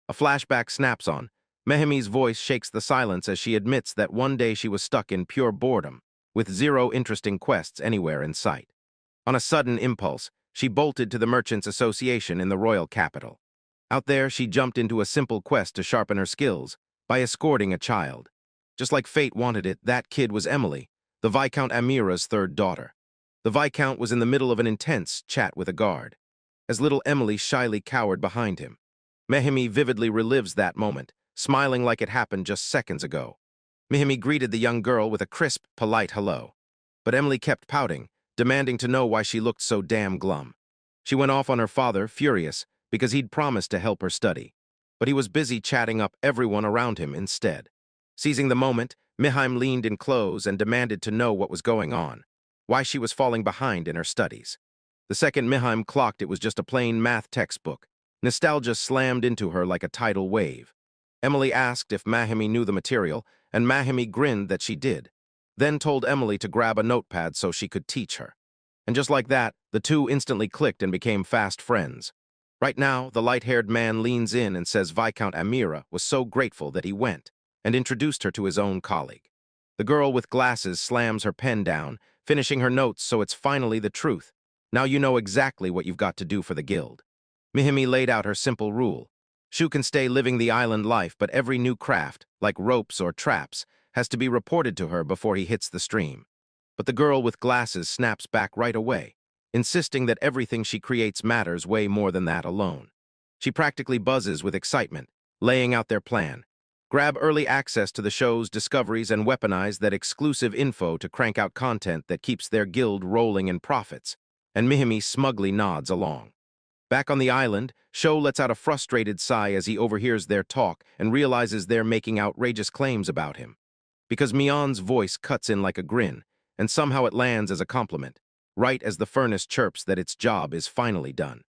A flashback snaps on. Mayheim's voice shakes the silence as she admits that one day she was stuck in pure boredom, with zero interesting quests anywhere in sight. On a sudden impulse, she bolted to the Merchants' Association in the royal capital. Out there, she jumped into a simple quest to sharpen her skills by escorting a child. Just like fate wanted it, that kid was Emily, the Viscount Amira's third daughter. The Viscount was in the middle of an intense chat with a guard, as little Emily shyly cowered behind him. Mayheim vividly relives that moment, smiling like it happened just seconds ago. Mayheim greeted the young girl with a crisp, polite hello. But Emily kept pouting, demanding to know why she looked so damn glum. She went off on her father, furious, because he'd promised to help her study. But he was busy chatting up everyone around him instead. Seizing the moment, Mayheim leaned in close and demanded to know what was going on, why she was falling behind in her studies. The second Mihaim clocked it was just a plain math textbook. Nostalgia slammed into her like a tidal wave. Emily asked if Mahimi knew the material, and Mahimi grinned that she did, then told Emily to grab a notepad so she could teach her. And just like that, the two instantly clicked and became fast friends. Right now, the light-haired man leans in and says Viscount Amira was so grateful that he went, and introduced her to his own colleague. The girl with glasses slams her pen down, finishing her notes so it's finally the truth. Now you know exactly what you've got to do for the guild. Mihimi laid out her simple rule. Shu can stay living the island life, but every new craft, like ropes or traps, has to be reported to her before he hits the stream. But the girl with glasses snaps back right away, insisting that everything she creates matters way more than that alone. She practically buzzes with excitement, laying out their plan. Grab early access to the show's discoveries and weaponize that exclusive info to crank out content that keeps their guild rolling in profits. And Mihimi smugly nods along. Back on the island, Sho lets out a frustrated sigh as he overhears their talk and realizes they're making outrageous claims about him. Because Mion's voice cuts in like a grin, and somehow it lands as a compliment, right as the furnace chirps that its job is finally done.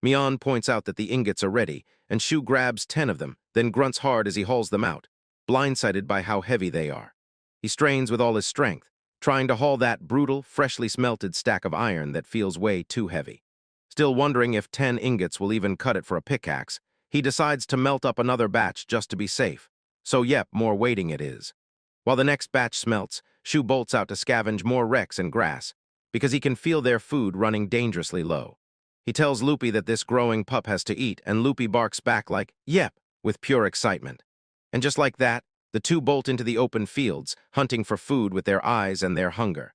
Mion points out that the ingots are ready, and Shu grabs 10 of them, then grunts hard as he hauls them out, blindsided by how heavy they are. He strains with all his strength, trying to haul that brutal, freshly smelted stack of iron that feels way too heavy. Still wondering if 10 ingots will even cut it for a pickaxe, he decides to melt up another batch just to be safe. So yep, more waiting it is. While the next batch smelts, Shu bolts out to scavenge more wrecks and grass, because he can feel their food running dangerously low. He tells Loopy that this growing pup has to eat, and Loopy barks back like, yep, with pure excitement. And just like that, the two bolt into the open fields, hunting for food with their eyes and their hunger.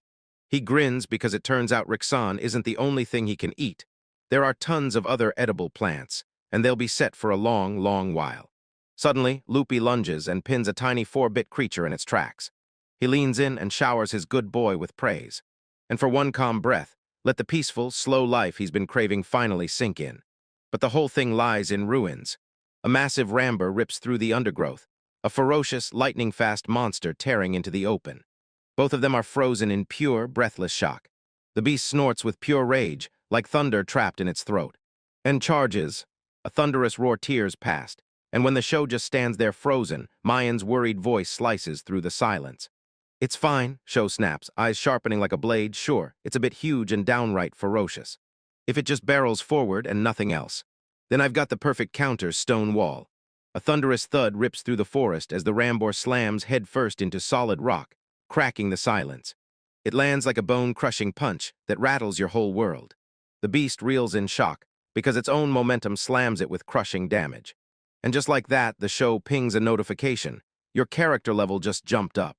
He grins because it turns out Rixan isn't the only thing he can eat. There are tons of other edible plants, and they'll be set for a long, long while. Suddenly, Loopy lunges and pins a tiny 4-bit creature in its tracks. He leans in and showers his good boy with praise. And for one calm breath, let the peaceful, slow life he's been craving finally sink in. But the whole thing lies in ruins. A massive ramber rips through the undergrowth, a ferocious, lightning-fast monster tearing into the open. Both of them are frozen in pure, breathless shock. The beast snorts with pure rage, like thunder trapped in its throat, and charges. A thunderous roar tears past, and when the show just stands there frozen, Mayan's worried voice slices through the silence. It's fine, Sho snaps, eyes sharpening like a blade. Sure, it's a bit huge and downright ferocious. If it just barrels forward and nothing else. Then I've got the perfect counter stone wall. A thunderous thud rips through the forest as the Rambor slams headfirst into solid rock, cracking the silence. It lands like a bone-crushing punch that rattles your whole world. The beast reels in shock, because its own momentum slams it with crushing damage. And just like that, the show pings a notification. Your character level just jumped up.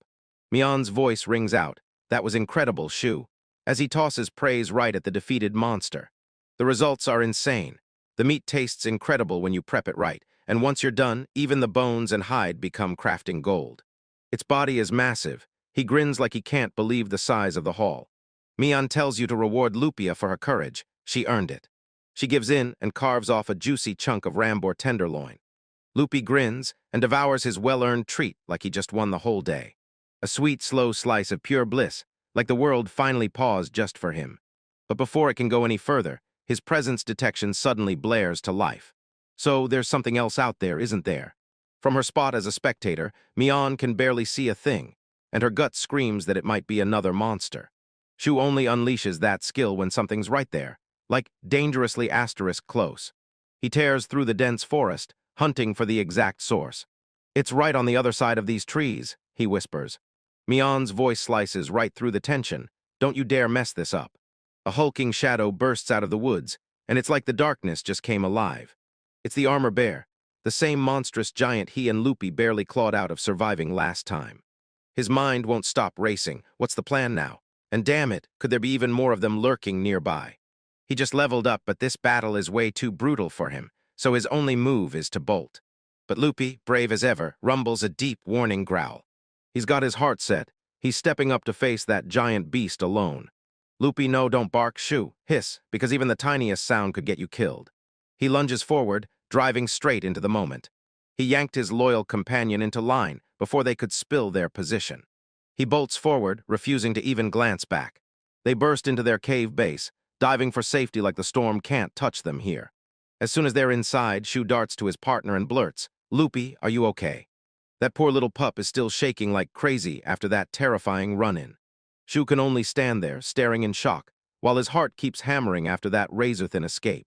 Mion's voice rings out. That was incredible, Shu, as he tosses praise right at the defeated monster. The results are insane. The meat tastes incredible when you prep it right, and once you're done, even the bones and hide become crafting gold. Its body is massive. He grins like he can't believe the size of the haul. Mion tells you to reward Lupia for her courage. She earned it. She gives in and carves off a juicy chunk of Rambor tenderloin. Loopy grins and devours his well-earned treat like he just won the whole day. A sweet, slow slice of pure bliss, like the world finally paused just for him. But before it can go any further, his presence detection suddenly blares to life. So there's something else out there, isn't there? From her spot as a spectator, Mion can barely see a thing, and her gut screams that it might be another monster. Shu only unleashes that skill when something's right there, like dangerously asterisk close. He tears through the dense forest, hunting for the exact source. It's right on the other side of these trees, he whispers. Mion's voice slices right through the tension. Don't you dare mess this up. A hulking shadow bursts out of the woods, and it's like the darkness just came alive. It's the armor bear, the same monstrous giant he and Loopy barely clawed out of surviving last time. His mind won't stop racing. What's the plan now? And damn it, could there be even more of them lurking nearby? He just leveled up, but this battle is way too brutal for him, so his only move is to bolt. But Loopy, brave as ever, rumbles a deep, warning growl. He's got his heart set. He's stepping up to face that giant beast alone. Loopy, no, don't bark, shoo, hiss, because even the tiniest sound could get you killed. He lunges forward, driving straight into the moment. He yanked his loyal companion into line before they could spill their position. He bolts forward, refusing to even glance back. They burst into their cave base, diving for safety like the storm can't touch them here. As soon as they're inside, Shu darts to his partner and blurts, "Loopy, are you okay?" That poor little pup is still shaking like crazy after that terrifying run-in. Shu can only stand there, staring in shock, while his heart keeps hammering after that razor-thin escape.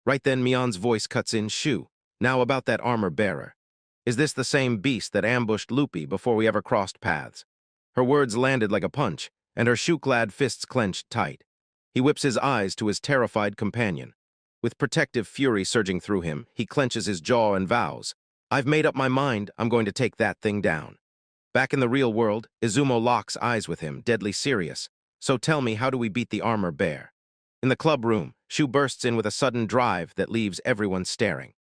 Right then, Mion's voice cuts in, "Shu, now about that armor-bearer. Is this the same beast that ambushed Loopy before we ever crossed paths?" Her words landed like a punch, and her shoe-clad fists clenched tight. He whips his eyes to his terrified companion. With protective fury surging through him, he clenches his jaw and vows, "I've made up my mind, I'm going to take that thing down." Back in the real world, Izumo locks eyes with him, deadly serious. "So tell me, how do we beat the armor bear?" In the club room, Shu bursts in with a sudden drive that leaves everyone staring.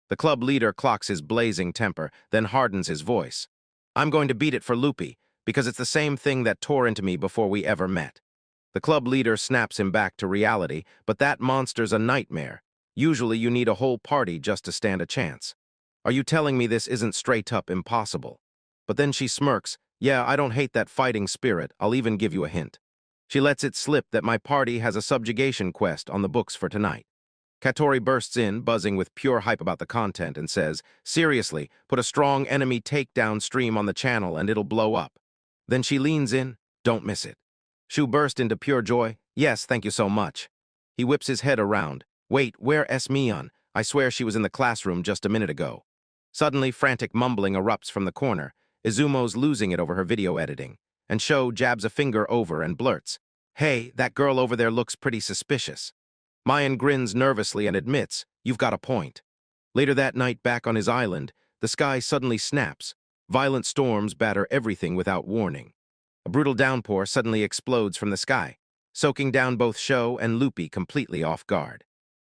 The club leader clocks his blazing temper, then hardens his voice. "I'm going to beat it for Loopy, because it's the same thing that tore into me before we ever met." The club leader snaps him back to reality, but that monster's a nightmare. Usually you need a whole party just to stand a chance. "Are you telling me this isn't straight-up impossible?" But then she smirks, "Yeah, I don't hate that fighting spirit, I'll even give you a hint." She lets it slip that my party has a subjugation quest on the books for tonight. Katori bursts in, buzzing with pure hype about the content, and says, "Seriously, put a strong enemy takedown stream on the channel and it'll blow up." Then she leans in, "Don't miss it." Shu burst into pure joy, "Yes, thank you so much." He whips his head around. "Wait, where S. Mion? I swear she was in the classroom just a minute ago." Suddenly, frantic mumbling erupts from the corner. Izumo's losing it over her video editing, and Sho jabs a finger over and blurts, "Hey, that girl over there looks pretty suspicious." Mayan grins nervously and admits, "You've got a point." Later that night, back on his island, the sky suddenly snaps. Violent storms batter everything without warning. A brutal downpour suddenly explodes from the sky, soaking down both Sho and Loopy completely off guard.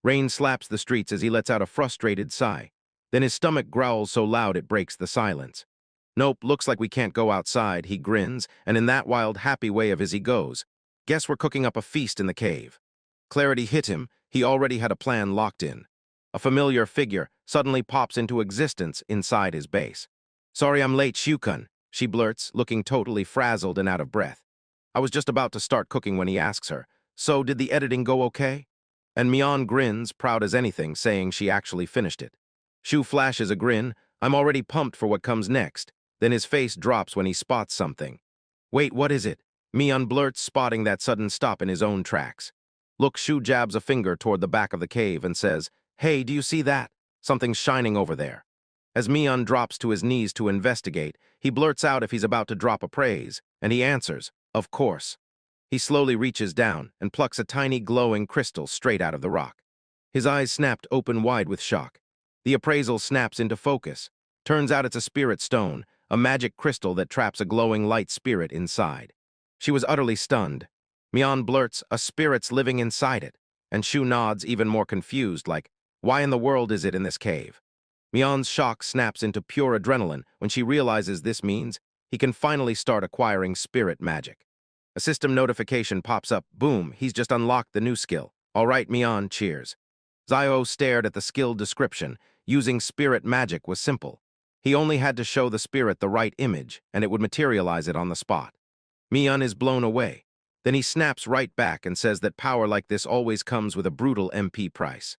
Rain slaps the streets as he lets out a frustrated sigh. Then his stomach growls so loud it breaks the silence. "Nope, looks like we can't go outside," he grins, and in that wild, happy way of his he goes, "Guess we're cooking up a feast in the cave." Clarity hit him. He already had a plan locked in. A familiar figure suddenly pops into existence inside his base. "Sorry I'm late, Shu-kun," she blurts, looking totally frazzled and out of breath. I was just about to start cooking when he asks her, "So did the editing go okay?" And Mion grins, proud as anything, saying she actually finished it. Shu flashes a grin. "I'm already pumped for what comes next." Then his face drops when he spots something. "Wait, what is it?" Mion blurts, spotting that sudden stop in his own tracks. Look, Shu jabs a finger toward the back of the cave and says, "Hey, do you see that? Something's shining over there." As Mion drops to his knees to investigate, he blurts out if he's about to drop a praise, and he answers, "Of course." He slowly reaches down and plucks a tiny glowing crystal straight out of the rock. His eyes snapped open wide with shock. The appraisal snaps into focus. Turns out it's a spirit stone, a magic crystal that traps a glowing light spirit inside. She was utterly stunned. Mion blurts, "A spirit's living inside it," and Shu nods, even more confused, like, "Why in the world is it in this cave?" Mion's shock snaps into pure adrenaline when she realizes this means he can finally start acquiring spirit magic. A system notification pops up. Boom, he's just unlocked the new skill. "All right, Mion, cheers." Zio stared at the skill description. Using spirit magic was simple. He only had to show the spirit the right image, and it would materialize it on the spot. Mion is blown away. Then he snaps right back and says that power like this always comes with a brutal MP price.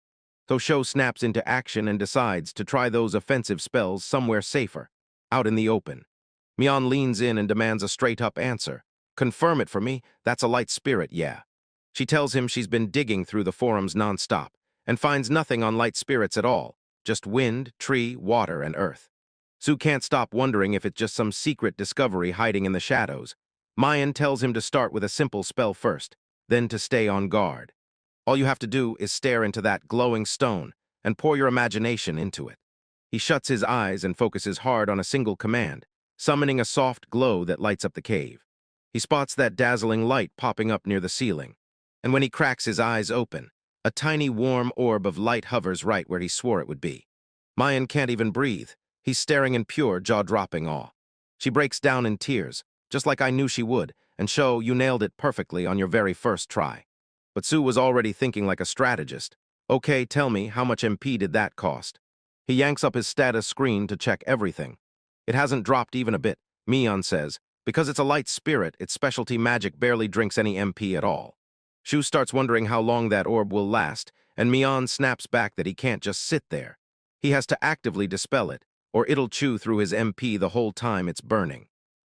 So Sho snaps into action and decides to try those offensive spells somewhere safer, out in the open. Mion leans in and demands a straight-up answer. "Confirm it for me, that's a light spirit, yeah." She tells him she's been digging through the forums non-stop and finds nothing on light spirits at all, just wind, tree, water, and earth. Sue can't stop wondering if it's just some secret discovery hiding in the shadows. Mayan tells him to start with a simple spell first, then to stay on guard. All you have to do is stare into that glowing stone and pour your imagination into it. He shuts his eyes and focuses hard on a single command, summoning a soft glow that lights up the cave. He spots that dazzling light popping up near the ceiling, and when he cracks his eyes open, a tiny warm orb of light hovers right where he swore it would be. Mayan can't even breathe. He's staring in pure, jaw-dropping awe. She breaks down in tears, just like I knew she would, and Sho, you nailed it perfectly on your very first try. But Sue was already thinking like a strategist. "Okay, tell me, how much MP did that cost?" He yanks up his status screen to check everything. "It hasn't dropped even a bit," Mion says. "Because it's a light spirit, its specialty magic barely drinks any MP at all." Shu starts wondering how long that orb will last, and Mian snaps back that he can't just sit there. He has to actively dispel it, or it'll chew through his MP the whole time it's burning.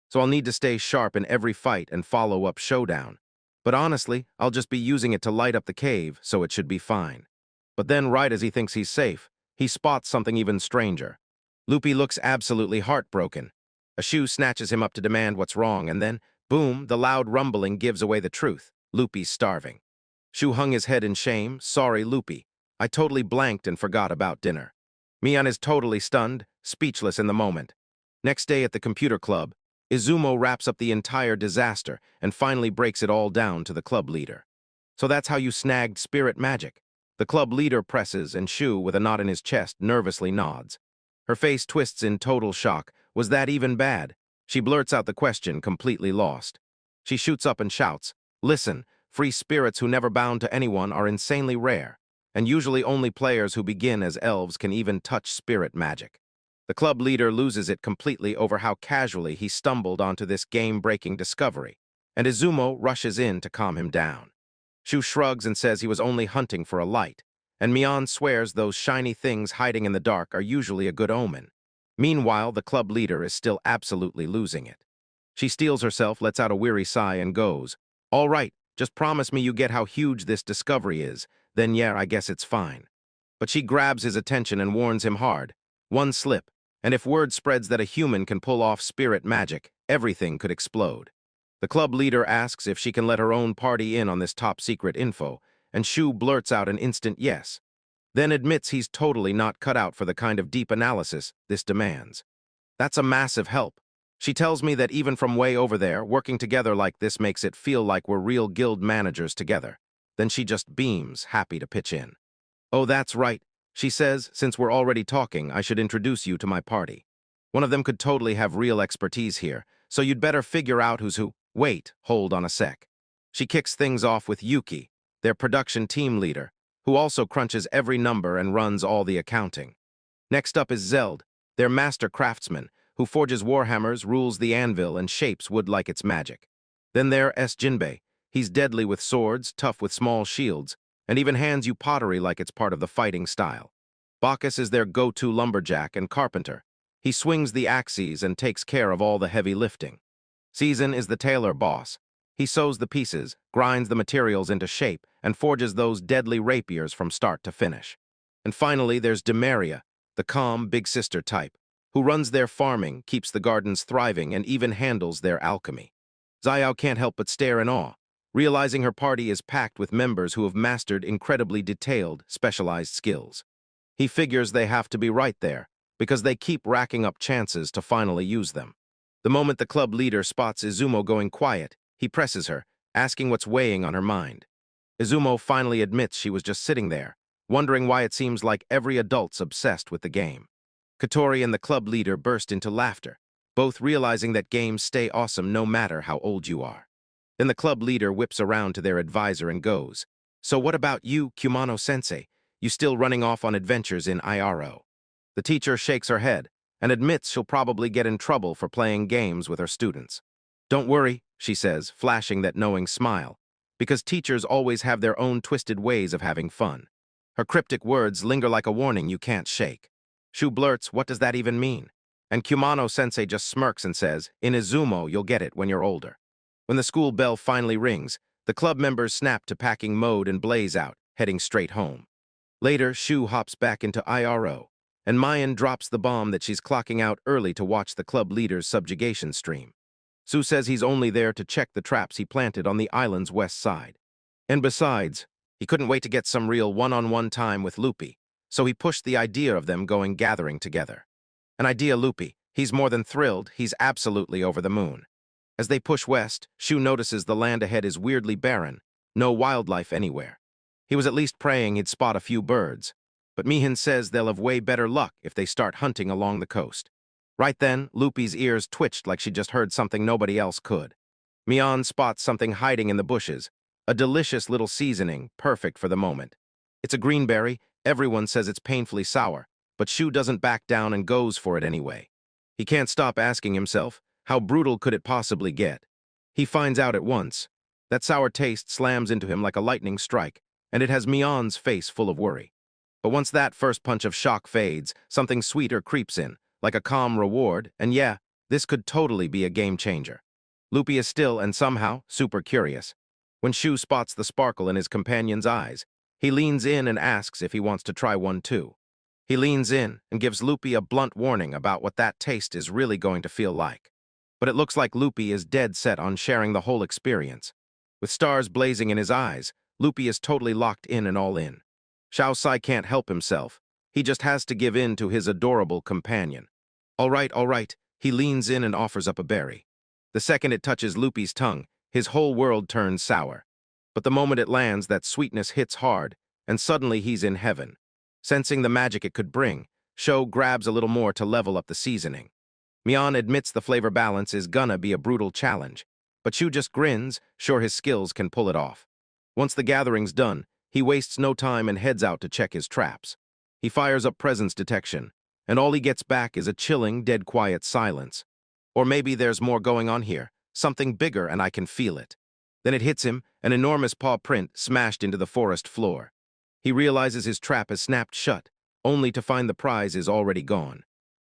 So I'll need to stay sharp in every fight and follow up showdown. But honestly, I'll just be using it to light up the cave, so it should be fine. But then, right as he thinks he's safe, he spots something even stranger. Loopy looks absolutely heartbroken. A Shu snatches him up to demand what's wrong, and then, boom, the loud rumbling gives away the truth. Loopy's starving. Shu hung his head in shame. Sorry, Loopy. I totally blanked and forgot about dinner. Mian is totally stunned, speechless in the moment. Next day at the computer club, Izumo wraps up the entire disaster and finally breaks it all down to the club leader. So that's how you snagged spirit magic. The club leader presses, and Shu, with a knot in his chest, nervously nods. Her face twists in total shock. Was that even bad? She blurts out the question, completely lost. She shoots up and shouts, "Listen, free spirits who never bound to anyone are insanely rare, and usually only players who begin as elves can even touch spirit magic." The club leader loses it completely over how casually he stumbled onto this game-breaking discovery, and Izumo rushes in to calm him down. Shu shrugs and says he was only hunting for a light, and Mian swears those shiny things hiding in the dark are usually a good omen. Meanwhile, the club leader is still absolutely losing it. She steels herself, lets out a weary sigh, and goes, "All right, just promise me you get how huge this discovery is, then yeah, I guess it's fine." But she grabs his attention and warns him hard. One slip, and if word spreads that a human can pull off spirit magic, everything could explode. The club leader asks if she can let her own party in on this top-secret info, and Shu blurts out an instant yes, then admits he's totally not cut out for the kind of deep analysis this demands. That's a massive help. She tells me that even from way over there, working together like this makes it feel like we're real guild managers together. Then she just beams, happy to pitch in. "Oh, that's right," she says, "since we're already talking, I should introduce you to my party. One of them could totally have real expertise here, so you'd better figure out who's who." Wait, hold on a sec. She kicks things off with Yuki, their production team leader, who also crunches every number and runs all the accounting. Next up is Zeld, their master craftsman, who forges warhammers, rules the anvil, and shapes wood like it's magic. Then there's Jinbei. He's deadly with swords, tough with small shields, and even hands you pottery like it's part of the fighting style. Bacchus is their go-to lumberjack and carpenter. He swings the axes and takes care of all the heavy lifting. Season is the tailor boss. He sews the pieces, grinds the materials into shape, and forges those deadly rapiers from start to finish. And finally, there's Demaria, the calm, big sister type, who runs their farming, keeps the gardens thriving, and even handles their alchemy. Xiao can't help but stare in awe, realizing her party is packed with members who have mastered incredibly detailed, specialized skills. He figures they have to be right there, because they keep racking up chances to finally use them. The moment the club leader spots Izumo going quiet, he presses her, asking what's weighing on her mind. Izumo finally admits she was just sitting there, wondering why it seems like every adult's obsessed with the game. Katori and the club leader burst into laughter, both realizing that games stay awesome no matter how old you are. Then the club leader whips around to their advisor and goes, "So what about you, Kumano-sensei? You still running off on adventures in IRO?" The teacher shakes her head and admits she'll probably get in trouble for playing games with her students. "Don't worry," she says, flashing that knowing smile, because teachers always have their own twisted ways of having fun. Her cryptic words linger like a warning you can't shake. Shu blurts, "What does that even mean?" And Kumano-sensei just smirks and says, "In Izumo, you'll get it when you're older." When the school bell finally rings, the club members snap to packing mode and blaze out, heading straight home. Later, Shu hops back into IRO, and Mayan drops the bomb that she's clocking out early to watch the club leader's subjugation stream. Su says he's only there to check the traps he planted on the island's west side. And besides, he couldn't wait to get some real one-on-one time with Loopy, so he pushed the idea of them going gathering together. An idea Loopy, he's more than thrilled, he's absolutely over the moon. As they push west, Shu notices the land ahead is weirdly barren, no wildlife anywhere. He was at least praying he'd spot a few birds, but Mihin says they'll have way better luck if they start hunting along the coast. Right then, Loopy's ears twitched like she just heard something nobody else could. Mian spots something hiding in the bushes, a delicious little seasoning, perfect for the moment. It's a greenberry, everyone says it's painfully sour, but Shu doesn't back down and goes for it anyway. He can't stop asking himself, how brutal could it possibly get? He finds out at once. That sour taste slams into him like a lightning strike, and it has Mion's face full of worry. But once that first punch of shock fades, something sweeter creeps in, like a calm reward, and yeah, this could totally be a game changer. Loopy is still and somehow super curious. When Shu spots the sparkle in his companion's eyes, he leans in and asks if he wants to try one too. He leans in and gives Loopy a blunt warning about what that taste is really going to feel like. But it looks like Loopy is dead set on sharing the whole experience. With stars blazing in his eyes, Loopy is totally locked in and all in. Xiao Sai can't help himself. He just has to give in to his adorable companion. All right, he leans in and offers up a berry. The second it touches Loopy's tongue, his whole world turns sour. But the moment it lands, that sweetness hits hard, and suddenly he's in heaven. Sensing the magic it could bring, Sho grabs a little more to level up the seasoning. Mion admits the flavor balance is gonna be a brutal challenge, but Shu just grins, sure his skills can pull it off. Once the gathering's done, he wastes no time and heads out to check his traps. He fires up presence detection, and all he gets back is a chilling, dead quiet silence. Or maybe there's more going on here, something bigger and I can feel it. Then it hits him, an enormous paw print smashed into the forest floor. He realizes his trap has snapped shut, only to find the prize is already gone.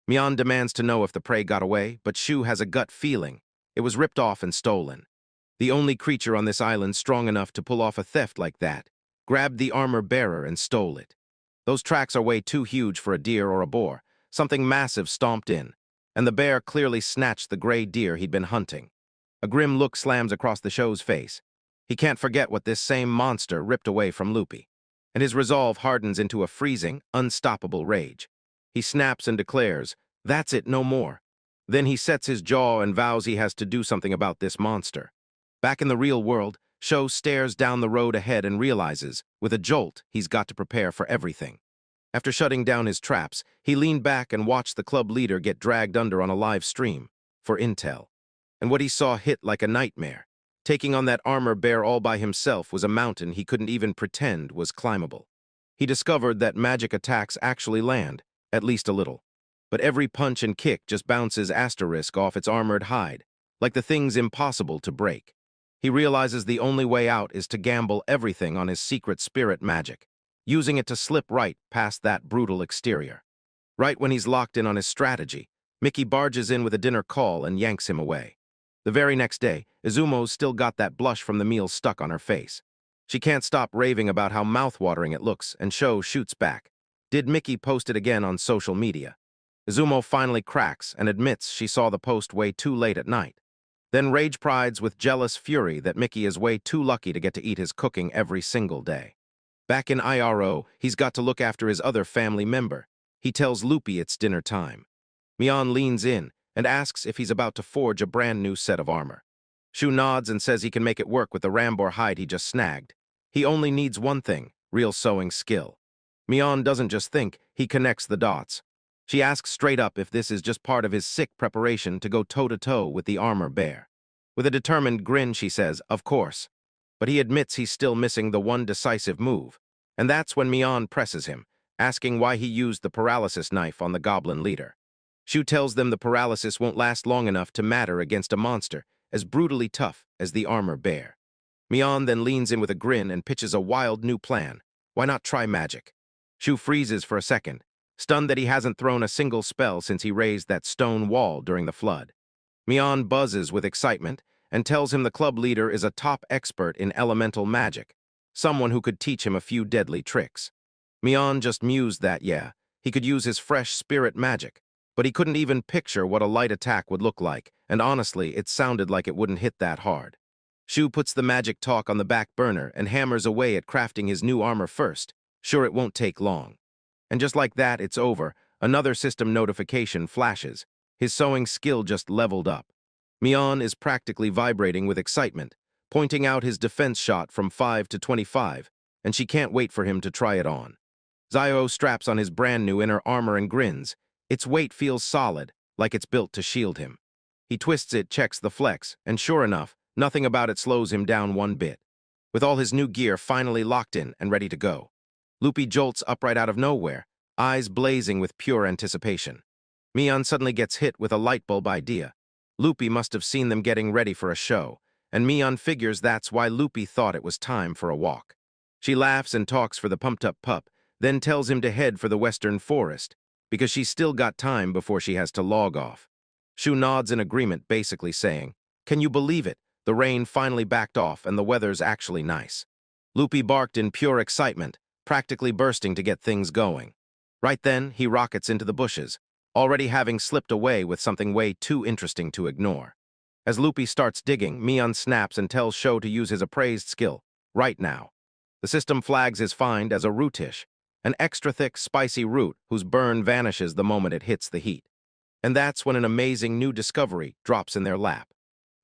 Mion demands to know if the prey got away, but Shu has a gut feeling. It was ripped off and stolen. The only creature on this island strong enough to pull off a theft like that grabbed the armor bearer and stole it. Those tracks are way too huge for a deer or a boar. Something massive stomped in, and the bear clearly snatched the gray deer he'd been hunting. A grim look slams across the show's face. He can't forget what this same monster ripped away from Loopy, and his resolve hardens into a freezing, unstoppable rage. He snaps and declares, "That's it, no more." Then he sets his jaw and vows he has to do something about this monster. Back in the real world, Sho stares down the road ahead and realizes, with a jolt, he's got to prepare for everything. After shutting down his traps, he leaned back and watched the club leader get dragged under on a live stream for intel. And what he saw hit like a nightmare. Taking on that armor bear all by himself was a mountain he couldn't even pretend was climbable. He discovered that magic attacks actually land, at least a little. But every punch and kick just bounces asterisk off its armored hide, like the thing's impossible to break. He realizes the only way out is to gamble everything on his secret spirit magic, using it to slip right past that brutal exterior. Right when he's locked in on his strategy, Mickey barges in with a dinner call and yanks him away. The very next day, Izumo's still got that blush from the meal stuck on her face. She can't stop raving about how mouth-watering it looks, and Sho shoots back. Did Mickey post it again on social media? Izumo finally cracks and admits she saw the post way too late at night. Then rage prides with jealous fury that Mickey is way too lucky to get to eat his cooking every single day. Back in IRO, he's got to look after his other family member. He tells Loopy it's dinner time. Mion leans in and asks if he's about to forge a brand new set of armor. Shu nods and says he can make it work with the Rambor hide he just snagged. He only needs one thing, real sewing skill. Mion doesn't just think, he connects the dots. She asks straight up if this is just part of his sick preparation to go toe-to-toe with the armor bear. With a determined grin, she says, of course. But he admits he's still missing the one decisive move. And that's when Mion presses him, asking why he used the paralysis knife on the Goblin leader. Shu tells them the paralysis won't last long enough to matter against a monster as brutally tough as the armor bear. Mion then leans in with a grin and pitches a wild new plan. Why not try magic? Shu freezes for a second, stunned that he hasn't thrown a single spell since he raised that stone wall during the flood. Mion buzzes with excitement and tells him the club leader is a top expert in elemental magic, someone who could teach him a few deadly tricks. Mion just mused that, yeah, he could use his fresh spirit magic, but he couldn't even picture what a light attack would look like, and honestly, it sounded like it wouldn't hit that hard. Shu puts the magic talk on the back burner and hammers away at crafting his new armor first. Sure, it won't take long. And just like that, it's over. Another system notification flashes. His sewing skill just leveled up. Mion is practically vibrating with excitement, pointing out his defense shot from 5 to 25, and she can't wait for him to try it on. Zio straps on his brand new inner armor and grins. Its weight feels solid, like it's built to shield him. He twists it, checks the flex, and sure enough, nothing about it slows him down one bit. With all his new gear finally locked in and ready to go, Loopy jolts upright out of nowhere, eyes blazing with pure anticipation. Mion suddenly gets hit with a light bulb idea. Loopy must have seen them getting ready for a show, and Mion figures that's why Loopy thought it was time for a walk. She laughs and talks for the pumped-up pup, then tells him to head for the western forest, because she's still got time before she has to log off. Shu nods in agreement, basically saying, "Can you believe it? The rain finally backed off and the weather's actually nice." Loopy barked in pure excitement, practically bursting to get things going. Right then, he rockets into the bushes, already having slipped away with something way too interesting to ignore. As Loopy starts digging, Mion snaps and tells Sho to use his appraised skill, right now. The system flags his find as a rootish, an extra thick, spicy root whose burn vanishes the moment it hits the heat. And that's when an amazing new discovery drops in their lap.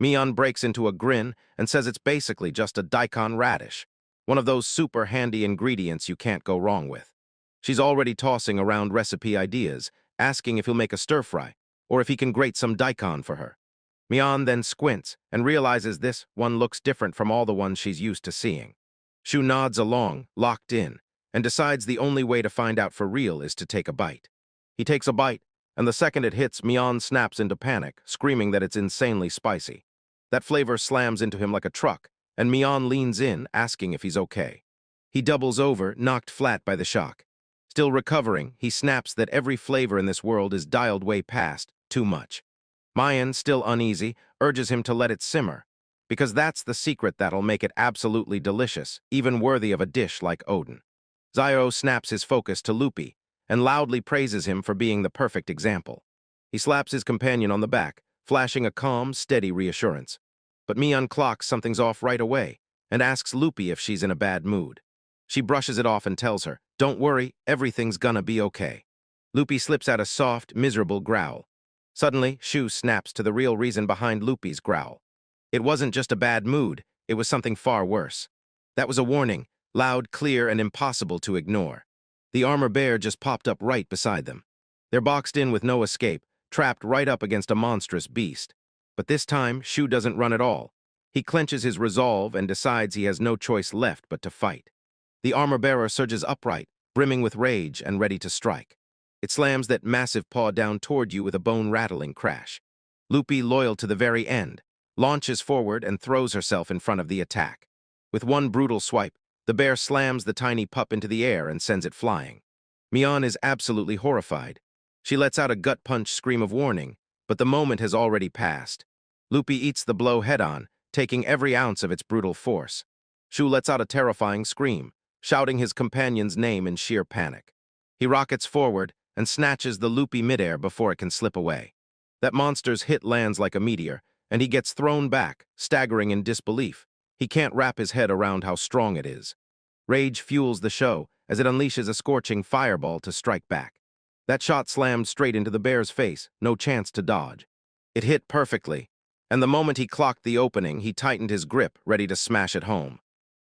Mion breaks into a grin and says it's basically just a daikon radish, one of those super handy ingredients you can't go wrong with. She's already tossing around recipe ideas, asking if he'll make a stir-fry, or if he can grate some daikon for her. Mion then squints and realizes this one looks different from all the ones she's used to seeing. Shu nods along, locked in, and decides the only way to find out for real is to take a bite. He takes a bite, and the second it hits, Mion snaps into panic, screaming that it's insanely spicy. That flavor slams into him like a truck, and Mion leans in, asking if he's okay. He doubles over, knocked flat by the shock. Still recovering, he snaps that every flavor in this world is dialed way past too much. Mion, still uneasy, urges him to let it simmer, because that's the secret that'll make it absolutely delicious, even worthy of a dish like Odin. Zio snaps his focus to Loopy, and loudly praises him for being the perfect example. He slaps his companion on the back, flashing a calm, steady reassurance. But Mion clocks something's off right away, and asks Loopy if she's in a bad mood. She brushes it off and tells her, "Don't worry, everything's gonna be okay." Loopy slips out a soft, miserable growl. Suddenly, Shu snaps to the real reason behind Loopy's growl. It wasn't just a bad mood, it was something far worse. That was a warning, loud, clear, and impossible to ignore. The armor bear just popped up right beside them. They're boxed in with no escape, trapped right up against a monstrous beast. But this time, Shu doesn't run at all. He clenches his resolve and decides he has no choice left but to fight. The armor-bearer surges upright, brimming with rage and ready to strike. It slams that massive paw down toward you with a bone-rattling crash. Loopy, loyal to the very end, launches forward and throws herself in front of the attack. With one brutal swipe, the bear slams the tiny pup into the air and sends it flying. Mion is absolutely horrified. She lets out a gut-punch scream of warning, but the moment has already passed. Loopy eats the blow head-on, taking every ounce of its brutal force. Shu lets out a terrifying scream, shouting his companion's name in sheer panic. He rockets forward and snatches the Loopy midair before it can slip away. That monster's hit lands like a meteor, and he gets thrown back, staggering in disbelief. He can't wrap his head around how strong it is. Rage fuels the show as it unleashes a scorching fireball to strike back. That shot slammed straight into the bear's face, no chance to dodge. It hit perfectly, and the moment he clocked the opening, he tightened his grip, ready to smash it home.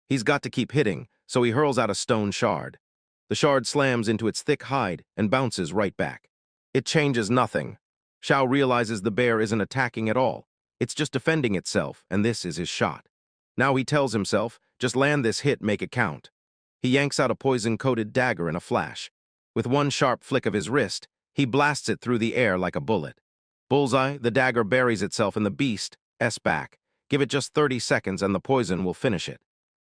He's got to keep hitting, so he hurls out a stone shard. The shard slams into its thick hide and bounces right back. It changes nothing. Shao realizes the bear isn't attacking at all. It's just defending itself, and this is his shot. Now he tells himself, just land this hit, make it count. He yanks out a poison-coated dagger in a flash. With one sharp flick of his wrist, he blasts it through the air like a bullet. Bullseye, the dagger buries itself in the beast's back. Give it just 30 seconds and the poison will finish it.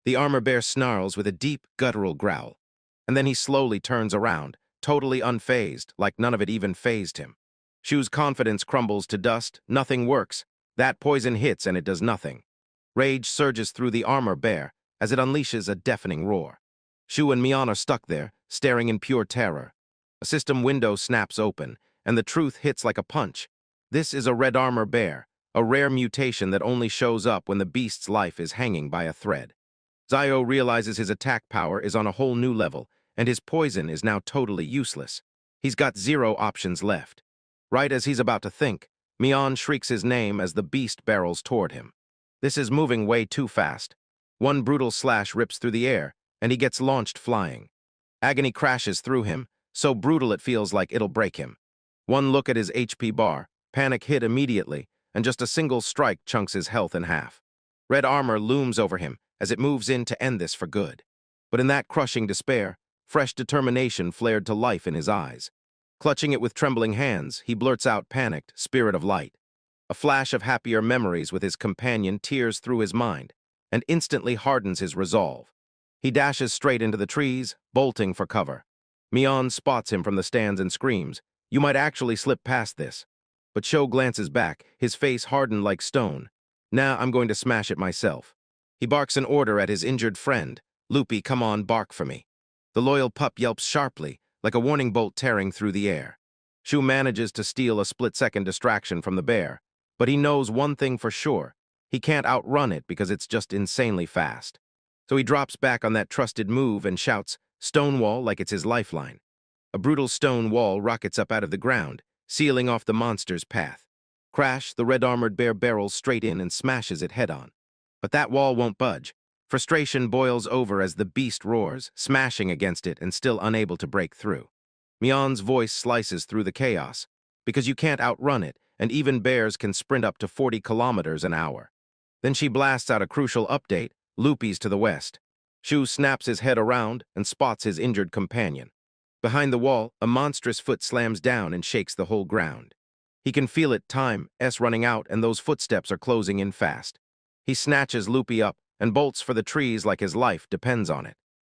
The armor bear snarls with a deep, guttural growl. And then he slowly turns around, totally unfazed, like none of it even fazed him. Shu's confidence crumbles to dust, nothing works. That poison hits and it does nothing. Rage surges through the armor bear as it unleashes a deafening roar. Shu and Mion are stuck there, staring in pure terror. A system window snaps open, and the truth hits like a punch. This is a red armor bear, a rare mutation that only shows up when the beast's life is hanging by a thread. Zio realizes his attack power is on a whole new level, and his poison is now totally useless. He's got 0 options left. Right as he's about to think, Mion shrieks his name as the beast barrels toward him. This is moving way too fast. One brutal slash rips through the air, and he gets launched flying. Agony crashes through him, so brutal it feels like it'll break him. One look at his HP bar, panic hit immediately, and just a single strike chunks his health in half. Red armor looms over him as it moves in to end this for good. But in that crushing despair, fresh determination flared to life in his eyes. Clutching it with trembling hands, he blurts out, panicked, "Spirit of light." A flash of happier memories with his companion tears through his mind and instantly hardens his resolve. He dashes straight into the trees, bolting for cover. Mion spots him from the stands and screams, "You might actually slip past this." But Sho glances back, his face hardened like stone. "Nah, I'm going to smash it myself." He barks an order at his injured friend. "Loopy, come on, bark for me." The loyal pup yelps sharply, like a warning bolt tearing through the air. Shu manages to steal a split-second distraction from the bear, but he knows one thing for sure. He can't outrun it because it's just insanely fast. So he drops back on that trusted move and shouts, "Stonewall," like it's his lifeline. A brutal stone wall rockets up out of the ground, sealing off the monster's path. Crash, the red-armored bear barrels straight in and smashes it head-on. But that wall won't budge. Frustration boils over as the beast roars, smashing against it and still unable to break through. Mion's voice slices through the chaos, because you can't outrun it, and even bears can sprint up to 40 kilometers an hour. Then she blasts out a crucial update, Loopy's to the west. Shu snaps his head around and spots his injured companion. Behind the wall, a monstrous foot slams down and shakes the whole ground. He can feel it, time, running out, and those footsteps are closing in fast. He snatches Loopy up and bolts for the trees like his life depends on it.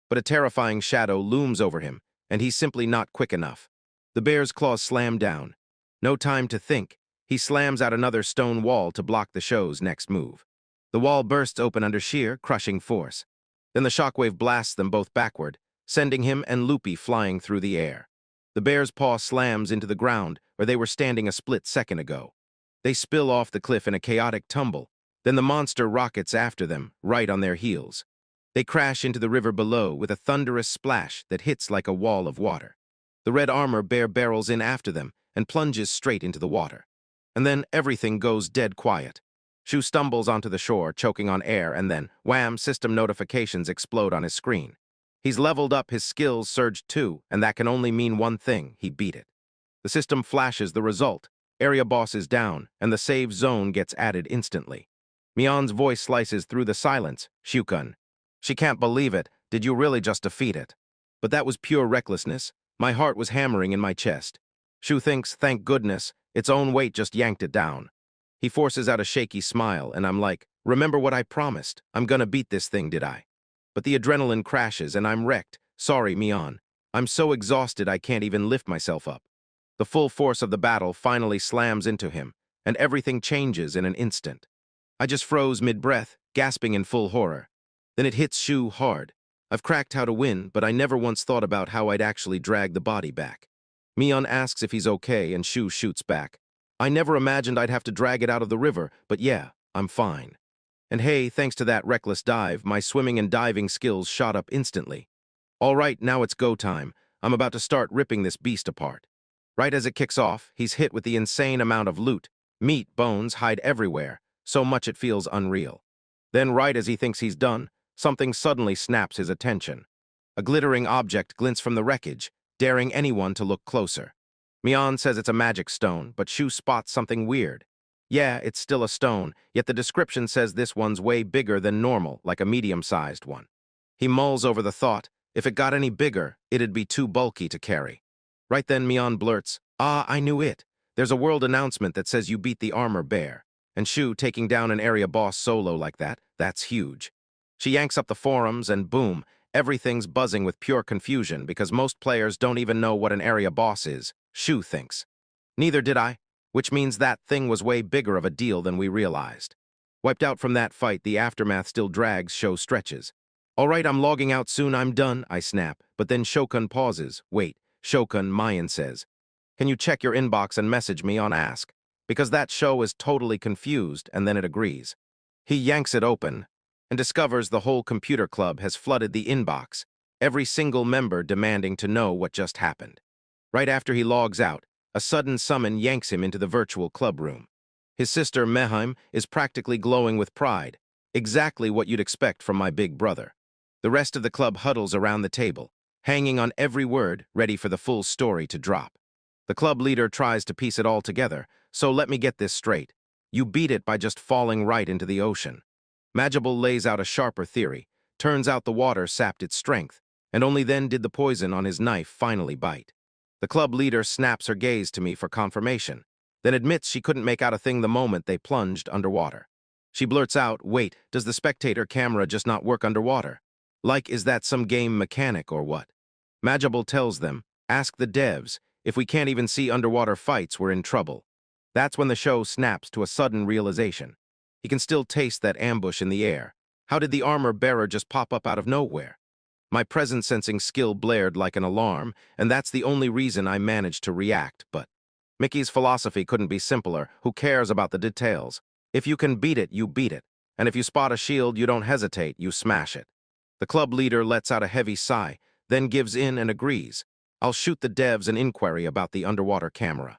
But a terrifying shadow looms over him, and he's simply not quick enough. The bear's claws slam down. No time to think. He slams out another stone wall to block the show's next move. The wall bursts open under sheer, crushing force. Then the shockwave blasts them both backward, sending him and Loopy flying through the air. The bear's paw slams into the ground where they were standing a split second ago. They spill off the cliff in a chaotic tumble. Then the monster rockets after them, right on their heels. They crash into the river below with a thunderous splash that hits like a wall of water. The red armor bear barrels in after them and plunges straight into the water. And then everything goes dead quiet. Shu stumbles onto the shore, choking on air, and then, wham, system notifications explode on his screen. He's leveled up, his skills surged too, and that can only mean one thing: he beat it. The system flashes the result. Area boss is down, and the save zone gets added instantly. Mion's voice slices through the silence. "Shukun." "She can't believe it. Did you really just defeat it?" But that was pure recklessness. My heart was hammering in my chest. Shu thinks, thank goodness, its own weight just yanked it down. He forces out a shaky smile, and I'm like, remember what I promised. I'm gonna beat this thing, did I? But the adrenaline crashes, and I'm wrecked. Sorry, Mion. I'm so exhausted I can't even lift myself up. The full force of the battle finally slams into him, and everything changes in an instant. I just froze mid-breath, gasping in full horror. Then it hits Shu hard. I've cracked how to win, but I never once thought about how I'd actually drag the body back. Mion asks if he's okay, and Shu shoots back. I never imagined I'd have to drag it out of the river, but yeah, I'm fine. And hey, thanks to that reckless dive, my swimming and diving skills shot up instantly. All right, now it's go time. I'm about to start ripping this beast apart. Right as it kicks off, he's hit with the insane amount of loot. Meat, bones hide everywhere, so much it feels unreal. Then right as he thinks he's done, something suddenly snaps his attention. A glittering object glints from the wreckage, daring anyone to look closer. Mion says it's a magic stone, but Shu spots something weird. Yeah, it's still a stone, yet the description says this one's way bigger than normal, like a medium-sized one. He mulls over the thought. If it got any bigger, it'd be too bulky to carry. Right then Mion blurts, "Ah, I knew it. There's a world announcement that says you beat the armor bear." And Shu taking down an area boss solo like that, that's huge. She yanks up the forums and boom, everything's buzzing with pure confusion because most players don't even know what an area boss is, Shu thinks. Neither did I, which means that thing was way bigger of a deal than we realized. Wiped out from that fight, the aftermath still drags, Sho stretches. "All right, I'm logging out soon, I'm done," I snap, but then Shokun pauses. "Wait," Shokun, Mayan says. "Can you check your inbox and message me on Ask? Because that show is totally confused," and then it agrees. He yanks it open and discovers the whole computer club has flooded the inbox, every single member demanding to know what just happened. Right after he logs out, a sudden summon yanks him into the virtual club room. His sister, Meheim, is practically glowing with pride, exactly what you'd expect from my big brother. The rest of the club huddles around the table, hanging on every word, ready for the full story to drop. The club leader tries to piece it all together, so let me get this straight. You beat it by just falling right into the ocean. Magible lays out a sharper theory. Turns out the water sapped its strength, and only then did the poison on his knife finally bite. The club leader snaps her gaze to me for confirmation. then admits she couldn't make out a thing the moment they plunged underwater. She blurts out, "Wait, does the spectator camera just not work underwater? Like, is that some game mechanic or what?" Magible tells them, "Ask the devs. If we can't even see underwater fights, we're in trouble." That's when the show snaps to a sudden realization. He can still taste that ambush in the air. How did the armor bearer just pop up out of nowhere? My presence-sensing skill blared like an alarm, and that's the only reason I managed to react, but Mickey's philosophy couldn't be simpler. Who cares about the details? If you can beat it, you beat it. And if you spot a shield, you don't hesitate, you smash it. The club leader lets out a heavy sigh, then gives in and agrees. I'll shoot the devs an inquiry about the underwater camera.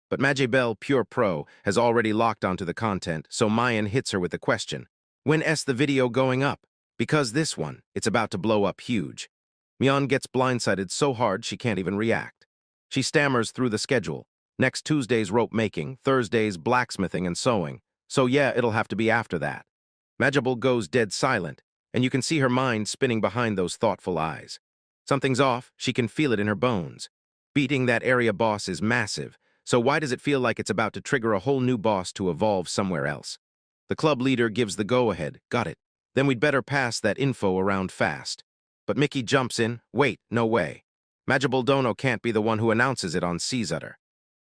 But Magible, pure pro, has already locked onto the content, so Mayan hits her with the question, "When the video going up?" Because this one, it's about to blow up huge. Myeon gets blindsided so hard she can't even react. She stammers through the schedule. Next Tuesday's rope making, Thursday's blacksmithing and sewing. So yeah, it'll have to be after that. Magible goes dead silent, and you can see her mind spinning behind those thoughtful eyes. Something's off, she can feel it in her bones. Beating that area boss is massive, so why does it feel like it's about to trigger a whole new boss to evolve somewhere else? The club leader gives the go-ahead, got it. Then we'd better pass that info around fast. But Mickey jumps in, wait, no way. Magible Dono can't be the one who announces it on Caesar.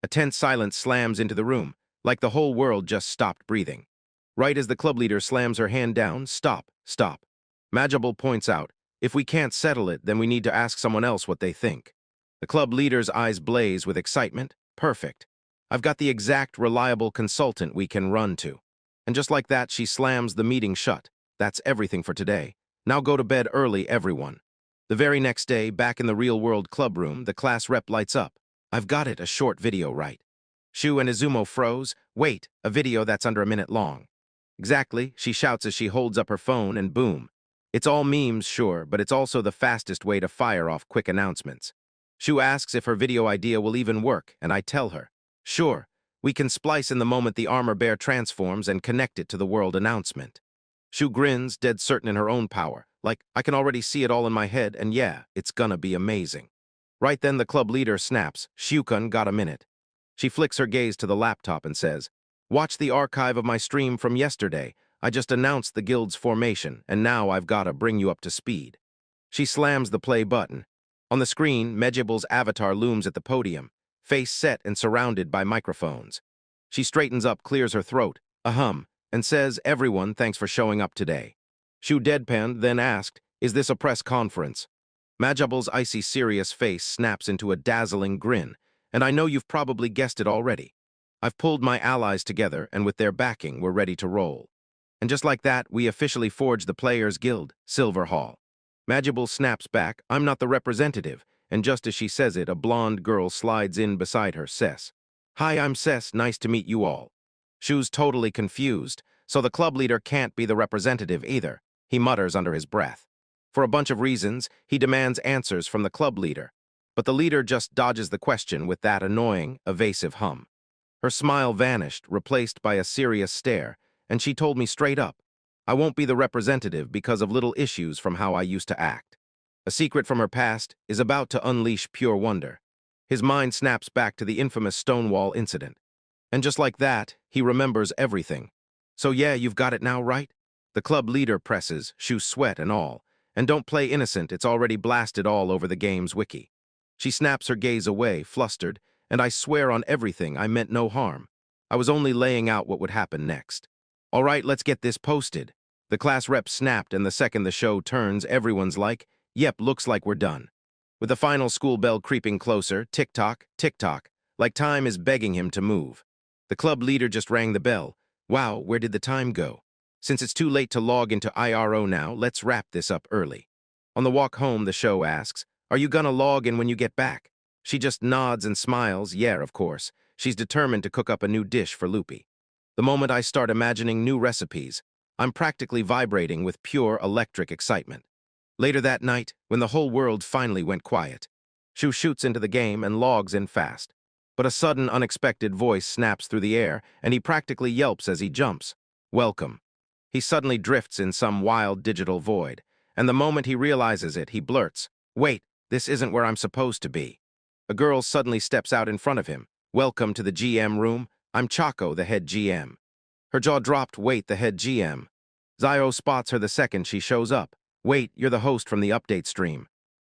A tense silence slams into the room, like the whole world just stopped breathing. Right as the club leader slams her hand down, stop. Magible points out, if we can't settle it, then we need to ask someone else what they think. The club leader's eyes blaze with excitement. Perfect. I've got the exact reliable consultant we can run to. And just like that, she slams the meeting shut. That's everything for today. Now go to bed early, everyone. The very next day, back in the real-world club room, the class rep lights up. I've got it, a short video, right? Shu and Izumo froze. Wait, a video that's under a minute long. Exactly, she shouts as she holds up her phone, and boom. It's all memes, sure, but it's also the fastest way to fire off quick announcements. Shu asks if her video idea will even work, and I tell her, sure, we can splice in the moment the armor bear transforms and connect it to the world announcement. Shu grins, dead certain in her own power, like, I can already see it all in my head, and yeah, it's gonna be amazing. Right then the club leader snaps, Shu-kun got a minute. She flicks her gaze to the laptop and says, watch the archive of my stream from yesterday. I just announced the guild's formation, and now I've gotta bring you up to speed. She slams the play button. On the screen, Magible's avatar looms at the podium, face set and surrounded by microphones. She straightens up, clears her throat, and says, everyone, thanks for showing up today. Shu deadpanned, then asked, is this a press conference? Magible's icy serious face snaps into a dazzling grin, and I know you've probably guessed it already. I've pulled my allies together, and with their backing, we're ready to roll. And just like that, we officially forge the Players Guild, Silver Hall. Magible snaps back, I'm not the representative, and just as she says it, a blonde girl slides in beside her, Cess. Hi, I'm Cess, nice to meet you all. Shu's totally confused, so the club leader can't be the representative either, he mutters under his breath. For a bunch of reasons, he demands answers from the club leader, but the leader just dodges the question with that annoying, evasive hum. Her smile vanished, replaced by a serious stare, and she told me straight up, I won't be the representative because of little issues from how I used to act. A secret from her past is about to unleash pure wonder. His mind snaps back to the infamous Stonewall incident. And just like that, he remembers everything. So yeah, you've got it now, right? The club leader presses, Shu sweat and all. And don't play innocent, it's already blasted all over the game's wiki. She snaps her gaze away, flustered, and I swear on everything I meant no harm. I was only laying out what would happen next. All right, let's get this posted. The class rep snapped, and the second the show turns, everyone's like, yep, looks like we're done. With the final school bell creeping closer, tick-tock, like time is begging him to move. The club leader just rang the bell. Wow, where did the time go? Since it's too late to log into IRO now, let's wrap this up early. On the walk home, the show asks, are you gonna log in when you get back? She just nods and smiles, yeah, of course. She's determined to cook up a new dish for Loopy. The moment I start imagining new recipes, I'm practically vibrating with pure electric excitement. Later that night, when the whole world finally went quiet, Shu shoots into the game and logs in fast. But a sudden, unexpected voice snaps through the air, and he practically yelps as he jumps. Welcome. He suddenly drifts in some wild digital void, and the moment he realizes it, he blurts, wait, this isn't where I'm supposed to be. A girl suddenly steps out in front of him. Welcome to the GM room. I'm Chaco, the head GM. Her jaw dropped. Wait, the head GM. Zio spots her the second she shows up. Wait, you're the host from the update stream.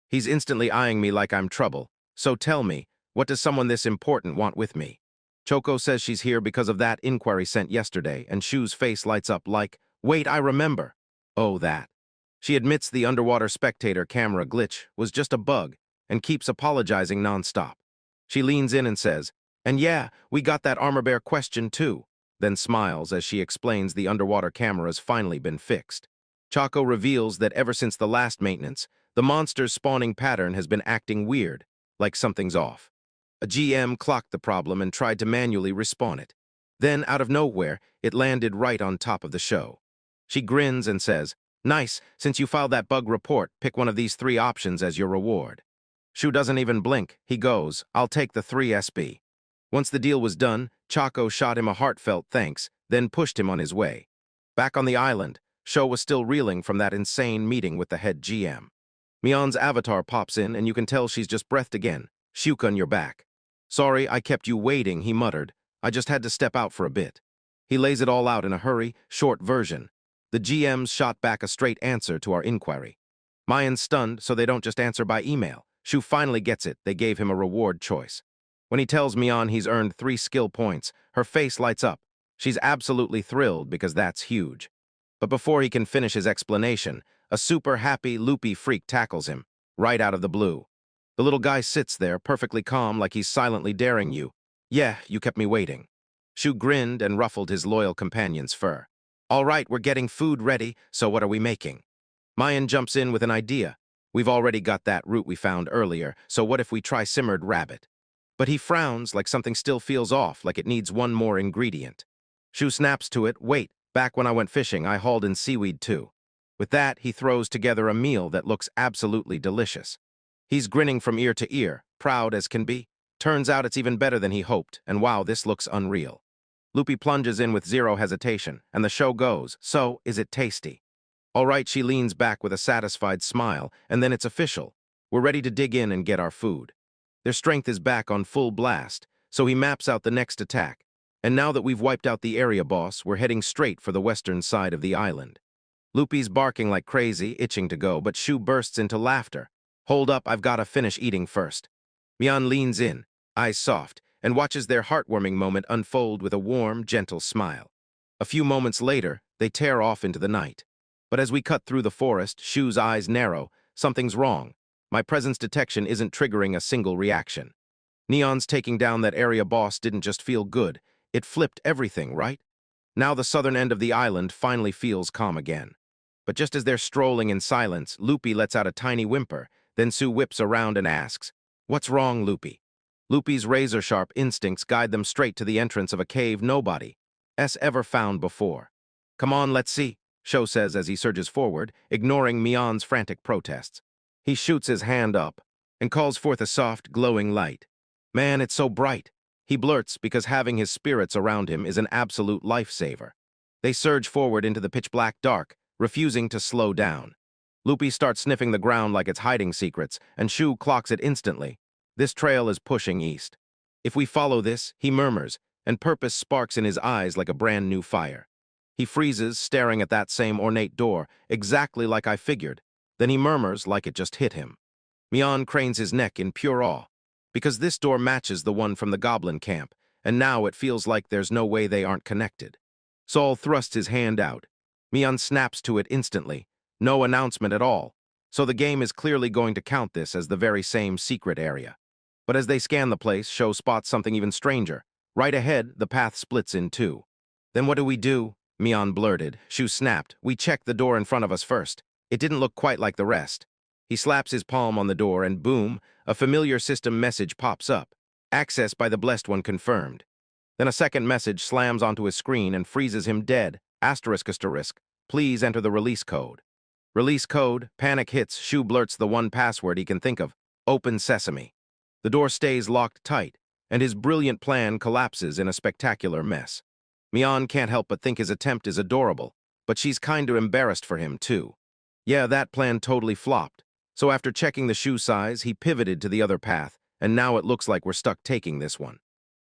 He's instantly eyeing me like I'm trouble. So tell me, what does someone this important want with me? Choco says she's here because of that inquiry sent yesterday, and Shu's face lights up like, wait, I remember. Oh, that. She admits the underwater spectator camera glitch was just a bug and keeps apologizing nonstop. She leans in and says, and yeah, we got that armor bear question too, then smiles as she explains the underwater camera's finally been fixed. Choco reveals that ever since the last maintenance, the monster's spawning pattern has been acting weird, like something's off. A GM clocked the problem and tried to manually respawn it. Then, out of nowhere, it landed right on top of the show. She grins and says, nice, since you filed that bug report, pick one of these 3 options as your reward. Shu doesn't even blink. He goes, I'll take the 3 SB. Once the deal was done, Choco shot him a heartfelt thanks, then pushed him on his way. Back on the island, Sho was still reeling from that insane meeting with the head GM. Mion's avatar pops in, and you can tell she's just breathed again. Shuka on your back. Sorry, I kept you waiting, he muttered. I just had to step out for a bit. He lays it all out in a hurry, short version. The GMs shot back a straight answer to our inquiry. Mayan's stunned, so they don't just answer by email. Shu finally gets it. They gave him a reward choice. When he tells Mion he's earned 3 skill points, her face lights up. She's absolutely thrilled because that's huge. But before he can finish his explanation, a super happy Loopy freak tackles him, right out of the blue. The little guy sits there, perfectly calm, like he's silently daring you. Yeah, you kept me waiting. Shu grinned and ruffled his loyal companion's fur. All right, we're getting food ready, so what are we making? Mayan jumps in with an idea. We've already got that root we found earlier, so what if we try simmered rabbit? But he frowns like something still feels off, like it needs one more ingredient. Shu snaps to it. Wait, back when I went fishing, I hauled in seaweed too. With that, he throws together a meal that looks absolutely delicious. He's grinning from ear to ear, proud as can be. Turns out it's even better than he hoped, and wow, this looks unreal. Loopy plunges in with zero hesitation, and the show goes, so, is it tasty? All right, she leans back with a satisfied smile, and then it's official. We're ready to dig in and get our food. Their strength is back on full blast, so he maps out the next attack. And now that we've wiped out the area boss, we're heading straight for the western side of the island. Loopy's barking like crazy, itching to go, but Shu bursts into laughter. Hold up, I've gotta finish eating first. Mion leans in, eyes soft, and watches their heartwarming moment unfold with a warm, gentle smile. A few moments later, they tear off into the night. But as we cut through the forest, Shu's eyes narrow. Something's wrong. My presence detection isn't triggering a single reaction. Neon's taking down that area boss didn't just feel good. It flipped everything, right? Now the southern end of the island finally feels calm again. But just as they're strolling in silence, Loopy lets out a tiny whimper. Then Sue whips around and asks, what's wrong, Loopy? Loopy's razor-sharp instincts guide them straight to the entrance of a cave nobody's ever found before. Come on, let's see, Sho says as he surges forward, ignoring Mion's frantic protests. He shoots his hand up and calls forth a soft, glowing light. Man, it's so bright. He blurts because having his spirits around him is an absolute lifesaver. They surge forward into the pitch-black dark, refusing to slow down. Loopy starts sniffing the ground like it's hiding secrets, and Shu clocks it instantly. This trail is pushing east. If we follow this, he murmurs, and purpose sparks in his eyes like a brand new fire. He freezes, staring at that same ornate door, exactly like I figured. Then he murmurs like it just hit him. Mion cranes his neck in pure awe, because this door matches the one from the Goblin camp, and now it feels like there's no way they aren't connected. Saul thrusts his hand out. Mion snaps to it instantly. No announcement at all, so the game is clearly going to count this as the very same secret area. But as they scan the place, Sho spots something even stranger. Right ahead, the path splits in two. Then what do we do? Mion blurted. Shu snapped. We checked the door in front of us first. It didn't look quite like the rest. He slaps his palm on the door and boom, a familiar system message pops up. Access by the Blessed One confirmed. Then a second message slams onto his screen and freezes him dead. Asterisk. Please enter the release code. Release code, panic hits, Shu blurts the one password he can think of. Open sesame. The door stays locked tight, and his brilliant plan collapses in a spectacular mess. Mion can't help but think his attempt is adorable, but she's kinda embarrassed for him, too. Yeah, that plan totally flopped. So after checking the shoe size, he pivoted to the other path, and now it looks like we're stuck taking this one.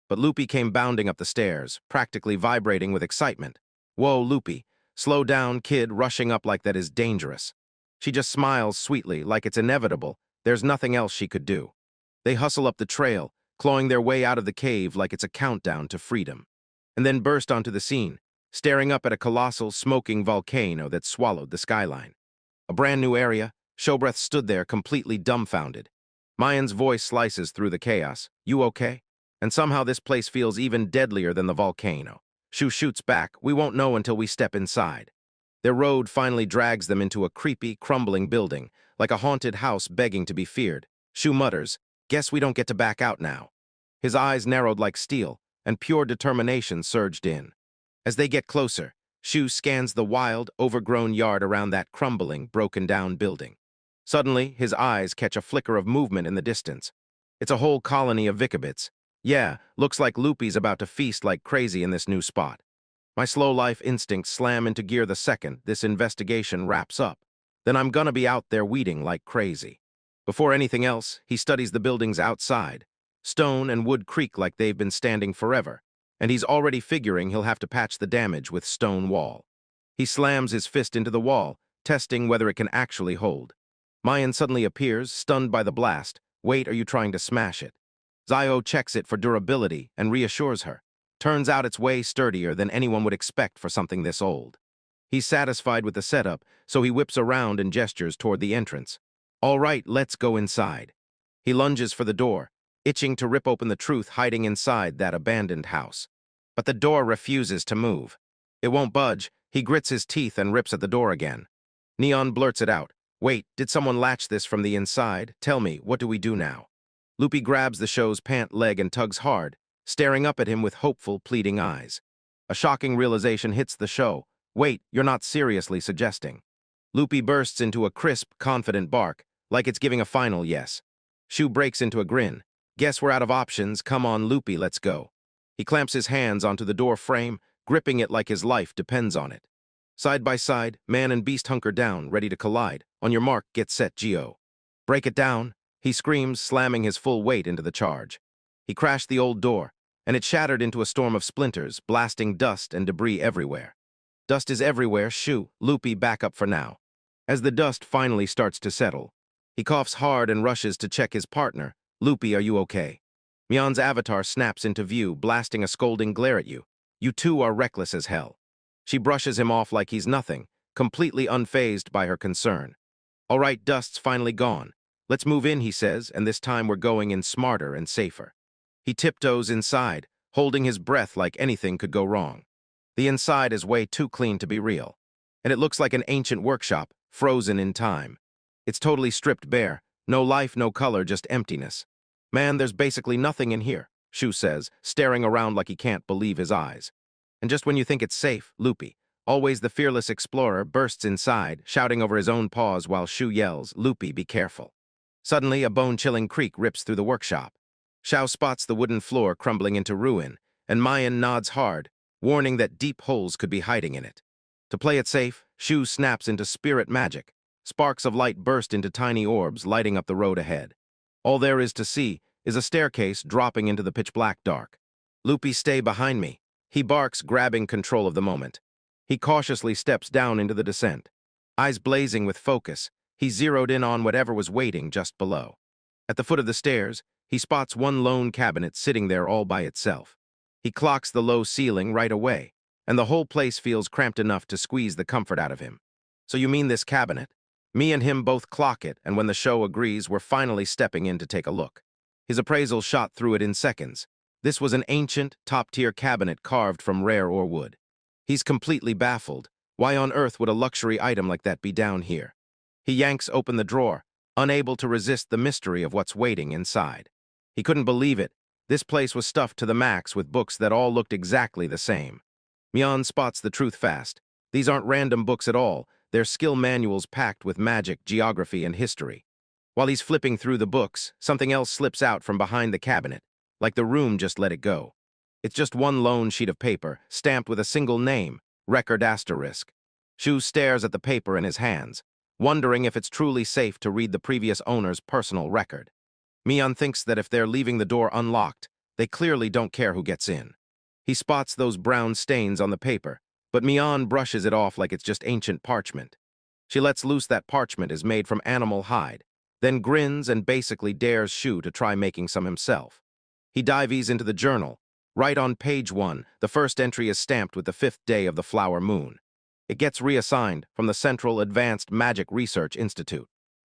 But Loopy came bounding up the stairs, practically vibrating with excitement. "Whoa, Loopy. Slow down, kid, rushing up like that is dangerous." She just smiles sweetly, like it's inevitable. There's nothing else she could do. They hustle up the trail, clawing their way out of the cave like it's a countdown to freedom. And then burst onto the scene, staring up at a colossal, smoking volcano that swallowed the skyline. A brand new area, Showbreath stood there completely dumbfounded. Mayan's voice slices through the chaos. "You okay?" And somehow this place feels even deadlier than the volcano. Shu shoots back. "We won't know until we step inside." Their road finally drags them into a creepy, crumbling building, like a haunted house begging to be feared. Shu mutters, "Guess we don't get to back out now." His eyes narrowed like steel, and pure determination surged in. As they get closer, Shu scans the wild, overgrown yard around that crumbling, broken-down building. Suddenly, his eyes catch a flicker of movement in the distance. It's a whole colony of Vicabits. Yeah, looks like Loopy's about to feast like crazy in this new spot. My slow-life instincts slam into gear the second this investigation wraps up. Then I'm gonna be out there weeding like crazy. Before anything else, he studies the buildings outside. Stone and wood creak like they've been standing forever, and he's already figuring he'll have to patch the damage with stone wall. He slams his fist into the wall, testing whether it can actually hold. Mayan suddenly appears, stunned by the blast. "Wait, are you trying to smash it?" Zio checks it for durability and reassures her. Turns out it's way sturdier than anyone would expect for something this old. He's satisfied with the setup, so he whips around and gestures toward the entrance. "All right, let's go inside." He lunges for the door, itching to rip open the truth hiding inside that abandoned house. But the door refuses to move. It won't budge. He grits his teeth and rips at the door again. Neon blurts it out. "Wait, did someone latch this from the inside? Tell me, what do we do now?" Loopy grabs the show's pant leg and tugs hard, staring up at him with hopeful, pleading eyes. A shocking realization hits the show. "Wait, you're not seriously suggesting." Loopy bursts into a crisp, confident bark, like it's giving a final yes. Shu breaks into a grin. "Guess we're out of options. Come on, Loopy, let's go." He clamps his hands onto the door frame, gripping it like his life depends on it. Side by side, man and beast hunker down, ready to collide. "On your mark, get set, Geo." "Break it down," he screams, slamming his full weight into the charge. He crashed the old door, and it shattered into a storm of splinters, blasting dust and debris everywhere. Dust is everywhere. Shoo, Loopy, back up for now. As the dust finally starts to settle, he coughs hard and rushes to check his partner. "Loopy, are you okay?" Mion's avatar snaps into view, blasting a scolding glare at you. "You two are reckless as hell." She brushes him off like he's nothing, completely unfazed by her concern. "All right, dust's finally gone. Let's move in," he says, "and this time we're going in smarter and safer." He tiptoes inside, holding his breath like anything could go wrong. The inside is way too clean to be real, and it looks like an ancient workshop, frozen in time. It's totally stripped bare, no life, no color, just emptiness. "Man, there's basically nothing in here," Shu says, staring around like he can't believe his eyes. And just when you think it's safe, Loopy, always the fearless explorer, bursts inside, shouting over his own paws while Shu yells, "Loopy, be careful." Suddenly, a bone-chilling creak rips through the workshop. Xiao spots the wooden floor crumbling into ruin, and Mayan nods hard, warning that deep holes could be hiding in it. To play it safe, Shu snaps into spirit magic. Sparks of light burst into tiny orbs, lighting up the road ahead. All there is to see is a staircase dropping into the pitch-black dark. "Loopy, stay behind me," he barks, grabbing control of the moment. He cautiously steps down into the descent. Eyes blazing with focus, he zeroed in on whatever was waiting just below. At the foot of the stairs, he spots one lone cabinet sitting there all by itself. He clocks the low ceiling right away, and the whole place feels cramped enough to squeeze the comfort out of him. "So you mean this cabinet?" Me and him both clock it, and when the show agrees, we're finally stepping in to take a look. His appraisal shot through it in seconds. This was an ancient, top-tier cabinet carved from rare or wood. He's completely baffled. Why on earth would a luxury item like that be down here? He yanks open the drawer, unable to resist the mystery of what's waiting inside. He couldn't believe it. This place was stuffed to the max with books that all looked exactly the same. Mion spots the truth fast. These aren't random books at all. They're skill manuals packed with magic, geography, and history. While he's flipping through the books, something else slips out from behind the cabinet, like the room just let it go. It's just one lone sheet of paper, stamped with a single name, Record Asterisk. Shu stares at the paper in his hands, wondering if it's truly safe to read the previous owner's personal record. Mion thinks that if they're leaving the door unlocked, They clearly don't care who gets in. He spots those brown stains on the paper, but Mian brushes it off like it's just ancient parchment. She lets loose that parchment is made from animal hide, then grins and basically dares Shu to try making some himself. He dives into the journal. Right on page 1, the first entry is stamped with the 5th day of the flower moon. It gets reassigned from the Central Advanced Magic Research Institute.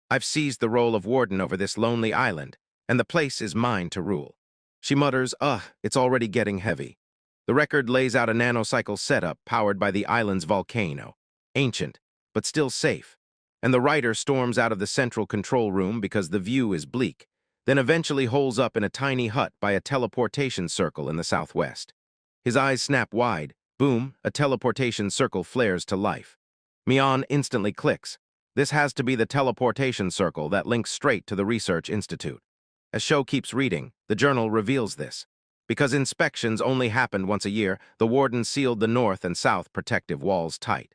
I've seized the role of warden over this lonely island, and the place is mine to rule. She mutters, it's already getting heavy. The record lays out a nanocycle setup powered by the island's volcano. Ancient, but still safe. And the writer storms out of the central control room because the view is bleak, then eventually holes up in a tiny hut by a teleportation circle in the southwest. His eyes snap wide. Boom, a teleportation circle flares to life. Mian instantly clicks. This has to be the teleportation circle that links straight to the research institute. As Sho keeps reading, the journal reveals this. Because inspections only happened once a year, the warden sealed the north and south protective walls tight.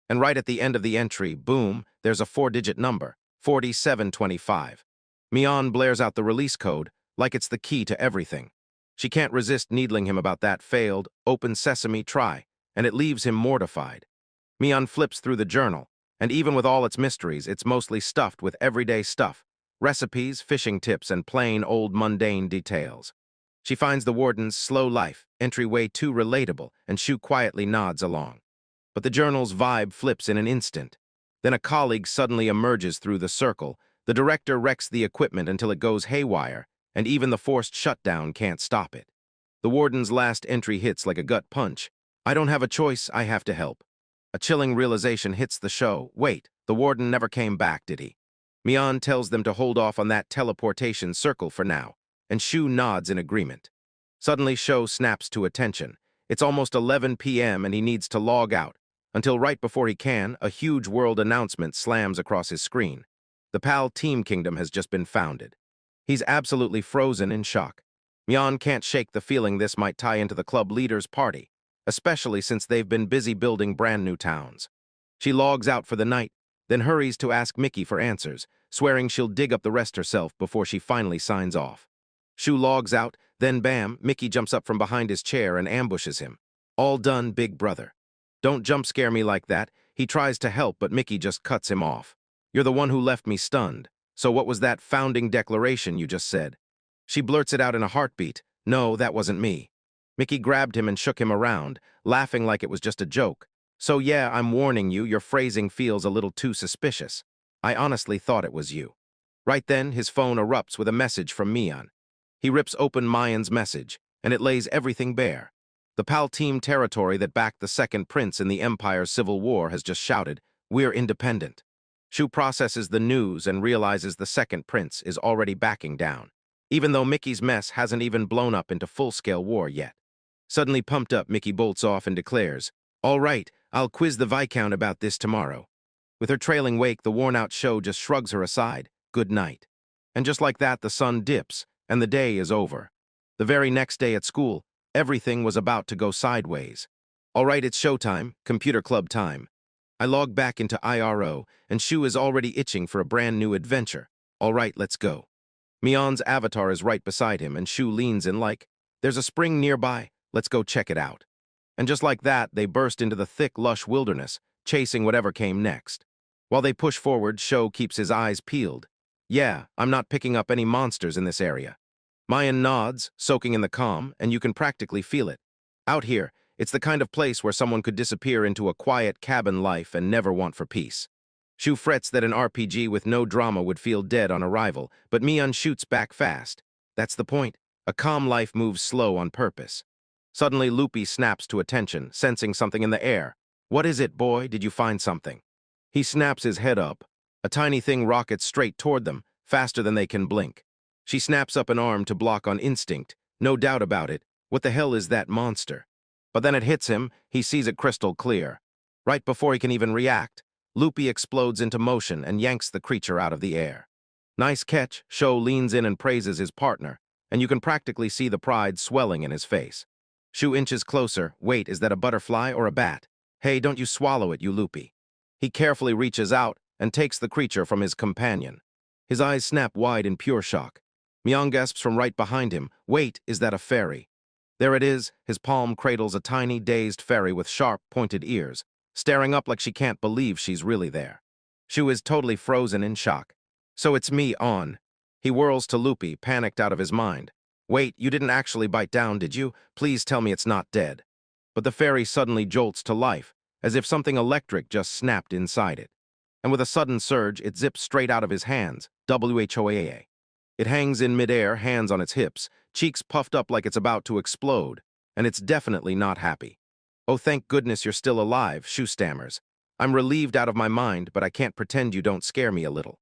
And right at the end of the entry, boom, there's a 4-digit number, 4725. Mian blares out the release code like it's the key to everything. She can't resist needling him about that failed, open sesame try, and it leaves him mortified. Mian flips through the journal, and even with all its mysteries, it's mostly stuffed with everyday stuff, recipes, fishing tips, and plain old mundane details. She finds the warden's slow life entry way too relatable, and Shu quietly nods along. But the journal's vibe flips in an instant. Then a colleague suddenly emerges through the circle. The director wrecks the equipment until it goes haywire, and even the forced shutdown can't stop it. The warden's last entry hits like a gut punch. I don't have a choice, I have to help. A chilling realization hits the show. Wait, the warden never came back, did he? Mian tells them to hold off on that teleportation circle for now, and Shu nods in agreement. Suddenly, Sho snaps to attention. It's almost 11 p.m. and he needs to log out. Until right before he can, a huge world announcement slams across his screen. The PAL Team Kingdom has just been founded. He's absolutely frozen in shock. Mian can't shake the feeling this might tie into the club leaders' party, especially since they've been busy building brand new towns. She logs out for the night, then hurries to ask Mickey for answers, swearing she'll dig up the rest herself before she finally signs off. Shu logs out, then bam, Mickey jumps up from behind his chair and ambushes him. All done, big brother. Don't jump scare me like that. He tries to help, but Mickey just cuts him off. You're the one who left me stunned. So what was that founding declaration you just said? She blurts it out in a heartbeat. No, that wasn't me. Mickey grabbed him and shook him around, laughing like it was just a joke. So yeah, I'm warning you, your phrasing feels a little too suspicious. I honestly thought it was you. Right then, his phone erupts with a message from Mian. He rips open Mayan's message, and it lays everything bare. The PAL Team territory that backed the second prince in the Empire's civil war has just shouted, "We're independent." Shu processes the news and realizes the second prince is already backing down, even though Mickey's mess hasn't even blown up into full-scale war yet. Suddenly pumped up, Mickey bolts off and declares, "All right, I'll quiz the Viscount about this tomorrow." With her trailing wake, the worn-out Sho just shrugs her aside, "Good night." And just like that, the sun dips, and the day is over. The very next day at school, everything was about to go sideways. All right, it's showtime, computer club time. I log back into IRO, and Shu is already itching for a brand new adventure. All right, let's go. Mian's avatar is right beside him, and Shu leans in like, "There's a spring nearby, let's go check it out." And just like that, they burst into the thick, lush wilderness, chasing whatever came next. While they push forward, Sho keeps his eyes peeled. "Yeah, I'm not picking up any monsters in this area." Mian nods, soaking in the calm, and you can practically feel it. Out here, it's the kind of place where someone could disappear into a quiet cabin life and never want for peace. Shu frets that an RPG with no drama would feel dead on arrival, but Mian shoots back fast. That's the point. A calm life moves slow on purpose. Suddenly, Loopy snaps to attention, sensing something in the air. "What is it, boy? Did you find something?" He snaps his head up. A tiny thing rockets straight toward them, faster than they can blink. She snaps up an arm to block on instinct. No doubt about it. What the hell is that monster? But then it hits him. He sees it crystal clear. Right before he can even react, Loopy explodes into motion and yanks the creature out of the air. "Nice catch." Sho leans in and praises his partner, and you can practically see the pride swelling in his face. Shu inches closer. "Wait, is that a butterfly or a bat? Hey, don't you swallow it, you Loopy." He carefully reaches out and takes the creature from his companion. His eyes snap wide in pure shock. Mian gasps from right behind him. Wait, is that a fairy? There it is. His palm cradles a tiny, dazed fairy with sharp, pointed ears, staring up like she can't believe she's really there. Shu is totally frozen in shock. So it's me, on. He whirls to Loopy, panicked out of his mind. Wait, you didn't actually bite down, did you? Please tell me it's not dead. But the fairy suddenly jolts to life, as if something electric just snapped inside it. And with a sudden surge, it zips straight out of his hands, WHOAA. It hangs in midair, hands on its hips, cheeks puffed up like it's about to explode, and it's definitely not happy. Oh, thank goodness you're still alive, Shu stammers. I'm relieved out of my mind, but I can't pretend you don't scare me a little.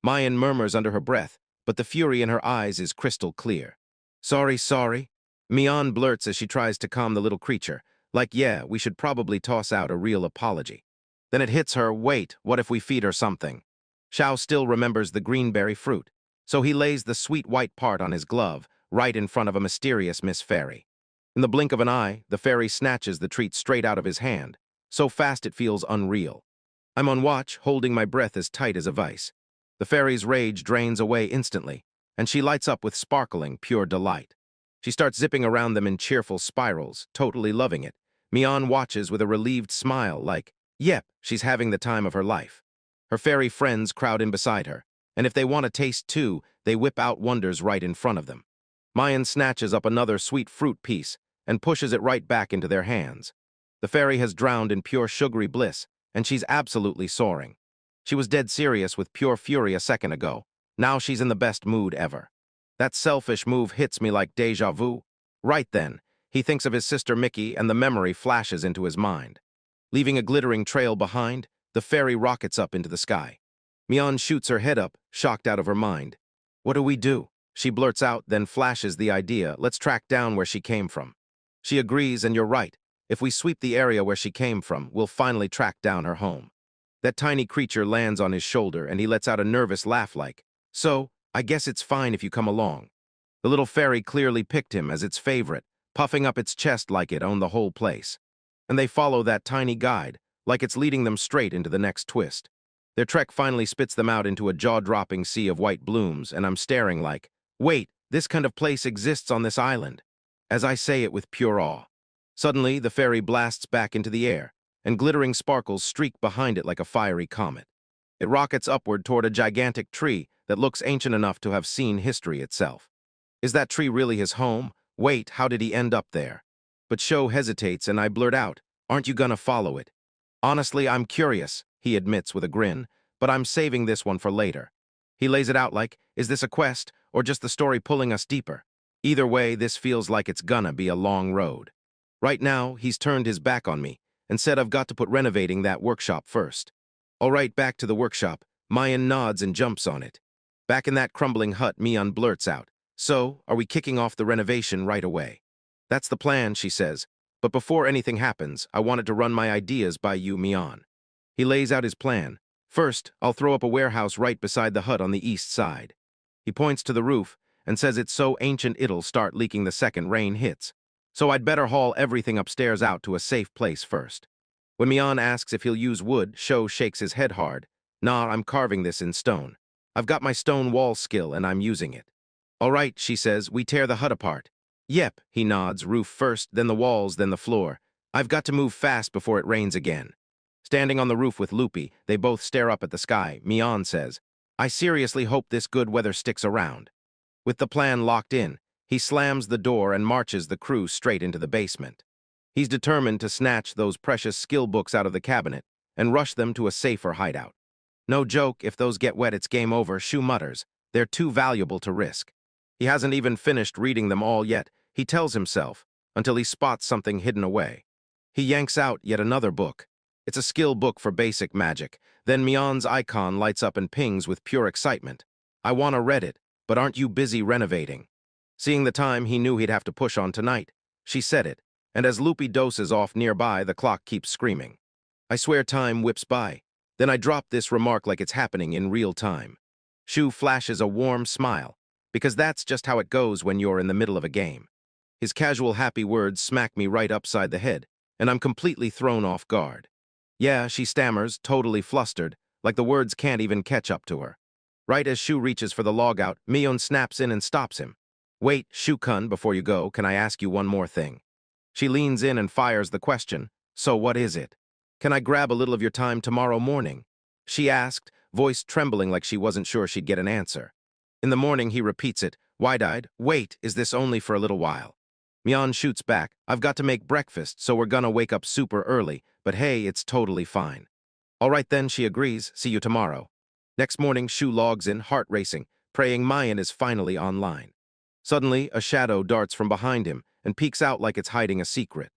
Mayan murmurs under her breath, but the fury in her eyes is crystal clear. Sorry, sorry. Mian blurts as she tries to calm the little creature, like, yeah, we should probably toss out a real apology. Then it hits her, wait, what if we feed her something? Shao still remembers the greenberry fruit, so he lays the sweet white part on his glove, right in front of a mysterious Miss Fairy. In the blink of an eye, the fairy snatches the treat straight out of his hand, so fast it feels unreal. I'm on watch, holding my breath as tight as a vice. The fairy's rage drains away instantly, and she lights up with sparkling, pure delight. She starts zipping around them in cheerful spirals, totally loving it. Mian watches with a relieved smile like, yep, she's having the time of her life. Her fairy friends crowd in beside her, and if they want a taste too, they whip out wonders right in front of them. Mayan snatches up another sweet fruit piece and pushes it right back into their hands. The fairy has drowned in pure sugary bliss, and she's absolutely soaring. She was dead serious with pure fury a second ago. Now she's in the best mood ever. That selfish move hits me like deja vu. Right then, he thinks of his sister Mickey and the memory flashes into his mind. Leaving a glittering trail behind, the fairy rockets up into the sky. Mian shoots her head up, shocked out of her mind. What do we do? She blurts out, then flashes the idea, let's track down where she came from. She agrees, and you're right. If we sweep the area where she came from, we'll finally track down her home. That tiny creature lands on his shoulder, and he lets out a nervous laugh like, so, I guess it's fine if you come along. The little fairy clearly picked him as its favorite, puffing up its chest like it owned the whole place. And they follow that tiny guide, like it's leading them straight into the next twist. Their trek finally spits them out into a jaw-dropping sea of white blooms, and I'm staring like, wait, this kind of place exists on this island. As I say it with pure awe. Suddenly, the fairy blasts back into the air, and glittering sparkles streak behind it like a fiery comet. It rockets upward toward a gigantic tree that looks ancient enough to have seen history itself. Is that tree really his home? Wait, how did he end up there? But Sho hesitates, and I blurt out, aren't you gonna follow it? Honestly, I'm curious, he admits with a grin, but I'm saving this one for later. He lays it out like, is this a quest, or just the story pulling us deeper? Either way, this feels like it's gonna be a long road. Right now, he's turned his back on me, and said I've got to put renovating that workshop first. All right, back to the workshop. Mayan nods and jumps on it. Back in that crumbling hut, Mian blurts out, so, are we kicking off the renovation right away? That's the plan, she says, but before anything happens, I wanted to run my ideas by you, Mian. He lays out his plan. First, I'll throw up a warehouse right beside the hut on the east side. He points to the roof and says it's so ancient it'll start leaking the second rain hits. So I'd better haul everything upstairs out to a safe place first. When Mian asks if he'll use wood, Sho shakes his head hard. Nah, I'm carving this in stone. I've got my stone wall skill and I'm using it. All right, she says, we tear the hut apart. Yep, he nods, roof first, then the walls, then the floor. I've got to move fast before it rains again. Standing on the roof with Loopy, they both stare up at the sky. Mian says, I seriously hope this good weather sticks around. With the plan locked in, he slams the door and marches the crew straight into the basement. He's determined to snatch those precious skill books out of the cabinet and rush them to a safer hideout. No joke, if those get wet, it's game over, Shu mutters. They're too valuable to risk. He hasn't even finished reading them all yet, he tells himself, until he spots something hidden away. He yanks out yet another book. It's a skill book for basic magic. Then Mian's icon lights up and pings with pure excitement. I wanna read it, but aren't you busy renovating? Seeing the time, he knew he'd have to push on tonight. She said it, and as Loopy doses off nearby, the clock keeps screaming. I swear time whips by. Then I drop this remark like it's happening in real time. Shu flashes a warm smile, because that's just how it goes when you're in the middle of a game. His casual happy words smack me right upside the head, and I'm completely thrown off guard. Yeah, she stammers, totally flustered, like the words can't even catch up to her. Right as Shu reaches for the logout, Mion snaps in and stops him. Wait, Shu-kun, before you go, can I ask you one more thing? She leans in and fires the question. So what is it? Can I grab a little of your time tomorrow morning? She asked, voice trembling like she wasn't sure she'd get an answer. In the morning, he repeats it, wide-eyed. Wait, is this only for a little while? Mion shoots back. I've got to make breakfast, so we're gonna wake up super early, but hey, it's totally fine. All right then, she agrees. See you tomorrow. Next morning, Shu logs in, heart racing, praying Mayan is finally online. Suddenly, a shadow darts from behind him and peeks out like it's hiding a secret.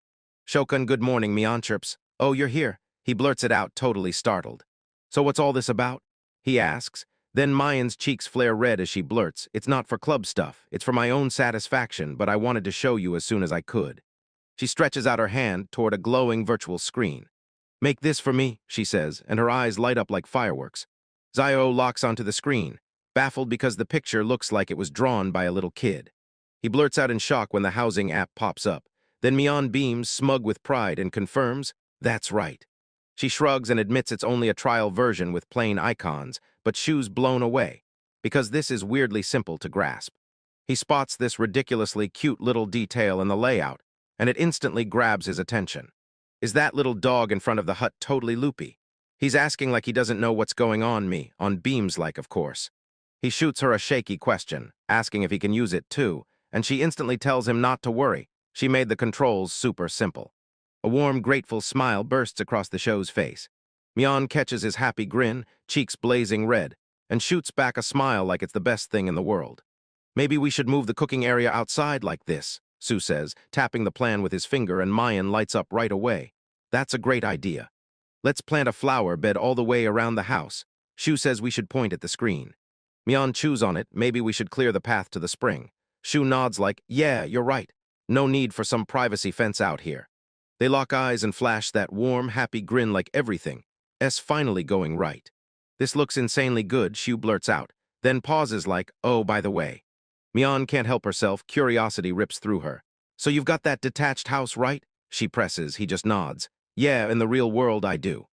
Shokan, good morning, Mion chirps. Oh, you're here. He blurts it out, totally startled. So what's all this about? He asks. Then Mayan's cheeks flare red as she blurts, it's not for club stuff, it's for my own satisfaction, but I wanted to show you as soon as I could. She stretches out her hand toward a glowing virtual screen. Make this for me, she says, and her eyes light up like fireworks. Zio locks onto the screen, baffled because the picture looks like it was drawn by a little kid. He blurts out in shock when the housing app pops up. Then Mion beams, smug with pride, and confirms, that's right. She shrugs and admits it's only a trial version with plain icons, but Shu's blown away, because this is weirdly simple to grasp. He spots this ridiculously cute little detail in the layout, and it instantly grabs his attention. Is that little dog in front of the hut totally Loopy? He's asking like he doesn't know what's going on beams like, of course. He shoots her a shaky question, asking if he can use it too, and she instantly tells him not to worry. She made the controls super simple. A warm, grateful smile bursts across the show's face. Mion catches his happy grin, cheeks blazing red, and shoots back a smile like it's the best thing in the world. Maybe we should move the cooking area outside like this, Sue says, tapping the plan with his finger, and Mayan lights up right away. That's a great idea. Let's plant a flower bed all the way around the house. Shu says we should point at the screen. Mion chews on it, maybe we should clear the path to the spring. Shu nods like, yeah, you're right. No need for some privacy fence out here. They lock eyes and flash that warm, happy grin like everything's finally going right. This looks insanely good, Shu blurts out, then pauses like, oh, by the way. Mion can't help herself, curiosity rips through her. So you've got that detached house, right? She presses, he just nods. Yeah, in the real world I do.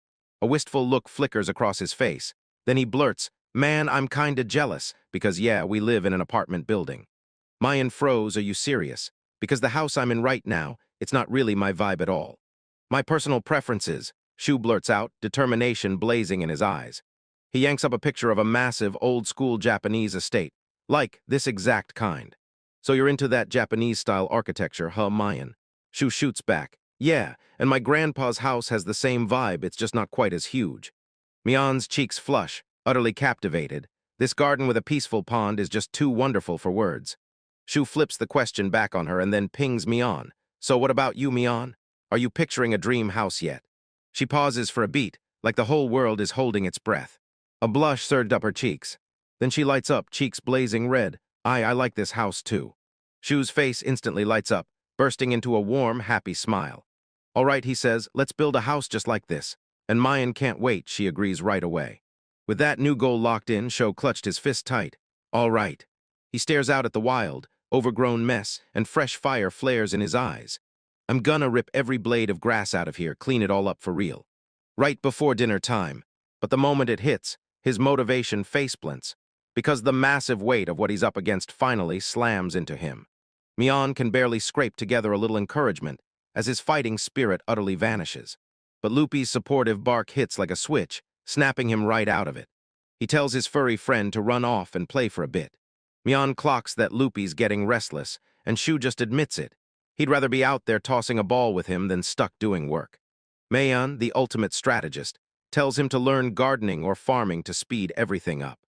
A wistful look flickers across his face. Then he blurts, man, I'm kinda jealous, because yeah, we live in an apartment building. Mayan froze, are you serious? Because the house I'm in right now, it's not really my vibe at all. My personal preferences, Shu blurts out, determination blazing in his eyes. He yanks up a picture of a massive, old-school Japanese estate, like this exact kind. So you're into that Japanese-style architecture, huh, Mayan? Shu shoots back. Yeah, and my grandpa's house has the same vibe, it's just not quite as huge. Mion's cheeks flush, utterly captivated. This garden with a peaceful pond is just too wonderful for words. Shu flips the question back on her and then pings Mion. So what about you, Mion? Are you picturing a dream house yet? She pauses for a beat, like the whole world is holding its breath. A blush surged up her cheeks. Then she lights up, cheeks blazing red. I like this house too. Shu's face instantly lights up, bursting into a warm, happy smile. All right, he says, let's build a house just like this. And Mayan can't wait, she agrees right away. With that new goal locked in, Sho clutched his fist tight. All right. He stares out at the wild, overgrown mess, and fresh fire flares in his eyes. I'm gonna rip every blade of grass out of here, clean it all up for real. Right before dinner time. But the moment it hits, his motivation faceplants, because the massive weight of what he's up against finally slams into him. Mion can barely scrape together a little encouragement, as his fighting spirit utterly vanishes. But Loopy's supportive bark hits like a switch, snapping him right out of it. He tells his furry friend to run off and play for a bit. Mion clocks that Loopy's getting restless, and Shu just admits it. He'd rather be out there tossing a ball with him than stuck doing work. Mayan, the ultimate strategist, tells him to learn gardening or farming to speed everything up.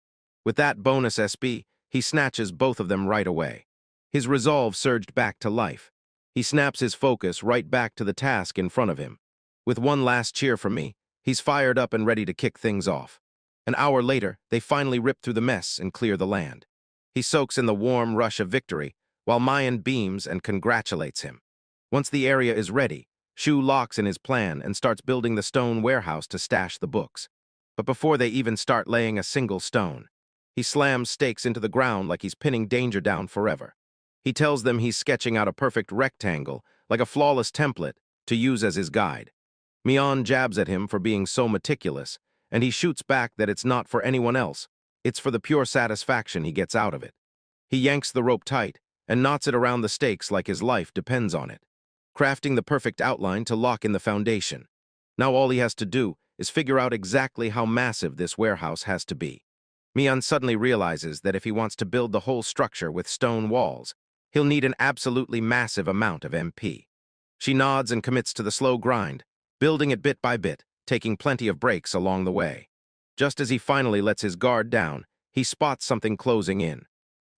With that bonus SB, he snatches both of them right away. His resolve surged back to life. He snaps his focus right back to the task in front of him. With one last cheer from me, he's fired up and ready to kick things off. An hour later, they finally rip through the mess and clear the land. He soaks in the warm rush of victory, while Mayan beams and congratulates him. Once the area is ready, Shu locks in his plan and starts building the stone warehouse to stash the books. But before they even start laying a single stone, he slams stakes into the ground like he's pinning danger down forever. He tells them he's sketching out a perfect rectangle, like a flawless template, to use as his guide. Mion jabs at him for being so meticulous, and he shoots back that it's not for anyone else. It's for the pure satisfaction he gets out of it. He yanks the rope tight and knots it around the stakes like his life depends on it, crafting the perfect outline to lock in the foundation. Now all he has to do is figure out exactly how massive this warehouse has to be. Mian suddenly realizes that if he wants to build the whole structure with stone walls, he'll need an absolutely massive amount of MP. She nods and commits to the slow grind, building it bit by bit, taking plenty of breaks along the way. Just as he finally lets his guard down, he spots something closing in.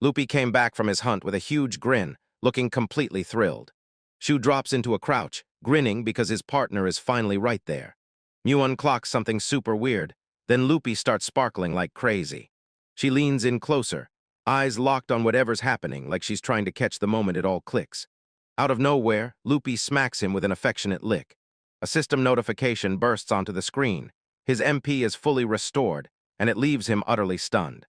Loopy came back from his hunt with a huge grin, looking completely thrilled. Shu drops into a crouch, grinning because his partner is finally right there. Muon clocks something super weird, then Loopy starts sparkling like crazy. She leans in closer, eyes locked on whatever's happening like she's trying to catch the moment it all clicks. Out of nowhere, Loopy smacks him with an affectionate lick. A system notification bursts onto the screen. His MP is fully restored, and it leaves him utterly stunned.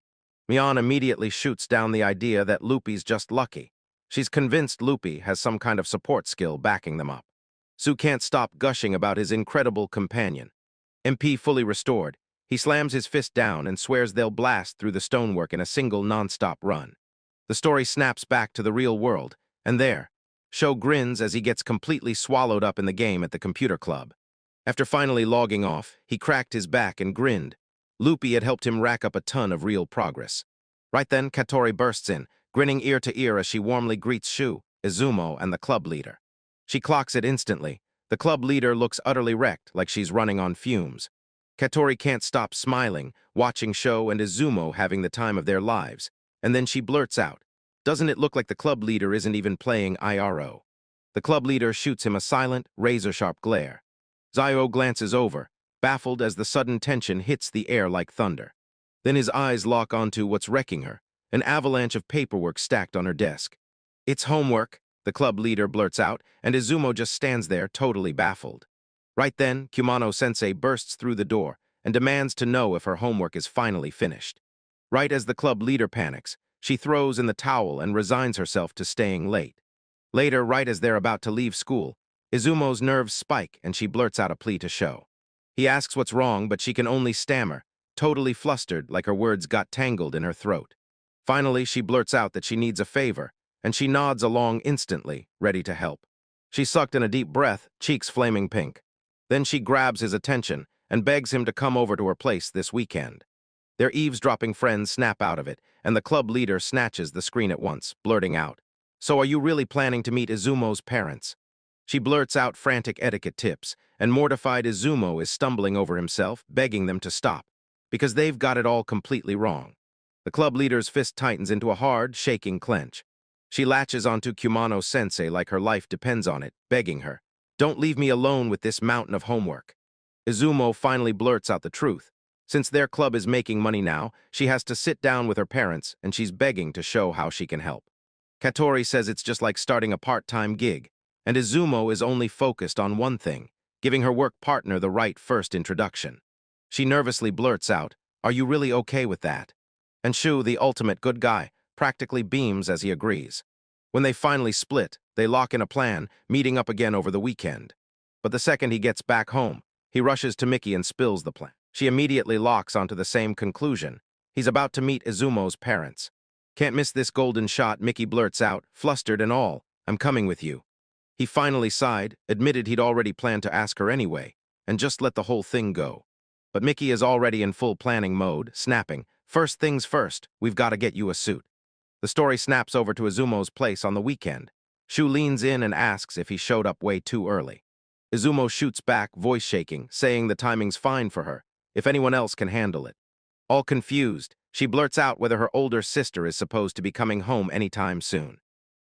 Mian immediately shoots down the idea that Loopy's just lucky. She's convinced Loopy has some kind of support skill backing them up. Su can't stop gushing about his incredible companion. MP fully restored, he slams his fist down and swears they'll blast through the stonework in a single non-stop run. The story snaps back to the real world, and there, Sho grins as he gets completely swallowed up in the game at the computer club. After finally logging off, he cracked his back and grinned. Loopy had helped him rack up a ton of real progress. Right then, Katori bursts in, grinning ear to ear as she warmly greets Shu, Izumo, and the club leader. She clocks it instantly. The club leader looks utterly wrecked, like she's running on fumes. Katori can't stop smiling, watching Sho and Izumo having the time of their lives, and then she blurts out, "Doesn't it look like the club leader isn't even playing IRO?" The club leader shoots him a silent, razor-sharp glare. Zio glances over, baffled as the sudden tension hits the air like thunder. Then his eyes lock onto what's wrecking her, an avalanche of paperwork stacked on her desk. "It's homework," the club leader blurts out, and Izumo just stands there, totally baffled. Right then, Kumano-sensei bursts through the door and demands to know if her homework is finally finished. Right as the club leader panics, she throws in the towel and resigns herself to staying late. Later, right as they're about to leave school, Izumo's nerves spike and she blurts out a plea to Sho. He asks what's wrong, but she can only stammer, totally flustered like her words got tangled in her throat. Finally, she blurts out that she needs a favor, and she nods along instantly, ready to help. She sucked in a deep breath, cheeks flaming pink. Then she grabs his attention and begs him to come over to her place this weekend. Their eavesdropping friends snap out of it, and the club leader snatches the screen at once, blurting out, "So are you really planning to meet Izumo's parents?" She blurts out frantic etiquette tips, and mortified Izumo is stumbling over himself, begging them to stop, because they've got it all completely wrong. The club leader's fist tightens into a hard, shaking clench. She latches onto Kumano-sensei like her life depends on it, begging her, "Don't leave me alone with this mountain of homework." Izumo finally blurts out the truth. Since their club is making money now, she has to sit down with her parents, and she's begging to show how she can help. Katori says it's just like starting a part-time gig, and Izumo is only focused on one thing, giving her work partner the right first introduction. She nervously blurts out, "Are you really okay with that?" And Shu, the ultimate good guy, practically beams as he agrees. When they finally split, they lock in a plan, meeting up again over the weekend. But the second he gets back home, he rushes to Miki and spills the plan. She immediately locks onto the same conclusion. He's about to meet Izumo's parents. "Can't miss this golden shot," Miki blurts out, flustered and all, "I'm coming with you." He finally sighed, admitted he'd already planned to ask her anyway, and just let the whole thing go. But Miki is already in full planning mode, snapping, "First things first, we've got to get you a suit." The story snaps over to Izumo's place on the weekend. Shu leans in and asks if he showed up way too early. Izumo shoots back, voice shaking, saying the timing's fine for her, if anyone else can handle it. All confused, she blurts out whether her older sister is supposed to be coming home anytime soon.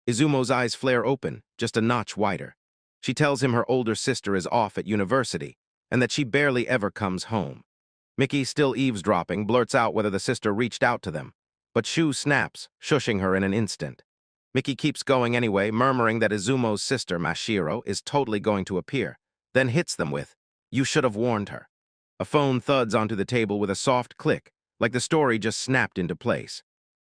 Izumo's eyes flare open, just a notch wider. She tells him her older sister is off at university, and that she barely ever comes home. Miki, still eavesdropping, blurts out whether the sister reached out to them, but Shu snaps, shushing her in an instant. Miki keeps going anyway, murmuring that Izumo's sister, Mashiro, is totally going to appear, then hits them with, "You should have warned her." A phone thuds onto the table with a soft click, like the story just snapped into place.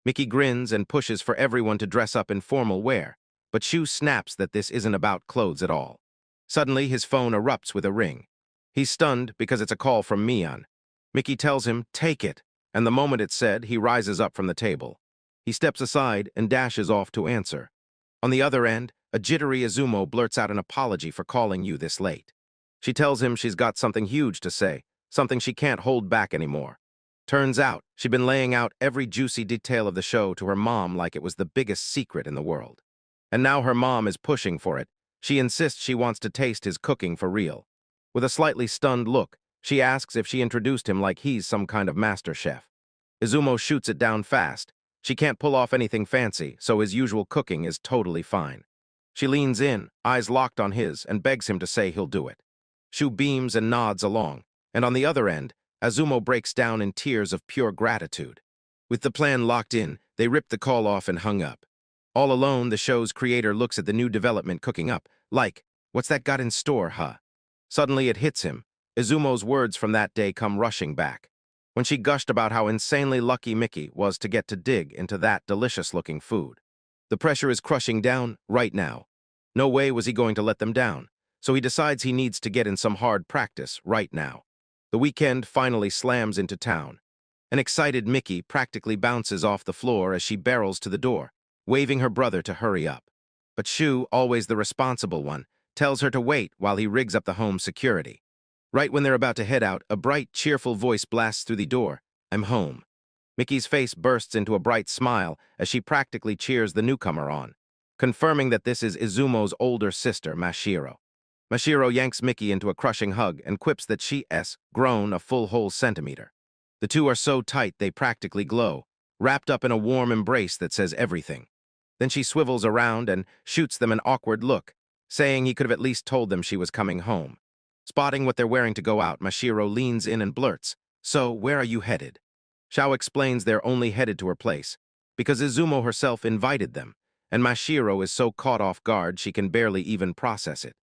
Miki grins and pushes for everyone to dress up in formal wear, but Shu snaps that this isn't about clothes at all. Suddenly, his phone erupts with a ring. He's stunned because it's a call from Mian. Miki tells him, "Take it," And the moment it's said, he rises up from the table. He steps aside and dashes off to answer. On the other end, a jittery Izumo blurts out an apology for calling you this late. She tells him she's got something huge to say, something she can't hold back anymore. Turns out, she'd been laying out every juicy detail of the show to her mom like it was the biggest secret in the world. And now her mom is pushing for it. She insists she wants to taste his cooking for real. With a slightly stunned look, she asks if she introduced him like he's some kind of master chef. Izumo shoots it down fast. She can't pull off anything fancy, so his usual cooking is totally fine. She leans in, eyes locked on his, and begs him to say he'll do it. Shu beams and nods along, and on the other end, Izumo breaks down in tears of pure gratitude. With the plan locked in, they ripped the call off and hung up. All alone, the show's creator looks at the new development cooking up, like, what's that got in store, huh? Suddenly it hits him. Izumo's words from that day come rushing back. When she gushed about how insanely lucky Mickey was to get to dig into that delicious-looking food. The pressure is crushing down right now. No way was he going to let them down, so he decides he needs to get in some hard practice right now. The weekend finally slams into town. An excited Mickey practically bounces off the floor as she barrels to the door, waving her brother to hurry up. But Shu, always the responsible one, tells her to wait while he rigs up the home security. Right when they're about to head out, a bright, cheerful voice blasts through the door. I'm home. Mickey's face bursts into a bright smile as she practically cheers the newcomer on, confirming that this is Izumo's older sister, Mashiro. Mashiro yanks Mickey into a crushing hug and quips that she's grown a full whole centimeter. The two are so tight they practically glow, wrapped up in a warm embrace that says everything. Then she swivels around and shoots them an awkward look, saying he could have at least told them she was coming home. Spotting what they're wearing to go out, Mashiro leans in and blurts, "So, where are you headed?" Shao explains they're only headed to her place, because Izumo herself invited them, and Mashiro is so caught off guard she can barely even process it.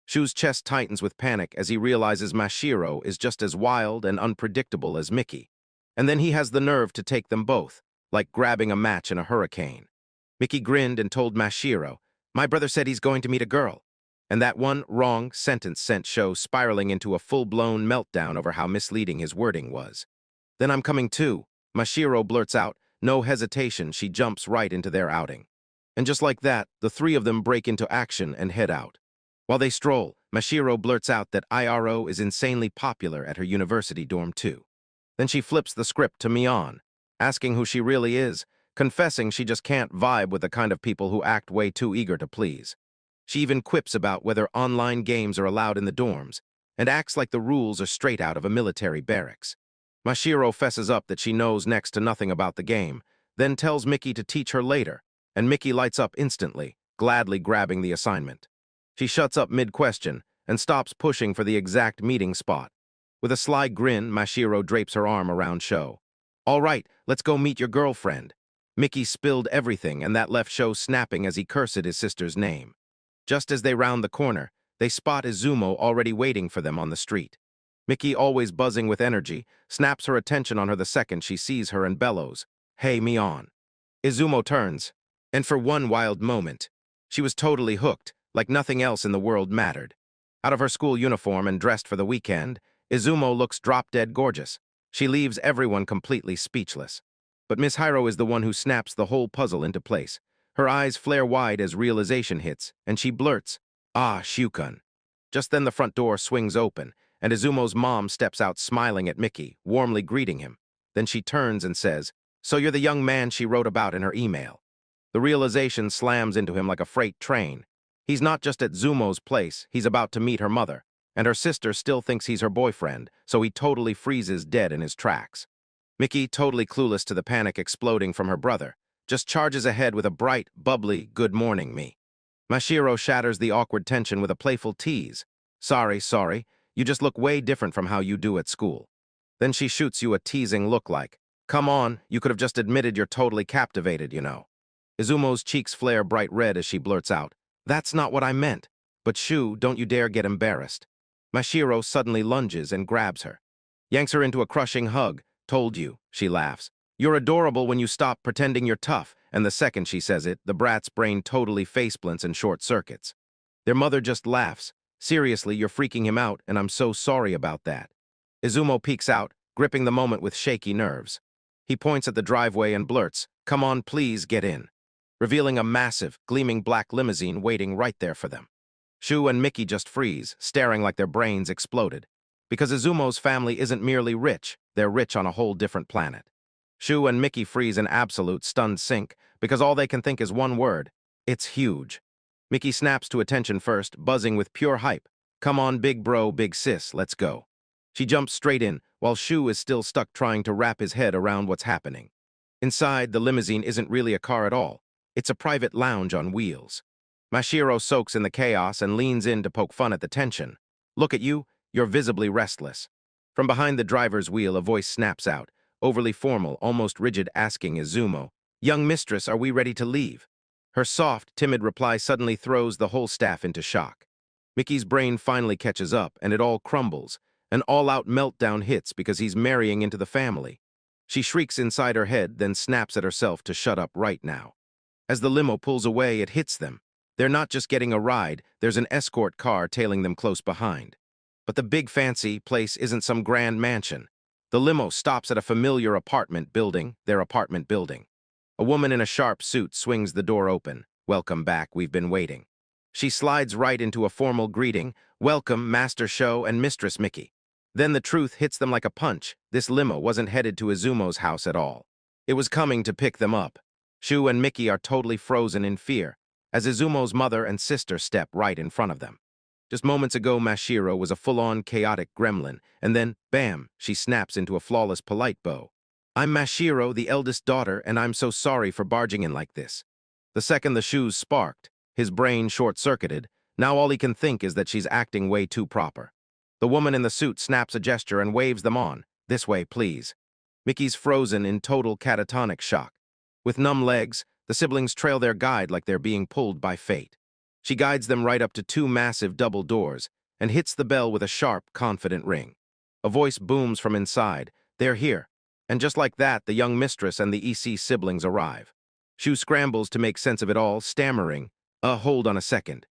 Shu's chest tightens with panic as he realizes Mashiro is just as wild and unpredictable as Mickey. And then he has the nerve to take them both, like grabbing a match in a hurricane. Mickey grinned and told Mashiro, "My brother said he's going to meet a girl." And that one wrong sentence sent Sho spiraling into a full-blown meltdown over how misleading his wording was. "Then I'm coming too," Mashiro blurts out. No hesitation, she jumps right into their outing. And just like that, the three of them break into action and head out. While they stroll, Mashiro blurts out that IRO is insanely popular at her university dorm too. Then she flips the script to Mion, asking who she really is, confessing she just can't vibe with the kind of people who act way too eager to please. She even quips about whether online games are allowed in the dorms, and acts like the rules are straight out of a military barracks. Mashiro fesses up that she knows next to nothing about the game, then tells Mickey to teach her later, and Mickey lights up instantly, gladly grabbing the assignment. She shuts up mid-question and stops pushing for the exact meeting spot. With a sly grin, Mashiro drapes her arm around Sho. "All right, let's go meet your girlfriend." Mickey spilled everything, and that left Sho snapping as he cursed his sister's name. Just as they round the corner, they spot Izumo already waiting for them on the street. Mickey, always buzzing with energy, snaps her attention on her the second she sees her and bellows, "Hey, Mion." Izumo turns, and for one wild moment, she was totally hooked, like nothing else in the world mattered. Out of her school uniform and dressed for the weekend, Izumo looks drop-dead gorgeous. She leaves everyone completely speechless. But Miss Hiro is the one who snaps the whole puzzle into place. Her eyes flare wide as realization hits, and she blurts, "Ah, Shukun." Just then the front door swings open, and Izumo's mom steps out smiling at Mickey, warmly greeting him. Then she turns and says, "So you're the young man she wrote about in her email." The realization slams into him like a freight train. He's not just at Zumo's place, he's about to meet her mother, and her sister still thinks he's her boyfriend, so he totally freezes dead in his tracks. Mickey, totally clueless to the panic exploding from her brother, just charges ahead with a bright, bubbly, "Good morning, me." Mashiro shatters the awkward tension with a playful tease. Sorry, you just look way different from how you do at school." Then she shoots you a teasing look like, "Come on, you could have just admitted you're totally captivated, you know." Izumo's cheeks flare bright red as she blurts out, "That's not what I meant. But Shu, don't you dare get embarrassed." Mashiro suddenly lunges and grabs her. Yanks her into a crushing hug. "Told you," she laughs. "You're adorable when you stop pretending you're tough," and the second she says it, the brat's brain totally faceplints and short circuits. Their mother just laughs. "Seriously, you're freaking him out, and I'm so sorry about that." Izumo peeks out, gripping the moment with shaky nerves. He points at the driveway and blurts, "Come on, please, get in," revealing a massive, gleaming black limousine waiting right there for them. Shu and Mickey just freeze, staring like their brains exploded. Because Izumo's family isn't merely rich, they're rich on a whole different planet. Shu and Mickey freeze in absolute stunned sync because all they can think is one word: it's huge. Mickey snaps to attention first, buzzing with pure hype. "Come on, big bro, big sis, let's go." She jumps straight in, while Shu is still stuck trying to wrap his head around what's happening. Inside, the limousine isn't really a car at all. It's a private lounge on wheels. Mashiro soaks in the chaos and leans in to poke fun at the tension. "Look at you, you're visibly restless." From behind the driver's wheel, a voice snaps out, overly formal, almost rigid, asking Izumo, "Young mistress, are we ready to leave?" Her soft, timid reply suddenly throws the whole staff into shock. Mickey's brain finally catches up, and it all crumbles. An all-out meltdown hits because he's marrying into the family. She shrieks inside her head, then snaps at herself to shut up right now. As the limo pulls away, it hits them. They're not just getting a ride, there's an escort car tailing them close behind. But the big fancy place isn't some grand mansion. The limo stops at a familiar apartment building, their apartment building. A woman in a sharp suit swings the door open. "Welcome back, we've been waiting." She slides right into a formal greeting. "Welcome, Master Sho and Mistress Mickey." Then the truth hits them like a punch. This limo wasn't headed to Izumo's house at all. It was coming to pick them up. Shu and Mickey are totally frozen in fear, as Izumo's mother and sister step right in front of them. Just moments ago, Mashiro was a full-on chaotic gremlin, and then, bam, she snaps into a flawless polite bow. "I'm Mashiro, the eldest daughter, and I'm so sorry for barging in like this." The second the shoes sparked, his brain short-circuited. Now all he can think is that she's acting way too proper. The woman in the suit snaps a gesture and waves them on. "This way, please." Mickey's frozen in total catatonic shock. With numb legs, the siblings trail their guide like they're being pulled by fate. She guides them right up to two massive double doors and hits the bell with a sharp, confident ring. A voice booms from inside. "They're here." And just like that, the young mistress and the EC siblings arrive. Shu scrambles to make sense of it all, stammering, Hold on a second."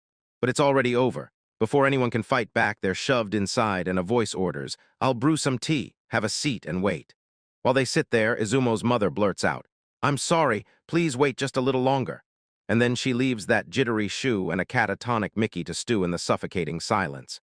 But it's already over. Before anyone can fight back, they're shoved inside and a voice orders, "I'll brew some tea, have a seat and wait." While they sit there, Izumo's mother blurts out, "I'm sorry, please wait just a little longer." And then she leaves that jittery Shu and a catatonic Mickey to stew in the suffocating silence.